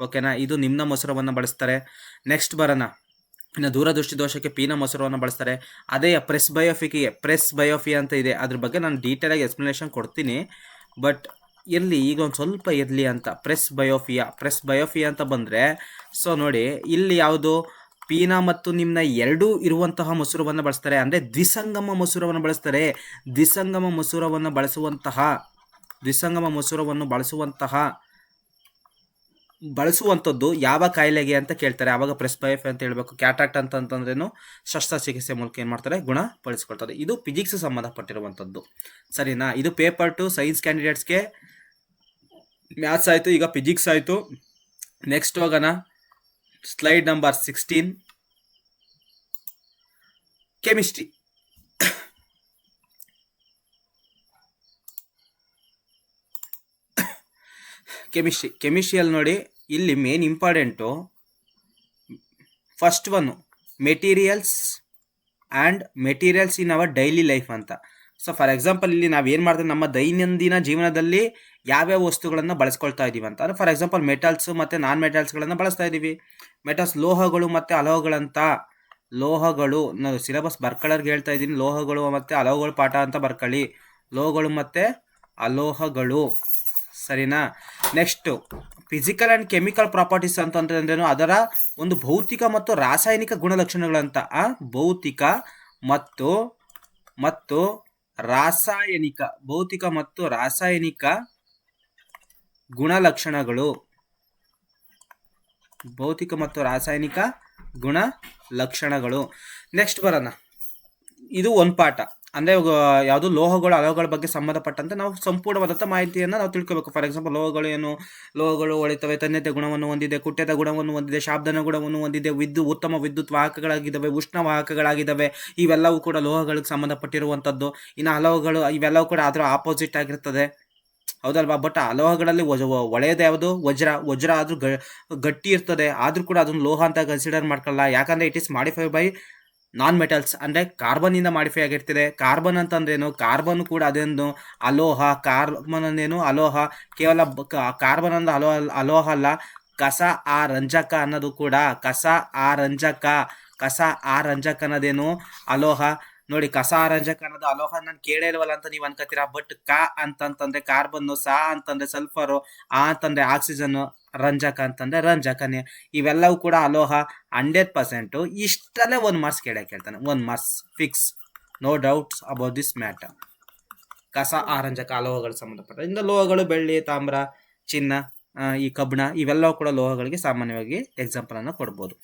ಓಕೆನಾ. ಇದು ನಿಮ್ನ ಮಸೂರವನ್ನು ಬಳಸ್ತಾರೆ. ನೆಕ್ಸ್ಟ್ ಬರೋಣ, ಇನ್ನು ದೂರದೃಷ್ಟಿ ದೋಷಕ್ಕೆ ಪೀನ ಮಸೂರವನ್ನು ಬಳಸ್ತಾರೆ. ಅದೇ ಪ್ರೆಸ್ಬಯೋಫಿಯಾ ಅಂತ ಇದೆ, ಅದ್ರ ಬಗ್ಗೆ ನಾನು ಡೀಟೇಲಾಗಿ ಎಕ್ಸ್ಪ್ಲನೇಷನ್ ಕೊಡ್ತೀನಿ, ಬಟ್ ಇರಲಿ, ಈಗ ಒಂದು ಸ್ವಲ್ಪ ಇರಲಿ ಅಂತ. ಪ್ರೆಸ್ಬಯೋಫಿಯಾ ಅಂತ ಬಂದರೆ, ಸೊ ನೋಡಿ ಇಲ್ಲಿ ಯಾವುದು, ಪೀನ ಮತ್ತು ನಿಮ್ನ ಎರಡೂ ಇರುವಂತಹ ಮಸೂರವನ್ನು ಬಳಸ್ತಾರೆ. ಅಂದರೆ ದ್ವಿಸಂಗಮ ಮಸೂರವನ್ನು ಬಳಸ್ತಾರೆ. ದ್ವಿಸಂಗಮ ಮಸೂರವನ್ನು ಬಳಸುವಂಥದ್ದು ಯಾವ ಕಾಯಿಲೆಗೆ ಅಂತ ಕೇಳ್ತಾರೆ. ಆವಾಗ ಪ್ರೆಸ್ಬಯೋಫಿಯಾ ಅಂತ ಹೇಳಬೇಕು. ಕ್ಯಾಟ್ರಾಕ್ಟ್ ಅಂತಂದ್ರೇನು, ಶಸ್ತ್ರಚಿಕಿತ್ಸೆ ಮೂಲಕ ಏನು ಮಾಡ್ತಾರೆ, ಗುಣಪಡಿಸ್ಕೊಳ್ತಾರೆ. ಇದು ಫಿಸಿಕ್ಸ್ ಸಂಬಂಧಪಟ್ಟಿರುವಂಥದ್ದು, ಸರಿನಾ. ಇದು ಪೇಪರ್ 2 ಸೈನ್ಸ್ ಕ್ಯಾಂಡಿಡೇಟ್ಸ್ಗೆ. ಮ್ಯಾಥ್ಸ್ ಆಯಿತು, ಈಗ ಫಿಸಿಕ್ಸ್ ಆಯಿತು. ನೆಕ್ಸ್ಟ್ ಹೋಗೋಣ, ಸ್ಲೈಡ್ ನಂಬರ್ 16, ಕೆಮಿಸ್ಟ್ರಿ. ಕೆಮಿಸ್ಟ್ರಿಯಲ್ಲಿ ನೋಡಿ, ಇಲ್ಲಿ main important first one materials in our daily life ಅಂತ. ಸೊ ಫಾರ್ ಎಕ್ಸಾಂಪಲ್ ಇಲ್ಲಿ ನಾವೇನು ಮಾಡ್ತೀವಿ, ನಮ್ಮ ದೈನಂದಿನ ಜೀವನದಲ್ಲಿ ಯಾವ್ಯಾವ ವಸ್ತುಗಳನ್ನು ಬಳಸ್ಕೊಳ್ತಾ ಇದ್ದೀವಿ ಅಂತ. ಅಂದರೆ ಫಾರ್ ಎಕ್ಸಾಂಪಲ್ ಮೆಟಲ್ಸ್ ಮತ್ತು ನಾನ್ ಮೆಟಲ್ಸ್ಗಳನ್ನು ಬಳಸ್ತಾ ಇದ್ದೀವಿ. ಮೆಟಲ್ಸ್ ಲೋಹಗಳು ಮತ್ತು ಅಲೋಹಗಳಂತ. ಲೋಹಗಳು ನಾವು ಸಿಲೆಬಸ್ ಬರ್ಕೊಳ್ಳೋರ್ಗೆ ಹೇಳ್ತಾ ಇದ್ದೀನಿ, ಲೋಹಗಳು ಮತ್ತು ಅಲೋಹಗಳು ಪಾಠ ಅಂತ ಬರ್ಕೊಳ್ಳಿ. ಲೋಹಗಳು ಮತ್ತು ಅಲೋಹಗಳು, ಸರಿನಾ. Next physical and chemical properties ಅಂತಂದ್ರೇನು, ಅದರ ಒಂದು ಭೌತಿಕ ಮತ್ತು ರಾಸಾಯನಿಕ ಗುಣಲಕ್ಷಣಗಳಂತ. ಭೌತಿಕ ಮತ್ತು ರಾಸಾಯನಿಕ ಗುಣಲಕ್ಷಣಗಳು. ನೆಕ್ಸ್ಟ್ ಬರೋಣ, ಇದು ಒಂದು ಪಾಠ. ಅಂದರೆ ಯಾವುದು ಲೋಹಗಳು ಅಲೋಹಗಳ ಬಗ್ಗೆ ಸಂಬಂಧಪಟ್ಟಂತೆ ನಾವು ಸಂಪೂರ್ಣವಾದಂಥ ಮಾಹಿತಿಯನ್ನು ನಾವು ತಿಳ್ಕೋಬೇಕು. ಫಾರ್ ಎಕ್ಸಾಂಪಲ್ ಲೋಹಗಳು ಏನು, ಲೋಹಗಳು ಹೊಳಿತವೆ, ತನ್ಯತೆ ಗುಣವನ್ನು ಹೊಂದಿದೆ, ಕುಟ್ಯದ ಗುಣವನ್ನು ಹೊಂದಿದೆ, ಶಾಬ್ದನ ಗುಣವನ್ನು ಹೊಂದಿದೆ, ಉತ್ತಮ ವಿದ್ಯುತ್ ವಾಹಕಗಳಾಗಿದ್ದಾವೆ, ಉಷ್ಣ ವಾಹಕಗಳಾಗಿದ್ದಾವೆ. ಇವೆಲ್ಲವೂ ಕೂಡ ಲೋಹಗಳಿಗೆ ಸಂಬಂಧಪಟ್ಟಿರುವಂಥದ್ದು. ಇನ್ನು ಅಲೋಹಗಳು ಇವೆಲ್ಲವೂ ಕೂಡ ಅದರ ಆಪೋಸಿಟ್ ಆಗಿರ್ತದೆ, ಹೌದಲ್ವಾ. ಬಟ್ ಅಲೋಹಗಳಲ್ಲಿ ಒಳ್ಳೆಯದು ಯಾವುದು, ವಜ್ರ ಆದರೂ ಗಟ್ಟಿ ಇರ್ತದೆ, ಆದರೂ ಕೂಡ ಅದನ್ನು ಲೋಹ ಅಂತ ಕನ್ಸಿಡರ್ ಮಾಡ್ಕೊಳ್ಳಲ್ಲ. ಯಾಕಂದರೆ it is modify by non metals, ಅಂದರೆ ಕಾರ್ಬನ್ನಿಂದ ಮಾಡಿಫೈ ಆಗಿರ್ತಿದೆ. ಕಾರ್ಬನ್ ಅಂತಂದ್ರೇನು, ಕಾರ್ಬನ್ ಕೂಡ ಅದೇನು ಅಲೋಹ. ಕಾರ್ಬನ್ ಅಂದೇನು ಅಲೋಹ. ಕೇವಲ ಕಾರ್ಬನ್ ಅಂದ ಅಲೋಹ ಅಲ್ಲ, ಕಸ ರಂಜಕ ಅನ್ನೋದು ಕೂಡ ಕಸ ರಂಜಕ ಅನ್ನೋದೇನು ಅಲೋಹ. ನೋಡಿ, ಕಸ ರಂಜಕ ಅನ್ನೋದು ಅಲೋಹ ನಾನು ಕೇಳೇ ಇಲ್ವಲ್ಲ ಅಂತ ನೀವು ಅನ್ಕೋತೀರಾ. ಬಟ್ ಅಂತಂದ್ರೆ ಕಾರ್ಬನ್ನು, ಅಂತಂದ್ರೆ ಸಲ್ಫರು, ಅಂತಂದ್ರೆ ಆಕ್ಸಿಜನ್, ರಂಜಕ ಅಂತಂದ್ರೆ ರಂಜಕನೇ. ಇವೆಲ್ಲವೂ ಕೂಡ ಅಲೋಹ. 100% ಇಷ್ಟಲ್ಲೇ 1 ಮಾರ್ಕ್ಸ್ ಕೇಳ್ತಾನೆ. 1 marks fix, no doubts about this matter. ಕಸ ರಂಜಕ ಅಲೋಹಗಳು ಸಂಬಂಧಪಟ್ಟ. ಇಂದ ಲೋಹಗಳು ಬೆಳ್ಳಿ, ತಾಮ್ರ, ಚಿನ್ನ, ಈ ಕಬ್ಬಿಣ, ಇವೆಲ್ಲವೂ ಕೂಡ ಲೋಹಗಳಿಗೆ ಸಾಮಾನ್ಯವಾಗಿ ಎಕ್ಸಾಂಪಲ್ ಅನ್ನು ಕೊಡ್ಬೋದು.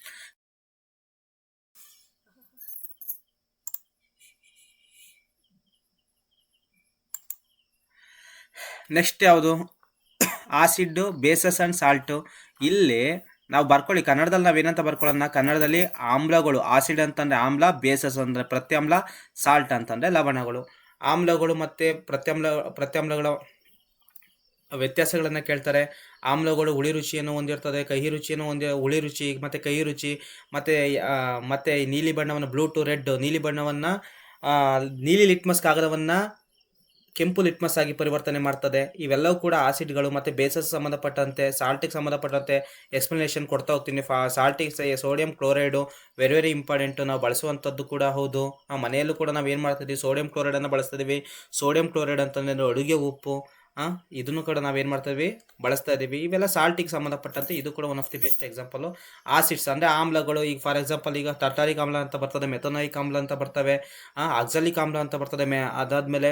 ನೆಕ್ಸ್ಟ್ ಯಾವುದು, ಆಸಿಡ್, ಬೇಸಸ್ ಆ್ಯಂಡ್ ಸಾಲ್ಟು. ಇಲ್ಲಿ ನಾವು ಬರ್ಕೊಳ್ಳಿ, ಕನ್ನಡದಲ್ಲಿ ನಾವೇನಂತ ಬರ್ಕೊಳ್ಳೋಣ, ಕನ್ನಡದಲ್ಲಿ ಆಮ್ಲಗಳು, ಆಸಿಡ್ ಅಂತಂದರೆ ಆಮ್ಲ, ಬೇಸಸ್ ಅಂದರೆ ಪ್ರತ್ಯಾಮ್ಲ, ಸಾಲ್ಟ್ ಅಂತಂದರೆ ಲವಣಗಳು. ಆಮ್ಲಗಳು ಮತ್ತು ಪ್ರತ್ಯಾಮ್ಲಗಳ ವ್ಯತ್ಯಾಸಗಳನ್ನು ಕೇಳ್ತಾರೆ. ಆಮ್ಲಗಳು ಹುಳಿ ರುಚಿಯನ್ನು ಹೊಂದಿರ್ತದೆ, ಕಹಿ ರುಚಿಯನ್ನು ಹುಳಿ ರುಚಿ ಮತ್ತು ಕಹಿ ರುಚಿ, ಮತ್ತು ನೀಲಿ ಬಣ್ಣವನ್ನು, ಬ್ಲೂ ಟು ರೆಡ್, ನೀಲಿ ಬಣ್ಣವನ್ನು, ನೀಲಿ ಲಿಟ್ಮಸ್ ಕಾಗದವನ್ನು ಕೆಂಪು ಲಿಟ್ಮಸ್ ಆಗಿ ಪರಿವರ್ತನೆ ಮಾಡ್ತದೆ. ಇವೆಲ್ಲವೂ ಕೂಡ ಆಸಿಡ್ಗಳು. ಮತ್ತು ಬೇಸಸ್ ಸಂಬಂಧಪಟ್ಟಂತೆ, ಸಾಲ್ಟಿಗೆ ಸಂಬಂಧಪಟ್ಟಂತೆ ಎಕ್ಸ್ಪ್ಲನೇಷನ್ ಕೊಡ್ತಾ ಹೋಗ್ತೀನಿ. ಸಾಲ್ಟಿಗೆ sodium chloride very very important, ನಾವು ಬಳಸುವಂಥದ್ದು ಕೂಡ ಹೌದು. ನಾವು ಮನೆಯಲ್ಲೂ ಕೂಡ ನಾವು ಏನು ಮಾಡ್ತಿದ್ದೀವಿ, ಸೋಡಿಯಂ ಕ್ಲೋರೈಡನ್ನು ಬಳಸ್ತಿದ್ದೀವಿ. ಸೋಡಿಯಂ ಕ್ಲೋರೈಡ್ ಅಂತಂದರೆ ಅಡುಗೆ ಉಪ್ಪು. ಇದನ್ನು ಕೂಡ ನಾವೇನು ಮಾಡ್ತಾಯಿದ್ವಿ, ಬಳಸ್ತಾ ಇದ್ದೀವಿ. ಇವೆಲ್ಲ ಸಾಲ್ಟಿಗೆ ಸಂಬಂಧಪಟ್ಟಂತೆ ಇದು ಕೂಡ one of the best example. Acids ಅಂದರೆ ಆಮ್ಲಗಳು. ಈಗ ಫಾರ್ ಎಕ್ಸಾಂಪಲ್ ಈಗ ಟರ್ಟಾರಿಕ್ ಆಮ್ಲ ಅಂತ ಬರ್ತದೆ, ಮೆಥನೋಯಿಕ್ ಆಮ್ಲ ಅಂತ ಬರ್ತವೆ, ಆಕ್ಸಾಲಿಕ್ ಆಮ್ಲ ಅಂತ ಬರ್ತದೆ, ಅದಾದಮೇಲೆ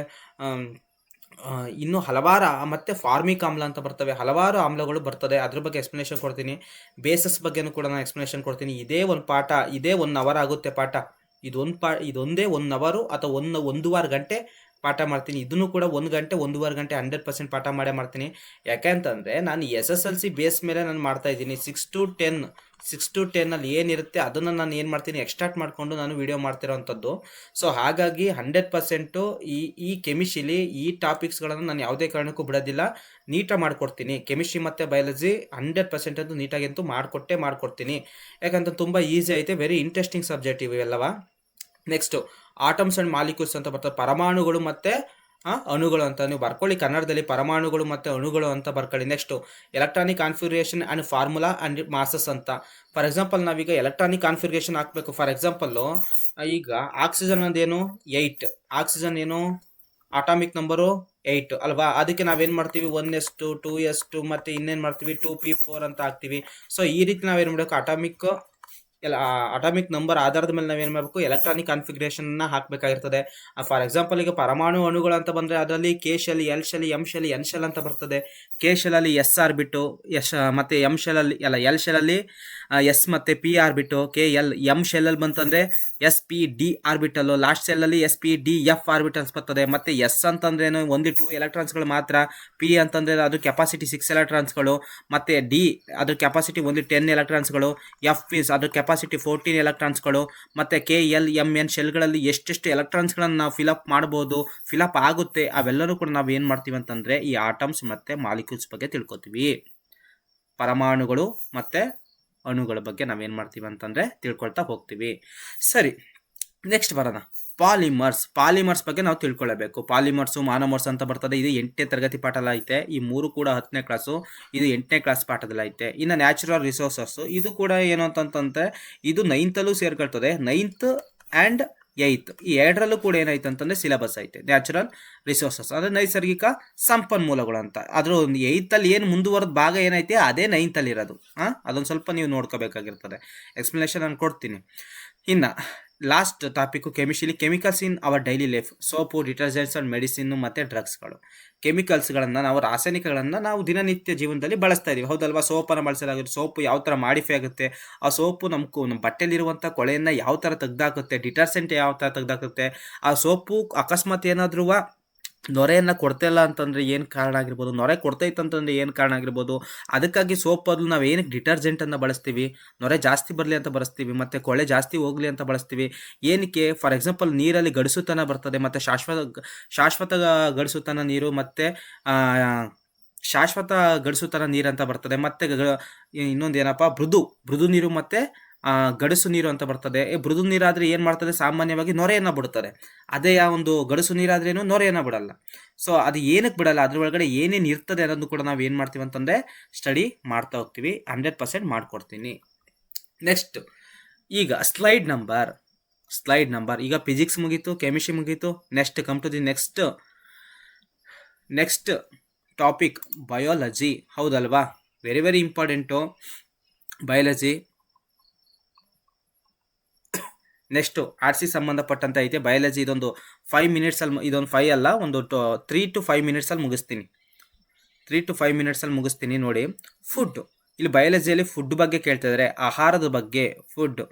ಇನ್ನೂ ಹಲವಾರು, ಮತ್ತು ಫಾರ್ಮಿಕ್ ಆಮ್ಲ ಅಂತ ಬರ್ತವೆ, ಹಲವಾರು ಆಮ್ಲಗಳು ಬರ್ತದೆ. ಅದ್ರ ಬಗ್ಗೆ ಎಕ್ಸ್ಪ್ಲನೇಷನ್ ಕೊಡ್ತೀನಿ. ಬೇಸಸ್ ಬಗ್ಗೆನೂ ಕೂಡ ನಾನು ಎಕ್ಸ್ಪ್ಲನೇಷನ್ ಕೊಡ್ತೀನಿ. ಇದೇ ಒಂದು ಪಾಠ, ಇದೇ 1 ಅವರ್ ಆಗುತ್ತೆ ಪಾಠ. ಇದೊಂದೇ 1 ಅವರು ಅಥವಾ 1.5 ಗಂಟೆ ಪಾಠ ಮಾಡ್ತೀನಿ. ಇದನ್ನು ಕೂಡ 1 ಗಂಟೆ 1.5 ಗಂಟೆ 100% ಪಾಠ ಮಾಡ್ತೀನಿ. ಯಾಕೆಂತಂದರೆ ನಾನು SSLC ಬೇಸ್ ಮೇಲೆ ನಾನು ಮಾಡ್ತಾ ಇದ್ದೀನಿ. 6 to 10 ಅಲ್ಲಿ ಏನಿರುತ್ತೆ ಅದನ್ನು ನಾನು ಏನು ಮಾಡ್ತೀನಿ, ಎಕ್ಸ್ಟ್ರಾಕ್ಟ್ ಮಾಡಿಕೊಂಡು ನಾನು ವಿಡಿಯೋ ಮಾಡ್ತಿರೋವಂಥದ್ದು. ಸೊ ಹಾಗಾಗಿ 100% ಈ ಕೆಮಿಸ್ಟ್ರಿಲಿ ಈ ಟಾಪಿಕ್ಸ್ಗಳನ್ನು ನಾನು ಯಾವುದೇ ಕಾರಣಕ್ಕೂ ಬಿಡೋದಿಲ್ಲ, ನೀಟಾಗಿ ಮಾಡಿಕೊಡ್ತೀನಿ. ಕೆಮಿಸ್ಟ್ರಿ ಮತ್ತು ಬಯಾಲಜಿ 100% ಅಂತೂ ನೀಟಾಗಿ ಅಂತೂ ಮಾಡಿಕೊಡ್ತೀನಿ. ಯಾಕಂತ ತುಂಬ ಈಸಿ ಐತೆ, ವೆರಿ ಇಂಟ್ರೆಸ್ಟಿಂಗ್ ಸಬ್ಜೆಕ್ಟ್ ಇವೆಲ್ಲವ. ನೆಕ್ಸ್ಟು ಆಟಮ್ಸ್ ಆ್ಯಂಡ್ ಮಾಲಿಕ್ಯೂಲ್ಸ್ ಅಂತ ಬರ್ತವೆ, ಪರಮಾಣುಗಳು ಮತ್ತು ಅಣುಗಳು ಅಂತ ನೀವು ಬರ್ಕೊಳ್ಳಿ. ಕನ್ನಡದಲ್ಲಿ ಪರಮಾಣುಗಳು ಮತ್ತು ಅಣುಗಳು ಅಂತ ಬರ್ಕೊಳ್ಳಿ. Next electronic configuration and formula and masses ಅಂತ. ಫಾರ್ ಎಕ್ಸಾಂಪಲ್ ನಾವೀಗ ಎಲೆಕ್ಟ್ರಾನಿಕ್ ಕಾನ್ಫಿಗರೇಷನ್ ಹಾಕಬೇಕು. ಫಾರ್ ಎಕ್ಸಾಂಪಲ್ಲು ಈಗ ಆಕ್ಸಿಜನ್ ಅಂದೇನು 8, ಆಕ್ಸಿಜನ್ ಏನು ಅಟಾಮಿಕ್ ನಂಬರು 8 ಅಲ್ವಾ. ಅದಕ್ಕೆ ನಾವೇನು ಮಾಡ್ತೀವಿ 1s2 2s2 ಮತ್ತು ಇನ್ನೇನು ಮಾಡ್ತೀವಿ 2p4 ಅಂತ ಹಾಕ್ತೀವಿ. ಸೊ ಈ ರೀತಿ ನಾವೇನು ಮಾಡಬೇಕು, ಅಟಾಮಿಕ್ ನಂಬರ್ ಆಧಾರದ ಮೇಲೆ ನಾವೇನು ಮಾಡಬೇಕು, ಎಲೆಕ್ಟ್ರಾನಿಕ್ ಕಾನ್ಫಿಗರೇಷನ್ನ ಹಾಕಬೇಕಾಗಿರ್ತದೆ. ಫಾರ್ ಎಕ್ಸಾಂಪಲ್ ಈಗ ಪರಮಾಣು ಅಣುಗಳು ಅಂತ ಬಂದರೆ ಅದರಲ್ಲಿ K shell, L shell, M shell, N shell ಅಂತ ಬರ್ತದೆ. ಕೆ ಶೆಲಲ್ಲಿ ಎಸ್ ಆರ್ಬಿಟ್ಟು, ಮತ್ತು ಎಮ್ ಶೆಲಲ್ಲಿ ಎಲ್ ಶೆಲಲ್ಲಿ ಎಸ್ ಮತ್ತು ಪಿ ಆರ್ಬಿಟ್ಟು, ಎಮ್ ಶೆಲ್ಲಲ್ಲಿ ಬಂತಂದರೆ S P D orbital, last ಸೆಲ್ಲಲ್ಲಿ S P D F orbitals ಬರ್ತದೆ. ಮತ್ತು ಎಸ್ ಅಂತಂದ್ರೇನು ಓನ್ಲಿ 2 ಎಲೆಕ್ಟ್ರಾನ್ಸ್ಗಳು ಮಾತ್ರ, ಪಿ ಅಂತಂದರೆ ಅದು ಕೆಪಾಸಿಟಿ 6 ಎಲೆಕ್ಟ್ರಾನ್ಸ್ಗಳು, ಮತ್ತು ಡಿ ಅದ್ರ ಕೆಪಾಸಿಟಿ ಓನ್ಲಿ 10 ಎಲೆಕ್ಟ್ರಾನ್ಸ್ಗಳು, ಎಫ್ ಇಸ್ ಅದ್ರ ಕೆಪಾಸಿಟಿ 14 ಎಲೆಕ್ಟ್ರಾನ್ಸ್ಗಳು, ಮತ್ತು ಕೆ ಎಲ್ ಎಮ್ ಎನ್ ಶೆಲ್ಗಳಲ್ಲಿ ಎಷ್ಟೆಷ್ಟು ಎಲೆಕ್ಟ್ರಾನ್ಸ್ಗಳನ್ನು ನಾವು ಫಿಲಪ್ ಆಗುತ್ತೆ ಅವೆಲ್ಲರೂ ಕೂಡ ನಾವು ಏನು ಮಾಡ್ತೀವಿ ಅಂತಂದರೆ ಈ ಆಟಮ್ಸ್ ಮತ್ತು ಮಾಲಿಕ್ಯೂಲ್ಸ್ ಬಗ್ಗೆ ತಿಳ್ಕೊತೀವಿ. ಪರಮಾಣುಗಳು ಮತ್ತು ಅಣುಗಳ ಬಗ್ಗೆ ನಾವೇನು ಮಾಡ್ತೀವಿ ಅಂತಂದರೆ ತಿಳ್ಕೊಳ್ತಾ ಹೋಗ್ತೀವಿ. ಸರಿ, ನೆಕ್ಸ್ಟ್ ಬರೋಣ. ಪಾಲಿಮರ್ಸ್ ಬಗ್ಗೆ ನಾವು ತಿಳ್ಕೊಳ್ಳಬೇಕು. ಪಾಲಿಮರ್ಸು, ಮಾನೋಮರ್ಸ್ ಅಂತ ಬರ್ತದೆ. ಇದು 8ನೇ ತರಗತಿ ಪಾಠದಲ್ಲಿ ಐತೆ. ಈ 3 ಕೂಡ 10ನೇ ಕ್ಲಾಸು, ಇದು 8ನೇ ಕ್ಲಾಸ್ ಪಾಠದಲ್ಲಿ ಐತೆ. ಇನ್ನು ನ್ಯಾಚುರಲ್ ರಿಸೋರ್ಸಸ್ಸು, ಇದು ಕೂಡ ಏನು ಅಂತಂತಂದರೆ ಇದು 9th ಸೇರ್ಕೊಳ್ತದೆ. 9th ಆ್ಯಂಡ್ 8th ಈ 2ರಲ್ಲೂ ಕೂಡ ಏನಾಯ್ತು ಅಂತಂದರೆ ಸಿಲೆಬಸ್ ಐತೆ. ನ್ಯಾಚುರಲ್ ರಿಸೋರ್ಸಸ್ ಅಂದರೆ ನೈಸರ್ಗಿಕ ಸಂಪನ್ಮೂಲಗಳು ಅಂತ. ಅದರ ಒಂದು 8th ಏನು ಮುಂದುವರೆದ ಭಾಗ ಏನೈತೆ ಅದೇ 9th ಇರೋದು. ಅದೊಂದು ಸ್ವಲ್ಪ ನೀವು ನೋಡ್ಕೋಬೇಕಾಗಿರ್ತದೆ. ಎಕ್ಸ್ಪ್ಲನೇಷನ್ ನಾನು ಕೊಡ್ತೀನಿ. ಇನ್ನು ಲಾಸ್ಟ್ ಟಾಪಿಕ್ಕು ಕೆಮಿಸ್ಟ್ರಿಲಿ chemicals in our daily life. Soap, detergents and medicine ಮತ್ತು ಡ್ರಗ್ಸ್ಗಳು. ಕೆಮಿಕಲ್ಸ್ಗಳನ್ನು ನಾವು ರಾಸಾಯನಿಕಗಳನ್ನು ನಾವು ದಿನನಿತ್ಯ ಜೀವನದಲ್ಲಿ ಬಳಸ್ತಾ ಇದ್ದೀವಿ, ಹೌದಲ್ವಾ. ಸೋಪನ್ನು ಬಳಸಲಾಗುತ್ತೆ. ಸೋಪು ಯಾವ ಥರ ಮಾಡಿಫೈ ಆಗುತ್ತೆ, ಆ ಸೋಪು ನಮ್ಮ ಬಟ್ಟೆಲಿರುವಂಥ ಕೊಳೆಯನ್ನು ಯಾವ ಥರ ತೆಗ್ದಾಕುತ್ತೆ, ಡಿಟರ್ಜೆಂಟ್ ಯಾವ ಥರ ತೆಗ್ದಾಕುತ್ತೆ, ಆ ಸೋಪು ಅಕಸ್ಮಾತ್ ಏನಾದರೂ ನೊರೆಯನ್ನು ಕೊಡ್ತಾಯಿಲ್ಲ ಅಂತಂದರೆ ಏನು ಕಾರಣ ಆಗಿರ್ಬೋದು, ನೊರೆ ಕೊಡ್ತೈತಂತಂದರೆ ಏನು ಕಾರಣ ಆಗಿರ್ಬೋದು. ಅದಕ್ಕಾಗಿ ಸೋಪ್ ಬದಲು ನಾವು ಏನಕ್ಕೆ ಡಿಟರ್ಜೆಂಟನ್ನು ಬಳಸ್ತೀವಿ, ನೊರೆ ಜಾಸ್ತಿ ಬರಲಿ ಅಂತ ಬಳಸ್ತೀವಿ, ಮತ್ತು ಕೊಳೆ ಜಾಸ್ತಿ ಹೋಗಲಿ ಅಂತ ಬಳಸ್ತೀವಿ. ಏನಕ್ಕೆ, ಫಾರ್ ಎಕ್ಸಾಂಪಲ್ ನೀರಲ್ಲಿ ಗಡಿಸುತನ ಬರ್ತದೆ, ಮತ್ತು ಶಾಶ್ವತ ಗಡಿಸುತನ ನೀರು, ಮತ್ತು ಶಾಶ್ವತ ಗಡಿಸುತನ ನೀರು ಅಂತ ಬರ್ತದೆ. ಮತ್ತು ಇನ್ನೊಂದು ಏನಪ್ಪ, ಮೃದು ನೀರು ಮತ್ತು ಗಡಸು ನೀರು ಅಂತ ಬರ್ತದೆ. ಮೃದು ನೀರಾದರೆ ಏನು ಮಾಡ್ತದೆ, ಸಾಮಾನ್ಯವಾಗಿ ನೊರೆಯನ್ನು ಬಿಡುತ್ತದೆ. ಅದೇ ಒಂದು ಗಡಸು ನೀರಾದ್ರೇನು ನೊರೆಯನ್ನು ಬಿಡಲ್ಲ. ಸೊ ಅದು ಏನಕ್ಕೆ ಬಿಡಲ್ಲ, ಅದ್ರ ಒಳಗಡೆ ಏನೇನು ಇರ್ತದೆ ಅನ್ನೋದು ಕೂಡ ನಾವು ಏನು ಮಾಡ್ತೀವಿ ಅಂತಂದರೆ ಸ್ಟಡಿ ಮಾಡ್ತಾ ಹೋಗ್ತೀವಿ. 100% ಮಾಡಿಕೊಡ್ತೀನಿ. ನೆಕ್ಸ್ಟ್ ಈಗ ಸ್ಲೈಡ್ ನಂಬರ್ ಈಗ ಫಿಸಿಕ್ಸ್ ಮುಗೀತು, ಕೆಮಿಸ್ಟ್ರಿ ಮುಗೀತು. Next come to the next topic biology, ಹೌದಲ್ವಾ. Very very important biology. Next ಆರ್ಟ್ಸಿಗೆ ಸಂಬಂಧಪಟ್ಟಂತೆ ಐತೆ ಬಯಾಲಜಿ. ಇದೊಂದು 5 ಮಿನಿಟ್ಸಲ್ಲಿ, ಇದೊಂದು 5 ಅಲ್ಲ, ಒಂದು 3 to 5 ಮಿನಿಟ್ಸಲ್ಲಿ ಮುಗಿಸ್ತೀನಿ. 3 to 5 ಮಿನಿಟ್ಸಲ್ಲಿ ಮುಗಿಸ್ತೀನಿ. ನೋಡಿ, ಫುಡ್. ಇಲ್ಲಿ ಬಯಾಲಜಿಯಲ್ಲಿ ಫುಡ್ ಬಗ್ಗೆ ಕೇಳ್ತಿದ್ದಾರೆ, ಆಹಾರದ ಬಗ್ಗೆ. ಫುಡ್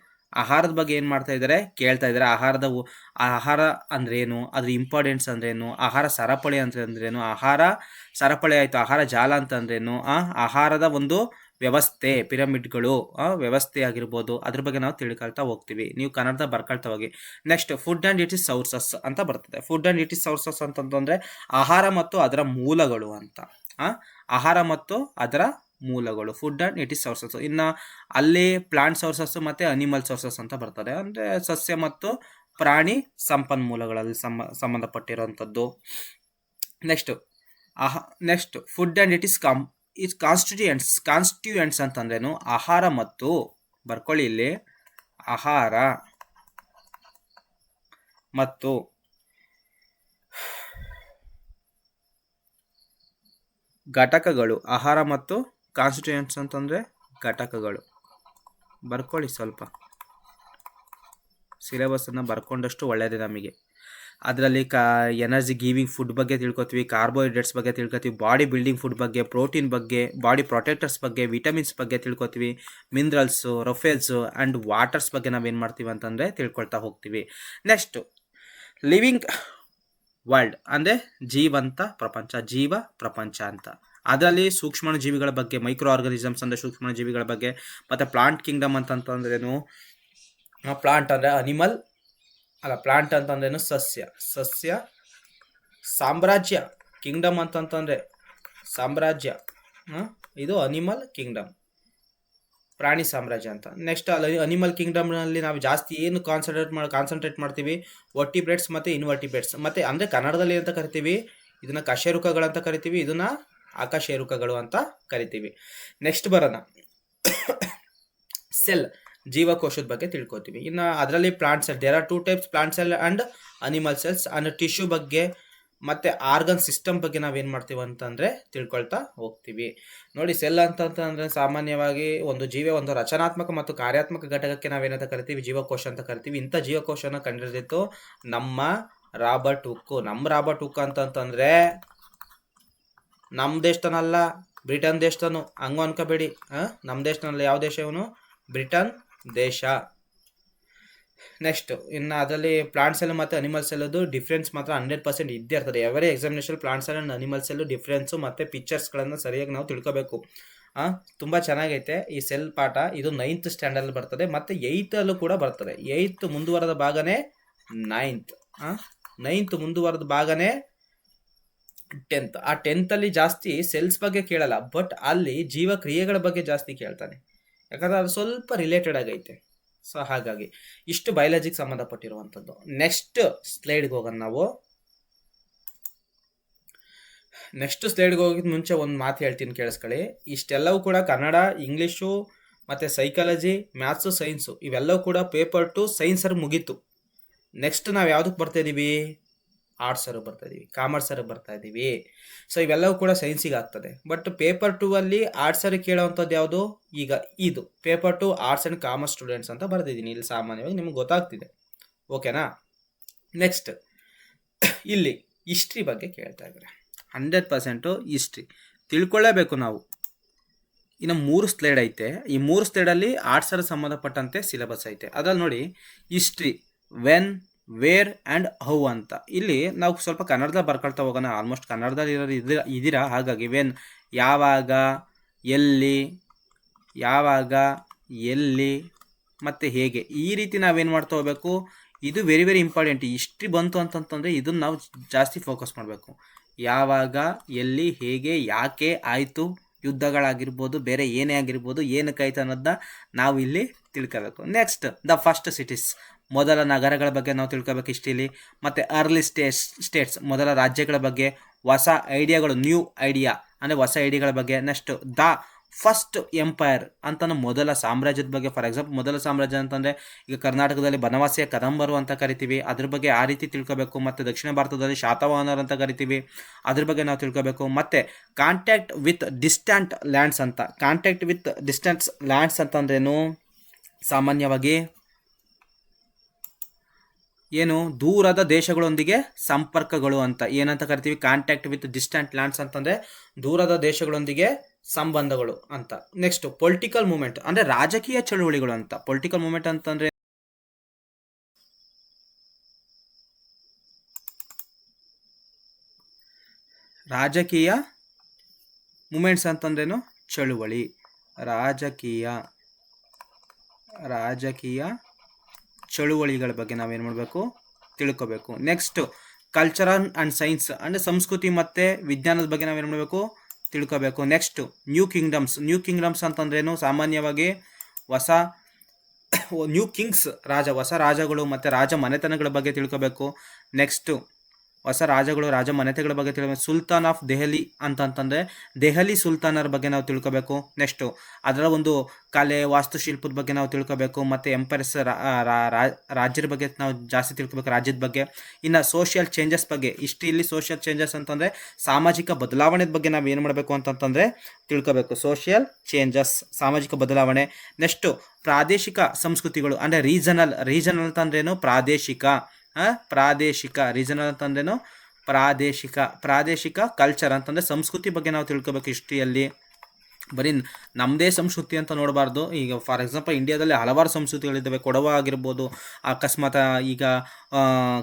ಆಹಾರದ ಬಗ್ಗೆ ಏನು ಮಾಡ್ತಾ ಇದ್ದಾರೆ, ಕೇಳ್ತಾ ಇದ್ದಾರೆ. ಆಹಾರ ಅಂದ್ರೇನು, ಅದ್ರ ಇಂಪಾರ್ಟೆನ್ಸ್ ಅಂದ್ರೇನು, ಆಹಾರ ಸರಪಳಿ ಅಂದ್ರೇನು, ಆಹಾರ ಸರಪಳಿ ಆಯಿತು, ಆಹಾರ ಜಾಲ ಅಂತಂದ್ರೇನು, ಆಹಾರದ ಒಂದು ವ್ಯವಸ್ಥೆ, ಪಿರಮಿಡ್ಗಳು ವ್ಯವಸ್ಥೆ ಆಗಿರ್ಬೋದು, ಅದ್ರ ಬಗ್ಗೆ ನಾವು ತಿಳ್ಕೊಳ್ತಾ ಹೋಗ್ತೀವಿ. ನೀವು ಕನ್ನಡದ ಬರ್ಕೊಳ್ತಾ ಹೋಗಿ. Next food and it is sources ಅಂತ ಬರ್ತದೆ. Food and it is sources ಅಂತಂದ್ರೆ ಆಹಾರ ಮತ್ತು ಅದರ ಮೂಲಗಳು ಅಂತ. ಆಹಾರ ಮತ್ತು ಅದರ ಮೂಲಗಳು, food and it is sources. ಇನ್ನು ಅಲ್ಲಿ ಪ್ಲಾಂಟ್ ಸೋರ್ಸಸ್ ಮತ್ತು ಅನಿಮಲ್ ಸೋರ್ಸಸ್ ಅಂತ ಬರ್ತದೆ. ಅಂದರೆ ಸಸ್ಯ ಮತ್ತು ಪ್ರಾಣಿ ಸಂಪನ್ಮೂಲಗಳಲ್ಲಿ ಸಂಬಂಧಪಟ್ಟಿರುವಂಥದ್ದು. Next food and it is constituents ಅಂತಂದ್ರೇನು, ಆಹಾರ ಮತ್ತು, ಬರ್ಕೊಳ್ಳಿ ಇಲ್ಲಿ, ಆಹಾರ ಮತ್ತು ಘಟಕಗಳು. ಆಹಾರ ಮತ್ತು ಕಾನ್ಸ್ಟಿಟ್ಯೂಯೆಂಟ್ಸ್ ಅಂತಂದರೆ ಘಟಕಗಳು. ಬರ್ಕೊಳ್ಳಿ, ಸ್ವಲ್ಪ ಸಿಲೆಬಸ್ಸನ್ನು ಬರ್ಕೊಂಡಷ್ಟು ಒಳ್ಳೆಯದೇ ನಮಗೆ. ಅದರಲ್ಲಿ ಎನರ್ಜಿ ಗಿವಿಂಗ್ ಫುಡ್ ಬಗ್ಗೆ ತಿಳ್ಕೊತೀವಿ, ಕಾರ್ಬೋಹೈಡ್ರೇಟ್ಸ್ ಬಗ್ಗೆ ತಿಳ್ಕೊತೀವಿ, ಬಾಡಿ ಬಿಲ್ಡಿಂಗ್ ಫುಡ್ ಬಗ್ಗೆ, ಪ್ರೋಟೀನ್ ಬಗ್ಗೆ, ಬಾಡಿ ಪ್ರೊಟೆಕ್ಟರ್ಸ್ ಬಗ್ಗೆ, ವಿಟಮಿನ್ಸ್ ಬಗ್ಗೆ ತಿಳ್ಕೊತೀವಿ, ಮಿನರಲ್ಸು, ರೊಫೇಲ್ಸು ಆ್ಯಂಡ್ ವಾಟರ್ಸ್ ಬಗ್ಗೆ ನಾವೇನು ಮಾಡ್ತೀವಿ ಅಂತಂದರೆ ತಿಳ್ಕೊಳ್ತಾ ಹೋಗ್ತೀವಿ. ನೆಕ್ಸ್ಟ್ ಲಿವಿಂಗ್ ವರ್ಲ್ಡ್ ಅಂದರೆ ಜೀವಂತ ಪ್ರಪಂಚ, ಜೀವ ಪ್ರಪಂಚ ಅಂತ. ಅದರಲ್ಲಿ ಸೂಕ್ಷ್ಮ ಜೀವಿಗಳ ಬಗ್ಗೆ, ಮೈಕ್ರೋ ಆರ್ಗನಿಸಮ್ಸ್ ಅಂದರೆ ಸೂಕ್ಷ್ಮ ಜೀವಿಗಳ ಬಗ್ಗೆ, ಮತ್ತು ಪ್ಲಾಂಟ್ ಕಿಂಗ್ಡಮ್ ಅಂತಂದ್ರೇನು, ಪ್ಲಾಂಟ್ ಅಂದರೆ ಅನಿಮಲ್ ಅಲ್ಲ, ಪ್ಲಾಂಟ್ ಅಂತಂದ್ರೇನು ಸಸ್ಯ ಸಾಮ್ರಾಜ್ಯ. ಕಿಂಗ್ಡಮ್ ಅಂತಂತಂದರೆ ಸಾಮ್ರಾಜ್ಯ, ಇದು ಅನಿಮಲ್ ಕಿಂಗ್ಡಮ್, ಪ್ರಾಣಿ ಸಾಮ್ರಾಜ್ಯ ಅಂತ. ನೆಕ್ಸ್ಟ್ ಅಲ್ಲಿ ಅನಿಮಲ್ ಕಿಂಗ್ಡಮ್ನಲ್ಲಿ ನಾವು ಜಾಸ್ತಿ ಏನು ಕಾನ್ಸಂಟ್ರೇಟ್ ಮಾಡ್ತೀವಿ, ವರ್ಟಿಬ್ರೇಟ್ಸ್ ಮತ್ತು ಇನ್ವರ್ಟಿಬ್ರೇಟ್ಸ್. ಮತ್ತು ಅಂದರೆ ಕನ್ನಡದಲ್ಲಿ ಅಂತ ಕರಿತೀವಿ ಇದನ್ನು ಕಶೇರುಕಗಳಂತ ಕರಿತೀವಿ, ಇದನ್ನು ಅಕಶೇರುಕಗಳು ಅಂತ ಕರಿತೀವಿ. ನೆಕ್ಸ್ಟ್ ಬರೋಣ, ಸೆಲ್, ಜೀವಕೋಶದ ಬಗ್ಗೆ ತಿಳ್ಕೊತೀವಿ. ಇನ್ನು ಅದರಲ್ಲಿ plant cell, there are 2 types, plant cell and animal cells. And tissue ಬಗ್ಗೆ ಮತ್ತು ಆರ್ಗನ್ ಸಿಸ್ಟಮ್ ಬಗ್ಗೆ ನಾವೇನು ಮಾಡ್ತೀವಿ ಅಂತಂದರೆ ತಿಳ್ಕೊಳ್ತಾ ಹೋಗ್ತೀವಿ. ನೋಡಿ, ಸೆಲ್ ಅಂತಂದರೆ ಸಾಮಾನ್ಯವಾಗಿ ಒಂದು ಜೀವ ಒಂದು ರಚನಾತ್ಮಕ ಮತ್ತು ಕಾರ್ಯಾತ್ಮಕ ಘಟಕಕ್ಕೆ ನಾವೇನಂತ ಕರಿತೀವಿ, ಜೀವಕೋಶ ಅಂತ ಕರಿತೀವಿ. ಇಂಥ ಜೀವಕೋಶನ ಕಂಡುಹಿಡಿದಿತ್ತು ನಮ್ಮ ರಾಬರ್ಟ್ ಹುಕ್. ನಮ್ಮ ರಾಬರ್ಟ್ ಹುಕ್ ಅಂತಂತಂದರೆ ನಮ್ಮ ದೇಶದನಲ್ಲ, ಬ್ರಿಟನ್ ದೇಶದನು, ಹಂಗೂ ಅನ್ಕೋಬೇಡಿ. ನಮ್ಮ ದೇಶದಲ್ಲ, ಯಾವ ದೇಶ ಇವನು, ಬ್ರಿಟನ್ ದೇಶ. ನೆಕ್ಸ್ಟ್ ಇನ್ನು ಅದರಲ್ಲಿ ಪ್ಲಾಂಟ್ ಸೆಲ್ ಮತ್ತು ಅನಿಮಲ್ ಸೆಲ್ಲದು ಡಿಫ್ರೆನ್ಸ್ ಮಾತ್ರ 100% ಇದ್ದೇ ಇರ್ತದೆ. Every examination plant cell and animal cell difference ಮತ್ತು ಪಿಕ್ಚರ್ಸ್ಗಳನ್ನು ಸರಿಯಾಗಿ ನಾವು ತಿಳ್ಕೋಬೇಕು. ತುಂಬ ಚೆನ್ನಾಗೈತೆ ಈ ಸೆಲ್ ಪಾಠ. ಇದು 9th ಸ್ಟ್ಯಾಂಡರ್ಡ್ ಬರ್ತದೆ ಮತ್ತು 8ಲ್ಲೂ ಕೂಡ ಬರ್ತದೆ. 8th ಮುಂದುವರೆದ ಭಾಗನೇ 9th ಮುಂದುವರೆದ ಭಾಗನೇ 10th. ಆ 10th ಜಾಸ್ತಿ ಸೆಲ್ಸ್ ಬಗ್ಗೆ ಕೇಳಲ್ಲ, ಬಟ್ ಅಲ್ಲಿ ಜೀವಕ್ರಿಯೆಗಳ ಬಗ್ಗೆ ಜಾಸ್ತಿ ಕೇಳ್ತಾನೆ, ಯಾಕಂದರೆ ಅದು ಸ್ವಲ್ಪ ರಿಲೇಟೆಡ್ ಆಗೈತೆ. ಸೊ ಹಾಗಾಗಿ ಇಷ್ಟು ಬಯಾಲಜಿಗೆ ಸಂಬಂಧಪಟ್ಟಿರುವಂಥದ್ದು. ನೆಕ್ಸ್ಟ್ ಸ್ಲೈಡ್ಗೆ ಹೋಗೋಣ ನಾವು. ನೆಕ್ಸ್ಟ್ ಸ್ಲೈಡ್ಗೆ ಹೋಗಿದ ಮುಂಚೆ ಒಂದು ಮಾತು ಹೇಳ್ತೀನಿ, ಕೇಳಿಸ್ಕೊಳ್ಳಿ. ಇಷ್ಟೆಲ್ಲವೂ ಕೂಡ ಕನ್ನಡ, ಇಂಗ್ಲೀಷು ಮತ್ತು ಸೈಕಾಲಜಿ, ಮ್ಯಾಥ್ಸು, ಸೈನ್ಸು ಇವೆಲ್ಲವೂ ಕೂಡ ಪೇಪರ್ 2 ಸೈನ್ಸರು ಮುಗೀತು. ನೆಕ್ಸ್ಟ್ ನಾವು ಯಾವುದಕ್ಕೆ ಬರ್ತಾಯಿದ್ದೀವಿ, ಆರ್ಟ್ಸರು ಬರ್ತಾಯಿದ್ದೀವಿ, ಕಾಮರ್ಸರು ಬರ್ತಾಯಿದ್ದೀವಿ. ಸೊ ಇವೆಲ್ಲವೂ ಕೂಡ ಸೈನ್ಸಿಗೆ ಆಗ್ತದೆ. ಬಟ್ ಪೇಪರ್ 2 ಅಲ್ಲಿ ಆರ್ಟ್ಸರು ಕೇಳೋವಂಥದ್ದು ಯಾವುದು, ಈಗ ಇದು paper 2 arts and commerce students ಅಂತ ಬರ್ತಿದ್ದೀನಿ ಇಲ್ಲಿ. ಸಾಮಾನ್ಯವಾಗಿ ನಿಮ್ಗೆ ಗೊತ್ತಾಗ್ತಿದೆ, ಓಕೆನಾ. ನೆಕ್ಸ್ಟ್ ಇಲ್ಲಿ ಹಿಸ್ಟ್ರಿ ಬಗ್ಗೆ ಕೇಳ್ತಾ ಇದ್ದಾರೆ. 100% ಹಿಸ್ಟ್ರಿ ತಿಳ್ಕೊಳ್ಳೇಬೇಕು ನಾವು. ಇನ್ನು 3 ಸ್ಲೈಡ್ ಐತೆ. ಈ 3 ಸ್ಲೈಡಲ್ಲಿ ಆರ್ಟ್ಸರ ಸಂಬಂಧಪಟ್ಟಂತೆ ಸಿಲೆಬಸ್ ಐತೆ. ಅದ್ರಲ್ಲಿ ನೋಡಿ, history when, where and how ಅಂತ. ಇಲ್ಲಿ ನಾವು ಸ್ವಲ್ಪ ಕನ್ನಡದಲ್ಲಿ ಬರ್ಕೊಳ್ತಾ ಹೋಗೋಣ. ಆಲ್ಮೋಸ್ಟ್ ಕನ್ನಡದಲ್ಲಿ ಇದ್ದೀರಾ, ಹಾಗಾಗಿ ವೆನ್ ಯಾವಾಗ, ಎಲ್ಲಿ ಮತ್ತು ಹೇಗೆ, ಈ ರೀತಿ ನಾವೇನು ಮಾಡ್ತಾ ಹೋಗಬೇಕು. ಇದು ವೆರಿ ವೆರಿ ಇಂಪಾರ್ಟೆಂಟ್. ಹಿಸ್ಟ್ರಿ ಬಂತು ಅಂತಂತಂದರೆ ಇದನ್ನು ನಾವು ಜಾಸ್ತಿ ಫೋಕಸ್ ಮಾಡಬೇಕು. ಯಾವಾಗ, ಎಲ್ಲಿ, ಹೇಗೆ, ಯಾಕೆ ಆಯಿತು, ಯುದ್ಧಗಳಾಗಿರ್ಬೋದು, ಬೇರೆ ಏನೇ ಆಗಿರ್ಬೋದು, ಏನಕ್ಕಾಯ್ತು ಅನ್ನೋದನ್ನ ನಾವು ಇಲ್ಲಿ ತಿಳ್ಕೋಬೇಕು. ನೆಕ್ಸ್ಟ್ ದ ಫಸ್ಟ್ ಸಿಟೀಸ್, ಮೊದಲ ನಗರಗಳ ಬಗ್ಗೆ ನಾವು ತಿಳ್ಕೊಬೇಕು ಹಿಸ್ಟ್ರಿಲಿ. ಮತ್ತು ಅರ್ಲಿ ಸ್ಟೇಟ್ಸ್ ಮೊದಲ ರಾಜ್ಯಗಳ ಬಗ್ಗೆ, ಹೊಸ ಐಡಿಯಾಗಳು, ನ್ಯೂ ಐಡಿಯಾ ಅಂದರೆ ಹೊಸ ಐಡಿಯಾಗಳ ಬಗ್ಗೆ. ನೆಕ್ಸ್ಟ್ ದ ಫಸ್ಟ್ ಎಂಪೈರ್ ಅಂತ ಮೊದಲ ಸಾಮ್ರಾಜ್ಯದ ಬಗ್ಗೆ. ಫಾರ್ ಎಕ್ಸಾಂಪಲ್ ಮೊದಲ ಸಾಮ್ರಾಜ್ಯ ಅಂತಂದರೆ ಈಗ ಕರ್ನಾಟಕದಲ್ಲಿ ಬನವಾಸಿಯ ಕದಂಬರು ಅಂತ ಕರಿತೀವಿ, ಅದ್ರ ಬಗ್ಗೆ ಆ ರೀತಿ ತಿಳ್ಕೊಬೇಕು. ಮತ್ತು ದಕ್ಷಿಣ ಭಾರತದಲ್ಲಿ ಶಾತವಾಹನರು ಅಂತ ಕರಿತೀವಿ, ಅದ್ರ ಬಗ್ಗೆ ನಾವು ತಿಳ್ಕೊಬೇಕು. ಮತ್ತು ಕಾಂಟ್ಯಾಕ್ಟ್ ವಿತ್ ಡಿಸ್ಟೆಂಟ್ ಲ್ಯಾಂಡ್ಸ್ ಅಂತ. ಕಾಂಟ್ಯಾಕ್ಟ್ ವಿತ್ ಡಿಸ್ಟೆಂಟ್ ಲ್ಯಾಂಡ್ಸ್ ಅಂತಂದ್ರೇನು, ಸಾಮಾನ್ಯವಾಗಿ ಏನು, ದೂರದ ದೇಶಗಳೊಂದಿಗೆ ಸಂಪರ್ಕಗಳು ಅಂತ ಏನಂತ ಕರಿತೀವಿ. ಕಾಂಟ್ಯಾಕ್ಟ್ ವಿತ್ ಡಿಸ್ಟೆಂಟ್ ಲ್ಯಾಂಡ್ಸ್ ಅಂತಂದರೆ ದೂರದ ದೇಶಗಳೊಂದಿಗೆ ಸಂಬಂಧಗಳು ಅಂತ. ನೆಕ್ಸ್ಟ್ ಪೊಲಿಟಿಕಲ್ ಮೂವ್ಮೆಂಟ್ ಅಂದರೆ ರಾಜಕೀಯ ಚಳುವಳಿಗಳು ಅಂತ. ಪೊಲಿಟಿಕಲ್ ಮೂವ್ಮೆಂಟ್ ಅಂತಂದರೆ ರಾಜಕೀಯ ಮೂಮೆಂಟ್ಸ್ ಅಂತಂದ್ರೇನು? ಚಳುವಳಿ. ರಾಜಕೀಯ ಚಳುವಳಿಗಳ ಬಗ್ಗೆ ನಾವೇನು ಮಾಡಬೇಕು? ತಿಳ್ಕೋಬೇಕು. ನೆಕ್ಸ್ಟ್ ಕಲ್ಚರಲ್ ಆ್ಯಂಡ್ ಸೈನ್ಸ್ ಅಂದರೆ ಸಂಸ್ಕೃತಿ ಮತ್ತು ವಿಜ್ಞಾನದ ಬಗ್ಗೆ ನಾವೇನು ಮಾಡಬೇಕು? ತಿಳ್ಕೋಬೇಕು. ನೆಕ್ಸ್ಟ್ ನ್ಯೂ ಕಿಂಗ್ಡಮ್ಸ್ ಅಂತಂದ್ರೇನು? ಸಾಮಾನ್ಯವಾಗಿ ಹೊಸ ನ್ಯೂ ಕಿಂಗ್ಸ್ ಹೊಸ ರಾಜಗಳು ಮತ್ತು ರಾಜ ಮನೆತನಗಳ ಬಗ್ಗೆ ತಿಳ್ಕೋಬೇಕು. ನೆಕ್ಸ್ಟು ಹೊಸ ರಾಜಗಳು ರಾಜ ಮನೆತನಗಳ ಬಗ್ಗೆ ತಿಳ್ಕೋಬೇಕು. ಸುಲ್ತಾನ್ ಆಫ್ ದೆಹಲಿ ಅಂತಂತಂದರೆ ದೆಹಲಿ ಸುಲ್ತಾನರ ಬಗ್ಗೆ ನಾವು ತಿಳ್ಕೋಬೇಕು. ನೆಕ್ಸ್ಟು ಅದರ ಒಂದು ಕಲೆ ವಾಸ್ತುಶಿಲ್ಪದ ಬಗ್ಗೆ ನಾವು ತಿಳ್ಕೋಬೇಕು. ಮತ್ತು ಎಂಪೈರ್ಸ್ ರಾಜ್ಯದ ಬಗ್ಗೆ ನಾವು ಜಾಸ್ತಿ ತಿಳ್ಕೋಬೇಕು, ರಾಜ್ಯದ ಬಗ್ಗೆ. ಇನ್ನು ಸೋಷಿಯಲ್ ಚೇಂಜಸ್ ಬಗ್ಗೆ, ಹಿಸ್ಟ್ರಿಯಲ್ಲಿ ಸೋಷಿಯಲ್ ಚೇಂಜಸ್ ಅಂತಂದರೆ ಸಾಮಾಜಿಕ ಬದಲಾವಣೆ ಬಗ್ಗೆ ನಾವು ಏನು ಮಾಡಬೇಕು ಅಂತಂತಂದರೆ ತಿಳ್ಕೋಬೇಕು. ಸೋಷಿಯಲ್ ಚೇಂಜಸ್, ಸಾಮಾಜಿಕ ಬದಲಾವಣೆ. ನೆಕ್ಸ್ಟು ಪ್ರಾದೇಶಿಕ ಸಂಸ್ಕೃತಿಗಳು ಅಂದರೆ ರೀಜನಲ್ ಅಂತಂದ್ರೇನು? ರೀಜನಲ್ ಅಂತಂದ್ರೇನು? ಪ್ರಾದೇಶಿಕ ಕಲ್ಚರ್ ಅಂತಂದರೆ ಸಂಸ್ಕೃತಿ ಬಗ್ಗೆ ನಾವು ತಿಳ್ಕೊಬೇಕು. ಹಿಸ್ಟ್ರಿಯಲ್ಲಿ ಬರೀ ನಮ್ಮದೇ ಸಂಸ್ಕೃತಿ ಅಂತ ನೋಡಬಾರ್ದು. ಈಗ ಫಾರ್ ಎಕ್ಸಾಂಪಲ್ ಇಂಡಿಯಾದಲ್ಲಿ ಹಲವಾರು ಸಂಸ್ಕೃತಿಗಳಿದ್ದಾವೆ. ಕೊಡವ ಆಗಿರ್ಬೋದು, ಅಕಸ್ಮಾತ್ ಈಗ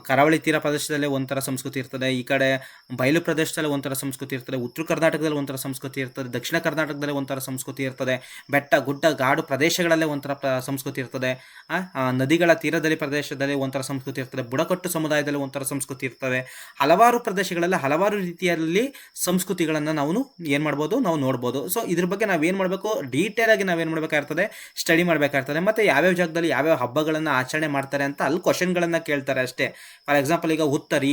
ಕರಾವಳಿ ತೀರ ಪ್ರದೇಶದಲ್ಲೇ ಒಂಥರ ಸಂಸ್ಕೃತಿ ಇರ್ತದೆ, ಈ ಕಡೆ ಬಯಲು ಪ್ರದೇಶದಲ್ಲಿ ಒಂಥರ ಸಂಸ್ಕೃತಿ ಇರ್ತದೆ, ಉತ್ತರ ಕರ್ನಾಟಕದಲ್ಲಿ ಒಂಥರ ಸಂಸ್ಕೃತಿ ಇರ್ತದೆ, ದಕ್ಷಿಣ ಕರ್ನಾಟಕದಲ್ಲಿ ಒಂಥರ ಸಂಸ್ಕೃತಿ ಇರ್ತದೆ, ಬೆಟ್ಟ ಗುಡ್ಡ ಗಾಡು ಪ್ರದೇಶಗಳಲ್ಲೇ ಒಂಥರ ಸಂಸ್ಕೃತಿ ಇರ್ತದೆ, ನದಿಗಳ ತೀರದಲ್ಲಿ ಪ್ರದೇಶದಲ್ಲಿ ಒಂಥರ ಸಂಸ್ಕೃತಿ ಇರ್ತದೆ, ಬುಡಕಟ್ಟು ಸಮುದಾಯದಲ್ಲಿ ಒಂಥರ ಸಂಸ್ಕೃತಿ ಇರ್ತದೆ. ಹಲವಾರು ಪ್ರದೇಶಗಳಲ್ಲಿ ಹಲವಾರು ರೀತಿಯಲ್ಲಿ ಸಂಸ್ಕೃತಿಗಳನ್ನು ನಾವು ಏನು ಮಾಡ್ಬೋದು? ನಾವು ನೋಡ್ಬೋದು. ಸೊ ಇದ್ರ ಬಗ್ಗೆ ನಾವೇನು ಮಾಡಬೇಕು? ಡೀಟೇಲ್ ಆಗಿ ನಾವೇನು ಮಾಡಬೇಕಾಗಿರ್ತದೆ? ಸ್ಟಡಿ ಮಾಡಬೇಕಾಗಿರ್ತದೆ. ಮತ್ತು ಯಾವ್ಯಾವ ಜಾಗದಲ್ಲಿ ಯಾವ್ಯಾವ ಹಬ್ಬಗಳನ್ನು ಆಚರಣೆ ಮಾಡ್ತಾರೆ ಅಂತ ಅಲ್ಲಿ ಕ್ವಶನ್ಗಳನ್ನು ಕೇಳ್ತಾರೆ ಅಷ್ಟೇ. ಫಾರ್ ಎಕ್ಸಾಂಪಲ್ ಈಗ ಉತ್ತರಿ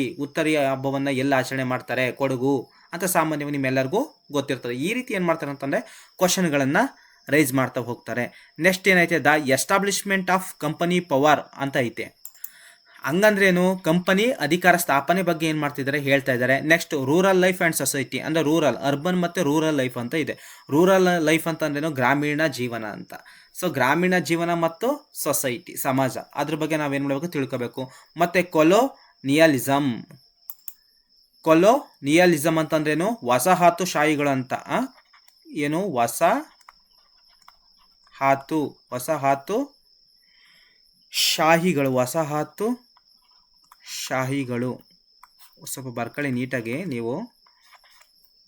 ಹಬ್ಬವನ್ನು ಎಲ್ಲ ಆಚರಣೆ ಮಾಡ್ತಾರೆ, ಕೊಡಗು ಅಂತ ಸಾಮಾನ್ಯವಾಗಿ ನಿಮ್ಮೆಲ್ಲರಿಗೂ ಗೊತ್ತಿರ್ತದೆ. ಈ ರೀತಿ ಏನು ಮಾಡ್ತಾರೆ ಅಂತಂದರೆ ಕ್ವಶನ್ಗಳನ್ನು ರೈಸ್ ಮಾಡ್ತಾ ಹೋಗ್ತಾರೆ. ನೆಕ್ಸ್ಟ್ ಏನೈತೆ? The establishment of company power ಅಂತ ಐತೆ. ಹಂಗಂದ್ರೇನು? ಕಂಪನಿ ಅಧಿಕಾರ ಸ್ಥಾಪನೆ ಬಗ್ಗೆ ಏನು ಮಾಡ್ತಿದ್ದಾರೆ? ಹೇಳ್ತಾ ಇದ್ದಾರೆ. Next rural life and society ಅಂದರೆ ಅರ್ಬನ್ ಮತ್ತು ರೂರಲ್ ಲೈಫ್ ಅಂತ ಇದೆ. ರೂರಲ್ ಲೈಫ್ ಅಂತಂದ್ರೇನು? ಗ್ರಾಮೀಣ ಜೀವನ ಅಂತ. ಸೊ ಗ್ರಾಮೀಣ ಜೀವನ ಮತ್ತು ಸೊಸೈಟಿ, ಸಮಾಜ, ಅದ್ರ ಬಗ್ಗೆ ನಾವೇನು ಮಾಡಬೇಕು? ತಿಳ್ಕೋಬೇಕು. ಮತ್ತು ಕೊಲೋನಿಯಲಿಸಮ್ ಅಂತಂದ್ರೇನು? ವಸಾಹತುಶಾಹಿಗಳು ಅಂತ. ಏನು? ವಸಾಹತುಶಾಹಿಗಳು ಸ್ವಲ್ಪ ಬರ್ಕೊಳ್ಳಿ ನೀಟಾಗಿ ನೀವು.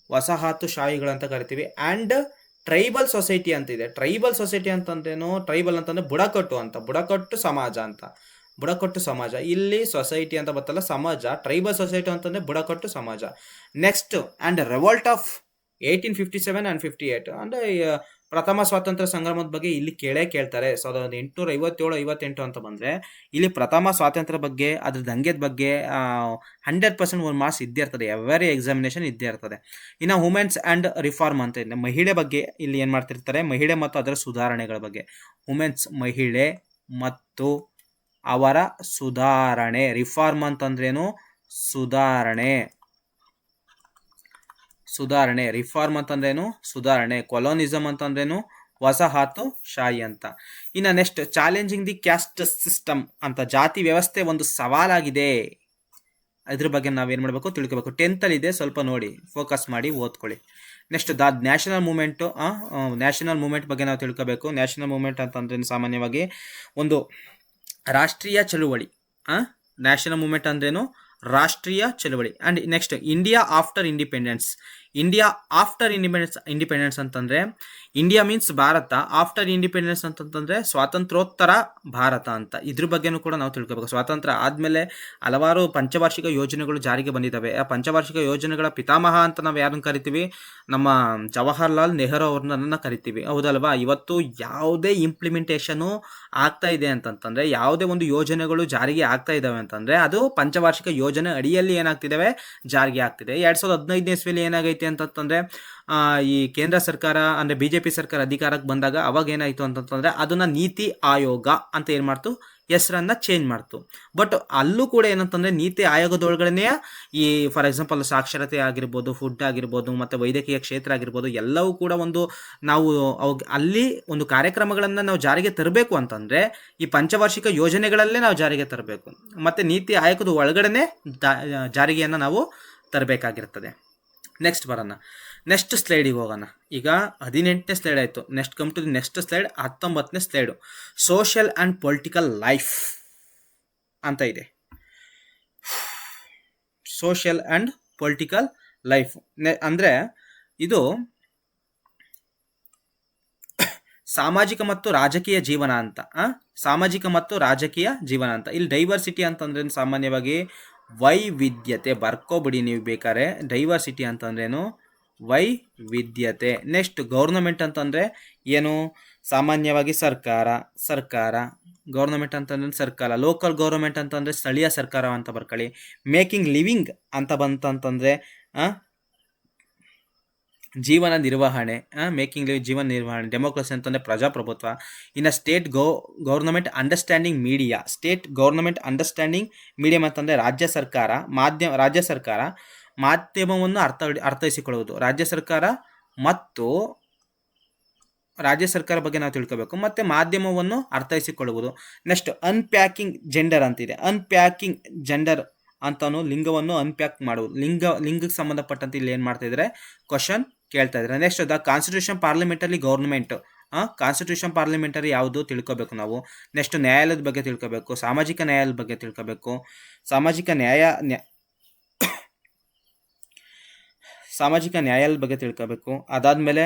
ವಸಾಹತುಶಾಹಿಗಳು ಅಂತ ಕರಿತೀವಿ. ಆ್ಯಂಡ್ ಟ್ರೈಬಲ್ ಸೊಸೈಟಿ ಅಂತ ಇದೆ. ಟ್ರೈಬಲ್ ಸೊಸೈಟಿ ಅಂತಂದ್ರೇನು? ಟ್ರೈಬಲ್ ಅಂತಂದರೆ ಬುಡಕಟ್ಟು ಸಮಾಜ. ಇಲ್ಲಿ ಸೊಸೈಟಿ ಅಂತ ಬರ್ತಲ್ಲ, ಸಮಾಜ. ಟ್ರೈಬಲ್ ಸೊಸೈಟಿ ಅಂತಂದರೆ ಬುಡಕಟ್ಟು ಸಮಾಜ. ನೆಕ್ಸ್ಟ್ ಆ್ಯಂಡ್ ರೆವೋಲ್ಟ್ ಆಫ್ 1857 ಆ್ಯಂಡ್ 58 ಅಂದರೆ ಪ್ರಥಮ ಸ್ವಾತಂತ್ರ್ಯ ಸಂಗ್ರಾಮದ ಬಗ್ಗೆ ಇಲ್ಲಿ ಕೇಳ್ತಾರೆ. 1857-58 ಅಂತ ಬಂದರೆ ಇಲ್ಲಿ ಪ್ರಥಮ ಸ್ವಾತಂತ್ರ್ಯ ಬಗ್ಗೆ, ಅದ್ರ ದಂಗೆದ ಬಗ್ಗೆ 100% ಒಂದು ಮಾರ್ಕ್ಸ್ ಇದ್ದೇ ಇರ್ತದೆ. ಎವರಿ ಎಕ್ಸಾಮಿನೇಷನ್ ಇದ್ದೇ ಇರ್ತದೆ. ಇನ್ನು ವುಮೆನ್ಸ್ ಆ್ಯಂಡ್ ರಿಫಾರ್ಮ್ ಅಂತ ಇದೆ. ಮಹಿಳೆ ಬಗ್ಗೆ ಇಲ್ಲಿ ಏನು ಮಾಡ್ತಿರ್ತಾರೆ? ಮಹಿಳೆ ಮತ್ತು ಅದರ ಸುಧಾರಣೆಗಳ ಬಗ್ಗೆ. ಮಹಿಳೆ ಮತ್ತು ಅವರ ಸುಧಾರಣೆ. ರಿಫಾರ್ಮ್ ಅಂತಂದ್ರೇನು? ಸುಧಾರಣೆ. ರಿಫಾರ್ಮ್ ಅಂತಂದ್ರೇನು? ಸುಧಾರಣೆ. ಕೊಲೋನಿಸಮ್ ಅಂತಂದ್ರೇನು? ವಸಾಹತುಶಾಹಿ ಅಂತ. ಇನ್ನು next challenging the caste system ಅಂತ. ಜಾತಿ ವ್ಯವಸ್ಥೆ ಒಂದು ಸವಾಲಾಗಿದೆ. ಇದ್ರ ಬಗ್ಗೆ ನಾವೇನು ಮಾಡಬೇಕು? ತಿಳ್ಕೋಬೇಕು. 10th ಇದೆ, ಸ್ವಲ್ಪ ನೋಡಿ, ಫೋಕಸ್ ಮಾಡಿ ಓದ್ಕೊಳ್ಳಿ. ನೆಕ್ಸ್ಟ್ ನ್ಯಾಷನಲ್ ಮೂಮೆಂಟ್ ಬಗ್ಗೆ ನಾವು ತಿಳ್ಕೋಬೇಕು. ನ್ಯಾಷನಲ್ ಮೂಮೆಂಟ್ ಅಂತಂದ್ರೆ ಸಾಮಾನ್ಯವಾಗಿ ಒಂದು ರಾಷ್ಟ್ರೀಯ ಚಳುವಳಿ. ನ್ಯಾಷನಲ್ ಮೂಮೆಂಟ್ ಅಂದ್ರೇನು? ರಾಷ್ಟ್ರೀಯ ಚಳುವಳಿ. And next India after independence ಅಂತಂದರೆ ಇಂಡಿಯಾ ಮೀನ್ಸ್ ಭಾರತ, ಆಫ್ಟರ್ ಇಂಡಿಪೆಂಡೆನ್ಸ್ ಅಂತಂತಂದರೆ ಸ್ವಾತಂತ್ರ್ಯೋತ್ತರ ಭಾರತ ಅಂತ. ಇದ್ರ ಬಗ್ಗೆನೂ ಕೂಡ ನಾವು ತಿಳ್ಕೋಬೇಕು. ಸ್ವಾತಂತ್ರ್ಯ ಆದಮೇಲೆ ಹಲವಾರು ಪಂಚವಾರ್ಷಿಕ ಯೋಜನೆಗಳು ಜಾರಿಗೆ ಬಂದಿದ್ದಾವೆ. ಆ ಪಂಚವಾರ್ಷಿಕ ಯೋಜನೆಗಳ ಪಿತಾಮಹ ಅಂತ ನಾವು ಯಾರನ್ನು ಕರಿತೀವಿ? ನಮ್ಮ ಜವಾಹರ್ಲಾಲ್ ನೆಹರು ಅವ್ರನ್ನ ಕರಿತೀವಿ, ಹೌದಲ್ವಾ? ಇವತ್ತು ಯಾವುದೇ ಇಂಪ್ಲಿಮೆಂಟೇಷನು ಆಗ್ತಾ ಇದೆ ಅಂತಂತಂದರೆ, ಯಾವುದೇ ಒಂದು ಯೋಜನೆಗಳು ಜಾರಿಗೆ ಆಗ್ತಾ ಇದ್ದಾವೆ ಅಂತಂದರೆ ಅದು ಪಂಚವಾರ್ಷಿಕ ಯೋಜನೆ ಅಡಿಯಲ್ಲಿ ಏನಾಗ್ತಿದ್ದಾವೆ? ಜಾರಿಗೆ ಆಗ್ತಿದೆ. 2015ನೇ ಇಸ್ವಿಯಲ್ಲಿ ಏನಾಗೈತೆ ಅಂತಂತಂದರೆ ಈ ಕೇಂದ್ರ ಸರ್ಕಾರ ಅಂದರೆ BJP ಸರ್ಕಾರ ಅಧಿಕಾರಕ್ಕೆ ಬಂದಾಗ ಅವಾಗ ಏನಾಯಿತು ಅಂತಂತಂದರೆ ಅದನ್ನು ನೀತಿ ಆಯೋಗ ಅಂತ ಏನು ಮಾಡ್ತು? ಹೆಸರನ್ನು ಚೇಂಜ್ ಮಾಡ್ತು. ಬಟ್ ಅಲ್ಲೂ ಕೂಡ ಏನಂತಂದರೆ ನೀತಿ ಆಯೋಗದೊಳಗಡೆ ಈ ಫಾರ್ ಎಕ್ಸಾಂಪಲ್ ಸಾಕ್ಷರತೆ ಆಗಿರ್ಬೋದು, ಫುಡ್ ಆಗಿರ್ಬೋದು, ಮತ್ತು ವೈದ್ಯಕೀಯ ಕ್ಷೇತ್ರ ಆಗಿರ್ಬೋದು, ಎಲ್ಲವೂ ಕೂಡ ಒಂದು ನಾವು ಅಲ್ಲಿ ಒಂದು ಕಾರ್ಯಕ್ರಮಗಳನ್ನು ನಾವು ಜಾರಿಗೆ ತರಬೇಕು ಅಂತಂದರೆ ಈ ಪಂಚವಾರ್ಷಿಕ ಯೋಜನೆಗಳಲ್ಲೇ ನಾವು ಜಾರಿಗೆ ತರಬೇಕು. ಮತ್ತು ನೀತಿ ಆಯೋಗದ ಒಳಗಡೆ ಜಾರಿಗೆಯನ್ನು ನಾವು ತರಬೇಕಾಗಿರ್ತದೆ. ನೆಕ್ಸ್ಟ್ ಬರೋಣ, ನೆಕ್ಸ್ಟ್ ಸ್ಲೈಡಿಗೆ ಹೋಗೋಣ. ಈಗ 18ನೇ ಸ್ಲೈಡ್ ಆಯಿತು. Next come to the next slide, 19ನೇ slide. Social and political life ಅಂತ ಇದೆ. Social and political life. ಅಂದರೆ ಇದು ಸಾಮಾಜಿಕ ಮತ್ತು ರಾಜಕೀಯ ಜೀವನ ಅಂತ. ಸಾಮಾಜಿಕ ಮತ್ತು ರಾಜಕೀಯ ಜೀವನ ಅಂತ. ಇಲ್ಲಿ ಡೈವರ್ಸಿಟಿ ಅಂತಂದ್ರೇನು, ಸಾಮಾನ್ಯವಾಗಿ ವೈವಿಧ್ಯತೆ. ಬರ್ಕೋಬಿಡಿ ನೀವು ಬೇಕಾದ್ರೆ. ಡೈವರ್ಸಿಟಿ ಅಂತಂದ್ರೇನು, ವೈವಿಧ್ಯತೆ. ನೆಕ್ಸ್ಟ್ ಗೌರ್ನಮೆಂಟ್ ಅಂತಂದರೆ ಏನು, ಸಾಮಾನ್ಯವಾಗಿ ಸರ್ಕಾರ. ಗೌರ್ನಮೆಂಟ್ ಅಂತಂದ್ರೆ ಸರ್ಕಾರ. ಲೋಕಲ್ ಗೌರ್ಮೆಂಟ್ ಅಂತಂದರೆ ಸ್ಥಳೀಯ ಸರ್ಕಾರ ಅಂತ ಬರ್ಕೊಳ್ಳಿ. ಮೇಕಿಂಗ್ ಲಿವಿಂಗ್ ಅಂತ ಬಂತಂತಂದರೆ ಜೀವನ ನಿರ್ವಹಣೆ. ಮೇಕಿಂಗ್ ಲಿವ್ ಜೀವನ ನಿರ್ವಹಣೆ. ಡೆಮೋಕ್ರಸಿ ಅಂತಂದರೆ ಪ್ರಜಾಪ್ರಭುತ್ವ. ಇನ್ನು state government understanding media. State government understanding medium ಅಂತಂದರೆ ರಾಜ್ಯ ಸರ್ಕಾರ ಮಾಧ್ಯಮವನ್ನು ಅರ್ಥೈಸಿಕೊಳ್ಳುವುದು. ರಾಜ್ಯ ಸರ್ಕಾರ ಬಗ್ಗೆ ನಾವು ತಿಳ್ಕೋಬೇಕು. ಮತ್ತು ಮಾಧ್ಯಮವನ್ನು ಅರ್ಥೈಸಿಕೊಳ್ಳುವುದು. ನೆಕ್ಸ್ಟ್ ಅನ್ಪ್ಯಾಕಿಂಗ್ ಜೆಂಡರ್ ಅಂತಿದೆ. ಅನ್ಪ್ಯಾಕಿಂಗ್ ಜೆಂಡರ್ ಅಂತಾನು ಲಿಂಗವನ್ನು ಅನ್ಪ್ಯಾಕ್ ಮಾಡುವುದು. ಲಿಂಗಕ್ಕೆ ಸಂಬಂಧಪಟ್ಟಂತೆ ಇಲ್ಲಿ ಏನು ಮಾಡ್ತಾ ಇದ್ದಾರೆ, ಕ್ವಶನ್ ಕೇಳ್ತಾ ಇದ್ದಾರೆ. Next the constitution parliamentary government. Constitution parliamentary ಯಾವುದು ತಿಳ್ಕೋಬೇಕು ನಾವು. ನೆಕ್ಸ್ಟ್ ನ್ಯಾಯಾಲಯದ ಬಗ್ಗೆ ತಿಳ್ಕೋಬೇಕು. ಸಾಮಾಜಿಕ ನ್ಯಾಯಾಲಯದ ಬಗ್ಗೆ ತಿಳ್ಕೋಬೇಕು. ಸಾಮಾಜಿಕ ನ್ಯಾಯಾಲಯದ ಬಗ್ಗೆ ತಿಳ್ಕೋಬೇಕು. ಅದಾದಮೇಲೆ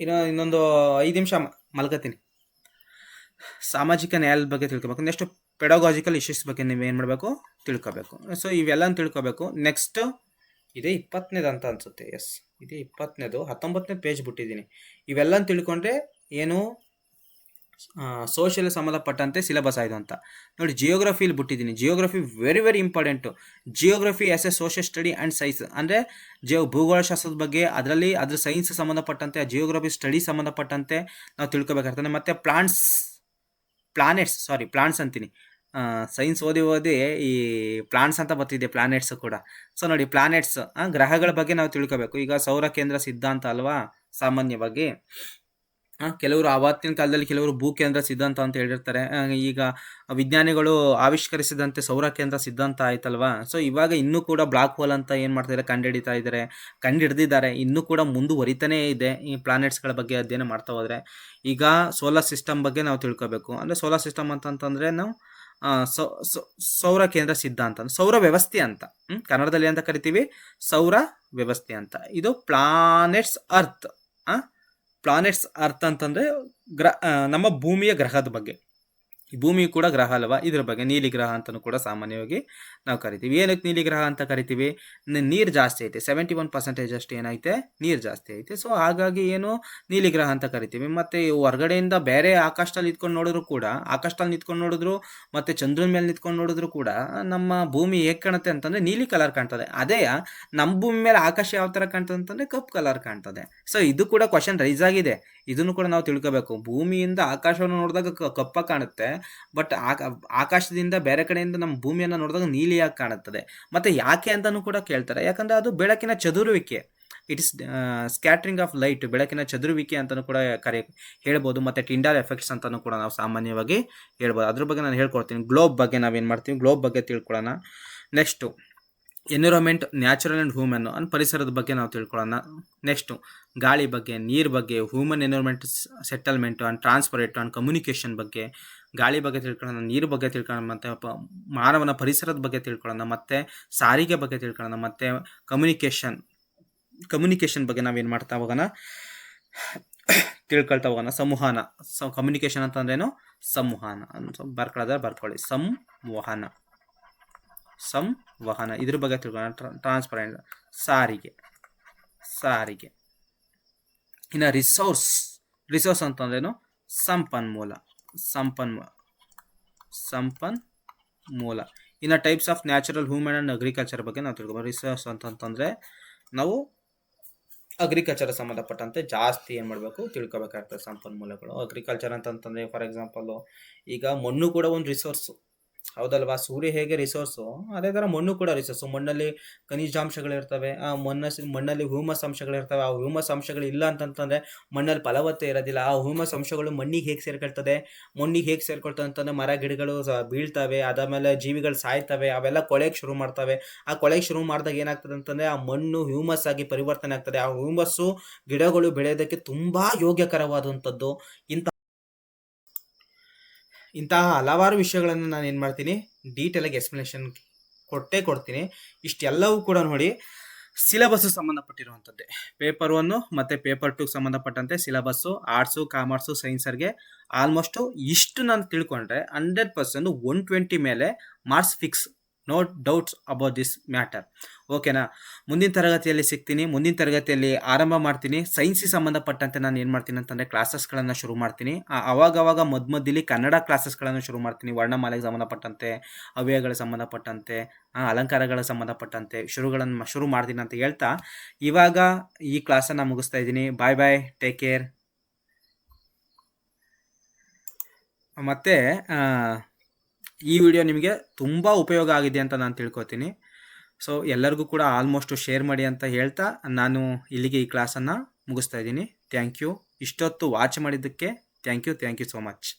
ಇನ್ನೊಂದು 5 ನಿಮಿಷ ಮಲ್ಕೋತೀನಿ. ಸಾಮಾಜಿಕ ನ್ಯಾಯಾಲಯದ ಬಗ್ಗೆ ತಿಳ್ಕೊಬೇಕು. ನೆಕ್ಸ್ಟ್ ಪೆಡಗಾಜಿಕಲ್ ಇಶ್ಯೂಸ್ ಬಗ್ಗೆ ನೀವೇನು ಮಾಡಬೇಕು, ತಿಳ್ಕೊಬೇಕು. ಸೊ ಇವೆಲ್ಲ ತಿಳ್ಕೊಬೇಕು. ನೆಕ್ಸ್ಟ್ ಇದೇ 20ನೇದು ಅಂತ ಅನಿಸುತ್ತೆ. ಎಸ್, ಇದೇ 20ನೇದು. 19ನೇ ಪೇಜ್ ಬಿಟ್ಟಿದ್ದೀನಿ. ಇವೆಲ್ಲ ತಿಳ್ಕೊಂಡ್ರೆ ಏನು, ಸೋಷಿಯಲ್ ಸಂಬಂಧಪಟ್ಟಂತೆ ಸಿಲೆಬಸ್ ಆಯಿತು ಅಂತ ನೋಡಿ. ಜಿಯೋಗ್ರಫಿಲಿ ಬಿಟ್ಟಿದ್ದೀನಿ. Geography very very important. Geography as A social study and science. ಅಂದರೆ ಭೂಗೋಳಶಾಸ್ತ್ರದ ಬಗ್ಗೆ, ಅದ್ರ ಸೈನ್ಸ್ ಸಂಬಂಧಪಟ್ಟಂತೆ, ಜಿಯೋಗ್ರಫಿ ಸ್ಟಡಿ ಸಂಬಂಧಪಟ್ಟಂತೆ ನಾವು ತಿಳ್ಕೊಬೇಕಾಗ್ತದೆ. ಮತ್ತು ಪ್ಲಾನೆಟ್ಸ್ ಅಂತೀನಿ. ಸೈನ್ಸ್ ಓದಿ ಈ ಪ್ಲಾನ್ಸ್ ಅಂತ ಬರ್ತಿದೆ, ಪ್ಲಾನೆಟ್ಸ್ ಕೂಡ. ಸೊ ನೋಡಿ, ಪ್ಲಾನೆಟ್ಸ್ ಗ್ರಹಗಳ ಬಗ್ಗೆ ನಾವು ತಿಳ್ಕೋಬೇಕು. ಈಗ ಸೌರ ಕೇಂದ್ರ ಸಿದ್ಧಾಂತ ಅಲ್ವಾ ಸಾಮಾನ್ಯವಾಗಿ. ಕೆಲವರು ಆವತ್ತಿನ ಕಾಲದಲ್ಲಿ ಕೆಲವರು ಭೂಕೇಂದ್ರ ಸಿದ್ಧಾಂತ ಅಂತ ಹೇಳಿರ್ತಾರೆ. ಈಗ ವಿಜ್ಞಾನಿಗಳು ಆವಿಷ್ಕರಿಸಿದಂತೆ ಸೌರ ಕೇಂದ್ರ ಸಿದ್ಧಾಂತ ಆಯ್ತಲ್ವಾ. ಸೊ ಇವಾಗ ಇನ್ನೂ ಕೂಡ ಬ್ಲಾಕ್ ಹೋಲ್ ಅಂತ ಏನು ಮಾಡ್ತಿದ್ದಾರೆ, ಕಂಡುಹಿಡಿದಿದ್ದಾರೆ. ಇನ್ನೂ ಕೂಡ ಮುಂದುವರಿತಾನೇ ಇದೆ ಈ ಪ್ಲಾನೆಟ್ಸ್ಗಳ ಬಗ್ಗೆ ಅಧ್ಯಯನ ಮಾಡ್ತಾ ಹೋದರೆ. ಈಗ ಸೋಲಾರ್ ಸಿಸ್ಟಮ್ ಬಗ್ಗೆ ನಾವು ತಿಳ್ಕೊಬೇಕು. ಅಂದರೆ ಸೋಲಾರ್ ಸಿಸ್ಟಮ್ ಅಂತಂತಂದರೆ ನಾವು ಸೌರ ಕೇಂದ್ರ ಸಿದ್ಧಾಂತ, ಸೌರ ವ್ಯವಸ್ಥೆ ಅಂತ ಕನ್ನಡದಲ್ಲಿ ಅಂತ ಕರಿತೀವಿ, ಸೌರ ವ್ಯವಸ್ಥೆ ಅಂತ. ಇದು ಪ್ಲಾನೆಟ್ಸ್ ಅರ್ತ್ ಅಂತಂದರೆ ನಮ್ಮ ಭೂಮಿಯ ಗ್ರಹದ ಬಗ್ಗೆ. ಈ ಭೂಮಿ ಕೂಡ ಗ್ರಹ ಅಲ್ವಾ, ಇದ್ರ ಬಗ್ಗೆ. ನೀಲಿ ಗ್ರಹ ಅಂತಲೂ ಕೂಡ ಸಾಮಾನ್ಯವಾಗಿ ನಾವು ಕರಿತೀವಿ. ಏನಕ್ಕೆ ನೀಲಿ ಗ್ರಹ ಅಂತ ಕರಿತೀವಿ, ನೀರು ಜಾಸ್ತಿ ಐತೆ. 71% ಅಷ್ಟು ಏನೈತೆ, ನೀರು ಜಾಸ್ತಿ ಐತೆ. ಸೊ ಹಾಗಾಗಿ ಏನು, ನೀಲಿ ಗ್ರಹ ಅಂತ ಕರಿತೀವಿ. ಮತ್ತು ಹೊರಗಡೆಯಿಂದ ಬೇರೆ ಆಕಾಶದಲ್ಲಿ ನಿಂತ್ಕೊಂಡು ನೋಡಿದ್ರು ಮತ್ತು ಚಂದ್ರನ ಮೇಲೆ ನಿಂತ್ಕೊಂಡು ನೋಡಿದ್ರು ಕೂಡ ನಮ್ಮ ಭೂಮಿ ಹೇಗೆ ಕಾಣುತ್ತೆ ಅಂತಂದರೆ ನೀಲಿ ಕಲರ್ ಕಾಣ್ತದೆ. ಅದೇ ನಮ್ಮ ಭೂಮಿ ಮೇಲೆ ಆಕಾಶ ಯಾವ ಥರ ಕಾಣ್ತದೆ ಅಂತಂದರೆ ಕಪ್ಪು ಕಲರ್ ಕಾಣ್ತದೆ. ಸೊ ಇದು ಕೂಡ ಕ್ವಶನ್ ರೈಸ್ ಆಗಿದೆ. ಇದನ್ನು ಕೂಡ ನಾವು ತಿಳ್ಕೋಬೇಕು. ಭೂಮಿಯಿಂದ ಆಕಾಶವನ್ನು ನೋಡಿದಾಗ ಕಪ್ಪ ಕಾಣುತ್ತೆ, ಬಟ್ ಆಕಾಶದಿಂದ ಬೇರೆ ಕಡೆಯಿಂದ ನಮ್ಮ ಭೂಮಿಯನ್ನು ನೋಡಿದಾಗ ನೀಲಿಯಾಗಿ ಕಾಣುತ್ತದೆ. ಮತ್ತು ಯಾಕೆ ಅಂತಲೂ ಕೂಡ ಕೇಳ್ತಾರೆ. ಯಾಕಂದರೆ ಅದು ಬೆಳಕಿನ ಚದುರುವಿಕೆ. It is scattering of light. ಬೆಳಕಿನ ಚದುರುವಿಕೆ ಅಂತಲೂ ಕೂಡ ಹೇಳ್ಬೋದು. ಮತ್ತು ಟಿಂಡಾಲ್ ಎಫೆಕ್ಟ್ಸ್ ಅಂತಲೂ ಕೂಡ ನಾವು ಸಾಮಾನ್ಯವಾಗಿ ಹೇಳ್ಬೋದು. ಅದ್ರ ಬಗ್ಗೆ ನಾನು ಹೇಳ್ಕೊಡ್ತೀನಿ. ಗ್ಲೋಬ್ ಬಗ್ಗೆ ನಾವೇನು ಮಾಡ್ತೀವಿ, ಗ್ಲೋಬ್ ಬಗ್ಗೆ ತಿಳ್ಕೊಳ್ಳೋಣ. Next environment, natural and human ಪರಿಸರದ ಬಗ್ಗೆ ನಾವು ತಿಳ್ಕೊಳ್ಳೋಣ. ನೆಕ್ಸ್ಟು ಗಾಳಿ ಬಗ್ಗೆ, ನೀರು ಬಗ್ಗೆ, human environment settlement and transport and communication ಬಗ್ಗೆ, ಗಾಳಿ ಬಗ್ಗೆ ತಿಳ್ಕೊಳ್ಳೋಣ, ನೀರು ಬಗ್ಗೆ ತಿಳ್ಕೊಳ್ಳೋಣ, ಮತ್ತು ಮಾನವನ ಪರಿಸರದ ಬಗ್ಗೆ ತಿಳ್ಕೊಳ್ಳೋಣ, ಮತ್ತು ಸಾರಿಗೆ ಬಗ್ಗೆ ತಿಳ್ಕೊಳ್ಳೋಣ, ಮತ್ತು ಕಮ್ಯುನಿಕೇಷನ್ ಬಗ್ಗೆ ನಾವೇನು ಮಾಡ್ತಾ ಹೋಗೋಣ, ತಿಳ್ಕೊಳ್ತಾ ಹೋಗೋಣ. ಕಮ್ಯುನಿಕೇಷನ್ ಅಂತಂದ್ರೇನು, ಸಂವಹನ. ಬರ್ಕೊಳ್ಳಿ, ಸಂವಹನ ಇದ್ರ ಬಗ್ಗೆ ತಿಳ್ಕೊಳ್ಳೋಣ. ಟ್ರಾನ್ಸ್ಪರೆಂಟ್, ಸಾರಿಗೆ. ಇನ್ನು ರಿಸೋರ್ಸ್ ಅಂತಂದ್ರೇನು, ಸಂಪನ್ಮೂಲ. ಇನ್ನು types of natural, human and agriculture ಬಗ್ಗೆ ನಾವು ತಿಳ್ಕೊಬೋದು. ರಿಸೋರ್ಸ್ ಅಂತಂತಂದರೆ ನಾವು ಅಗ್ರಿಕಲ್ಚರ್ ಸಂಬಂಧಪಟ್ಟಂತೆ ಜಾಸ್ತಿ ಏನು ಮಾಡಬೇಕು, ತಿಳ್ಕೊಬೇಕಾಗ್ತದೆ ಸಂಪನ್ಮೂಲಗಳು. ಅಗ್ರಿಕಲ್ಚರ್ ಅಂತಂತಂದರೆ ಫಾರ್ ಎಕ್ಸಾಂಪಲ್ಲು ಈಗ ಮಣ್ಣು ಕೂಡ ಒಂದು ರಿಸೋರ್ಸು, ಹೌದಲ್ವಾ. ಸೂರ್ಯ ಹೇಗೆ ರಿಸೋರ್ಸು, ಅದೇ ಥರ ಮಣ್ಣು ಕೂಡ ರಿಸೋರ್ಸು. ಮಣ್ಣಲ್ಲಿ ಖನಿಜಾಂಶಗಳಿರ್ತವೆ, ಆ ಮಣ್ಣಲ್ಲಿ ಹ್ಯೂಮಸ್ ಅಂಶಗಳಿರ್ತವೆ. ಆ ಹ್ಯೂಮಸ್ ಅಂಶಗಳು ಇಲ್ಲ ಅಂತಂತಂದರೆ ಮಣ್ಣಲ್ಲಿ ಫಲವತ್ತತೆ ಇರೋದಿಲ್ಲ. ಆ ಹ್ಯೂಮಸ್ ಅಂಶಗಳು ಮಣ್ಣಿಗೆ ಹೇಗೆ ಸೇರ್ಕೊಳ್ತದೆ ಅಂತಂದರೆ ಮರ ಗಿಡಗಳು ಬೀಳ್ತವೆ, ಅದಾದಮೇಲೆ ಜೀವಿಗಳು ಸಾಯ್ತವೆ, ಅವೆಲ್ಲ ಕೊಳೆಗೆ ಶುರು ಮಾಡ್ತವೆ. ಆ ಕೊಳೆಗೆ ಶುರು ಮಾಡಿದಾಗ ಏನಾಗ್ತದೆ ಅಂತಂದರೆ ಆ ಮಣ್ಣು ಹ್ಯೂಮಸ್ ಆಗಿ ಪರಿವರ್ತನೆ ಆಗ್ತದೆ. ಆ ಹ್ಯೂಮಸ್ಸು ಗಿಡಗಳು ಬೆಳೆಯೋದಕ್ಕೆ ತುಂಬ ಯೋಗ್ಯಕರವಾದಂಥದ್ದು. ಇಂತಹ ಹಲವಾರು ವಿಷಯಗಳನ್ನು ನಾನು ಏನು ಮಾಡ್ತೀನಿ, ಡೀಟೇಲಾಗಿ ಎಕ್ಸ್ಪ್ಲನೇಷನ್ ಕೊಡ್ತೀನಿ. ಇಷ್ಟೆಲ್ಲವೂ ಕೂಡ ನೋಡಿ ಸಿಲೆಬಸ್ ಸಂಬಂಧಪಟ್ಟಿರುವಂಥದ್ದೇ. ಪೇಪರ್ 1 ಮತ್ತು ಪೇಪರ್ 2 ಸಂಬಂಧಪಟ್ಟಂತೆ ಸಿಲೆಬಸ್ಸು ಆರ್ಟ್ಸು, ಕಾಮರ್ಸು, ಸೈನ್ಸರ್ಗೆ ಆಲ್ಮೋಸ್ಟು ಇಷ್ಟು ನಾನು ತಿಳ್ಕೊಂಡ್ರೆ 100% 120 ಮೇಲೆ marks fix. No doubts about this matter. ಓಕೆನಾ? ಮುಂದಿನ ತರಗತಿಯಲ್ಲಿ ಸಿಗ್ತೀನಿ. ಮುಂದಿನ ತರಗತಿಯಲ್ಲಿ ಆರಂಭ ಮಾಡ್ತೀನಿ. ಸೈನ್ಸಿಗೆ ಸಂಬಂಧಪಟ್ಟಂತೆ ನಾನು ಏನು ಮಾಡ್ತೀನಿ ಅಂತಂದರೆ ಕ್ಲಾಸಸ್ಗಳನ್ನು ಶುರು ಮಾಡ್ತೀನಿ. ಅವಾಗವಾಗ ಮಧ್ಯದಲ್ಲಿ ಕನ್ನಡ ಕ್ಲಾಸಸ್ಗಳನ್ನು ಶುರು ಮಾಡ್ತೀನಿ. ವರ್ಣಮಾಲೆಗೆ ಸಂಬಂಧಪಟ್ಟಂತೆ, ಅವ್ಯಯಗಳಿಗೆ ಸಂಬಂಧಪಟ್ಟಂತೆ, ಅಲಂಕಾರಗಳಿಗೆ ಸಂಬಂಧಪಟ್ಟಂತೆ ಶುರು ಮಾಡ್ತೀನಿ ಅಂತ ಹೇಳ್ತಾ ಇವಾಗ ಈ ಕ್ಲಾಸನ್ನು ಮುಗಿಸ್ತಾ ಇದ್ದೀನಿ. ಬಾಯ್ ಬಾಯ್, ಟೇಕ್ ಕೇರ್. ಮತ್ತು ಈ ವಿಡಿಯೋ ನಿಮಗೆ ತುಂಬ ಉಪಯೋಗ ಆಗಿದೆ ಅಂತ ನಾನು ತಿಳ್ಕೊತೀನಿ. ಸೊ ಎಲ್ಲರಿಗೂ ಕೂಡ ಆಲ್ಮೋಸ್ಟ್ ಶೇರ್ ಮಾಡಿ ಅಂತ ಹೇಳ್ತಾ ನಾನು ಇಲ್ಲಿಗೆ ಈ ಕ್ಲಾಸನ್ನು ಮುಗಿಸ್ತಾ ಇದ್ದೀನಿ. Thank you. ಇಷ್ಟೊತ್ತು ವಾಚ್ ಮಾಡಿದ್ದಕ್ಕೆ ಥ್ಯಾಂಕ್ ಯು ಸೋ ಮಚ್.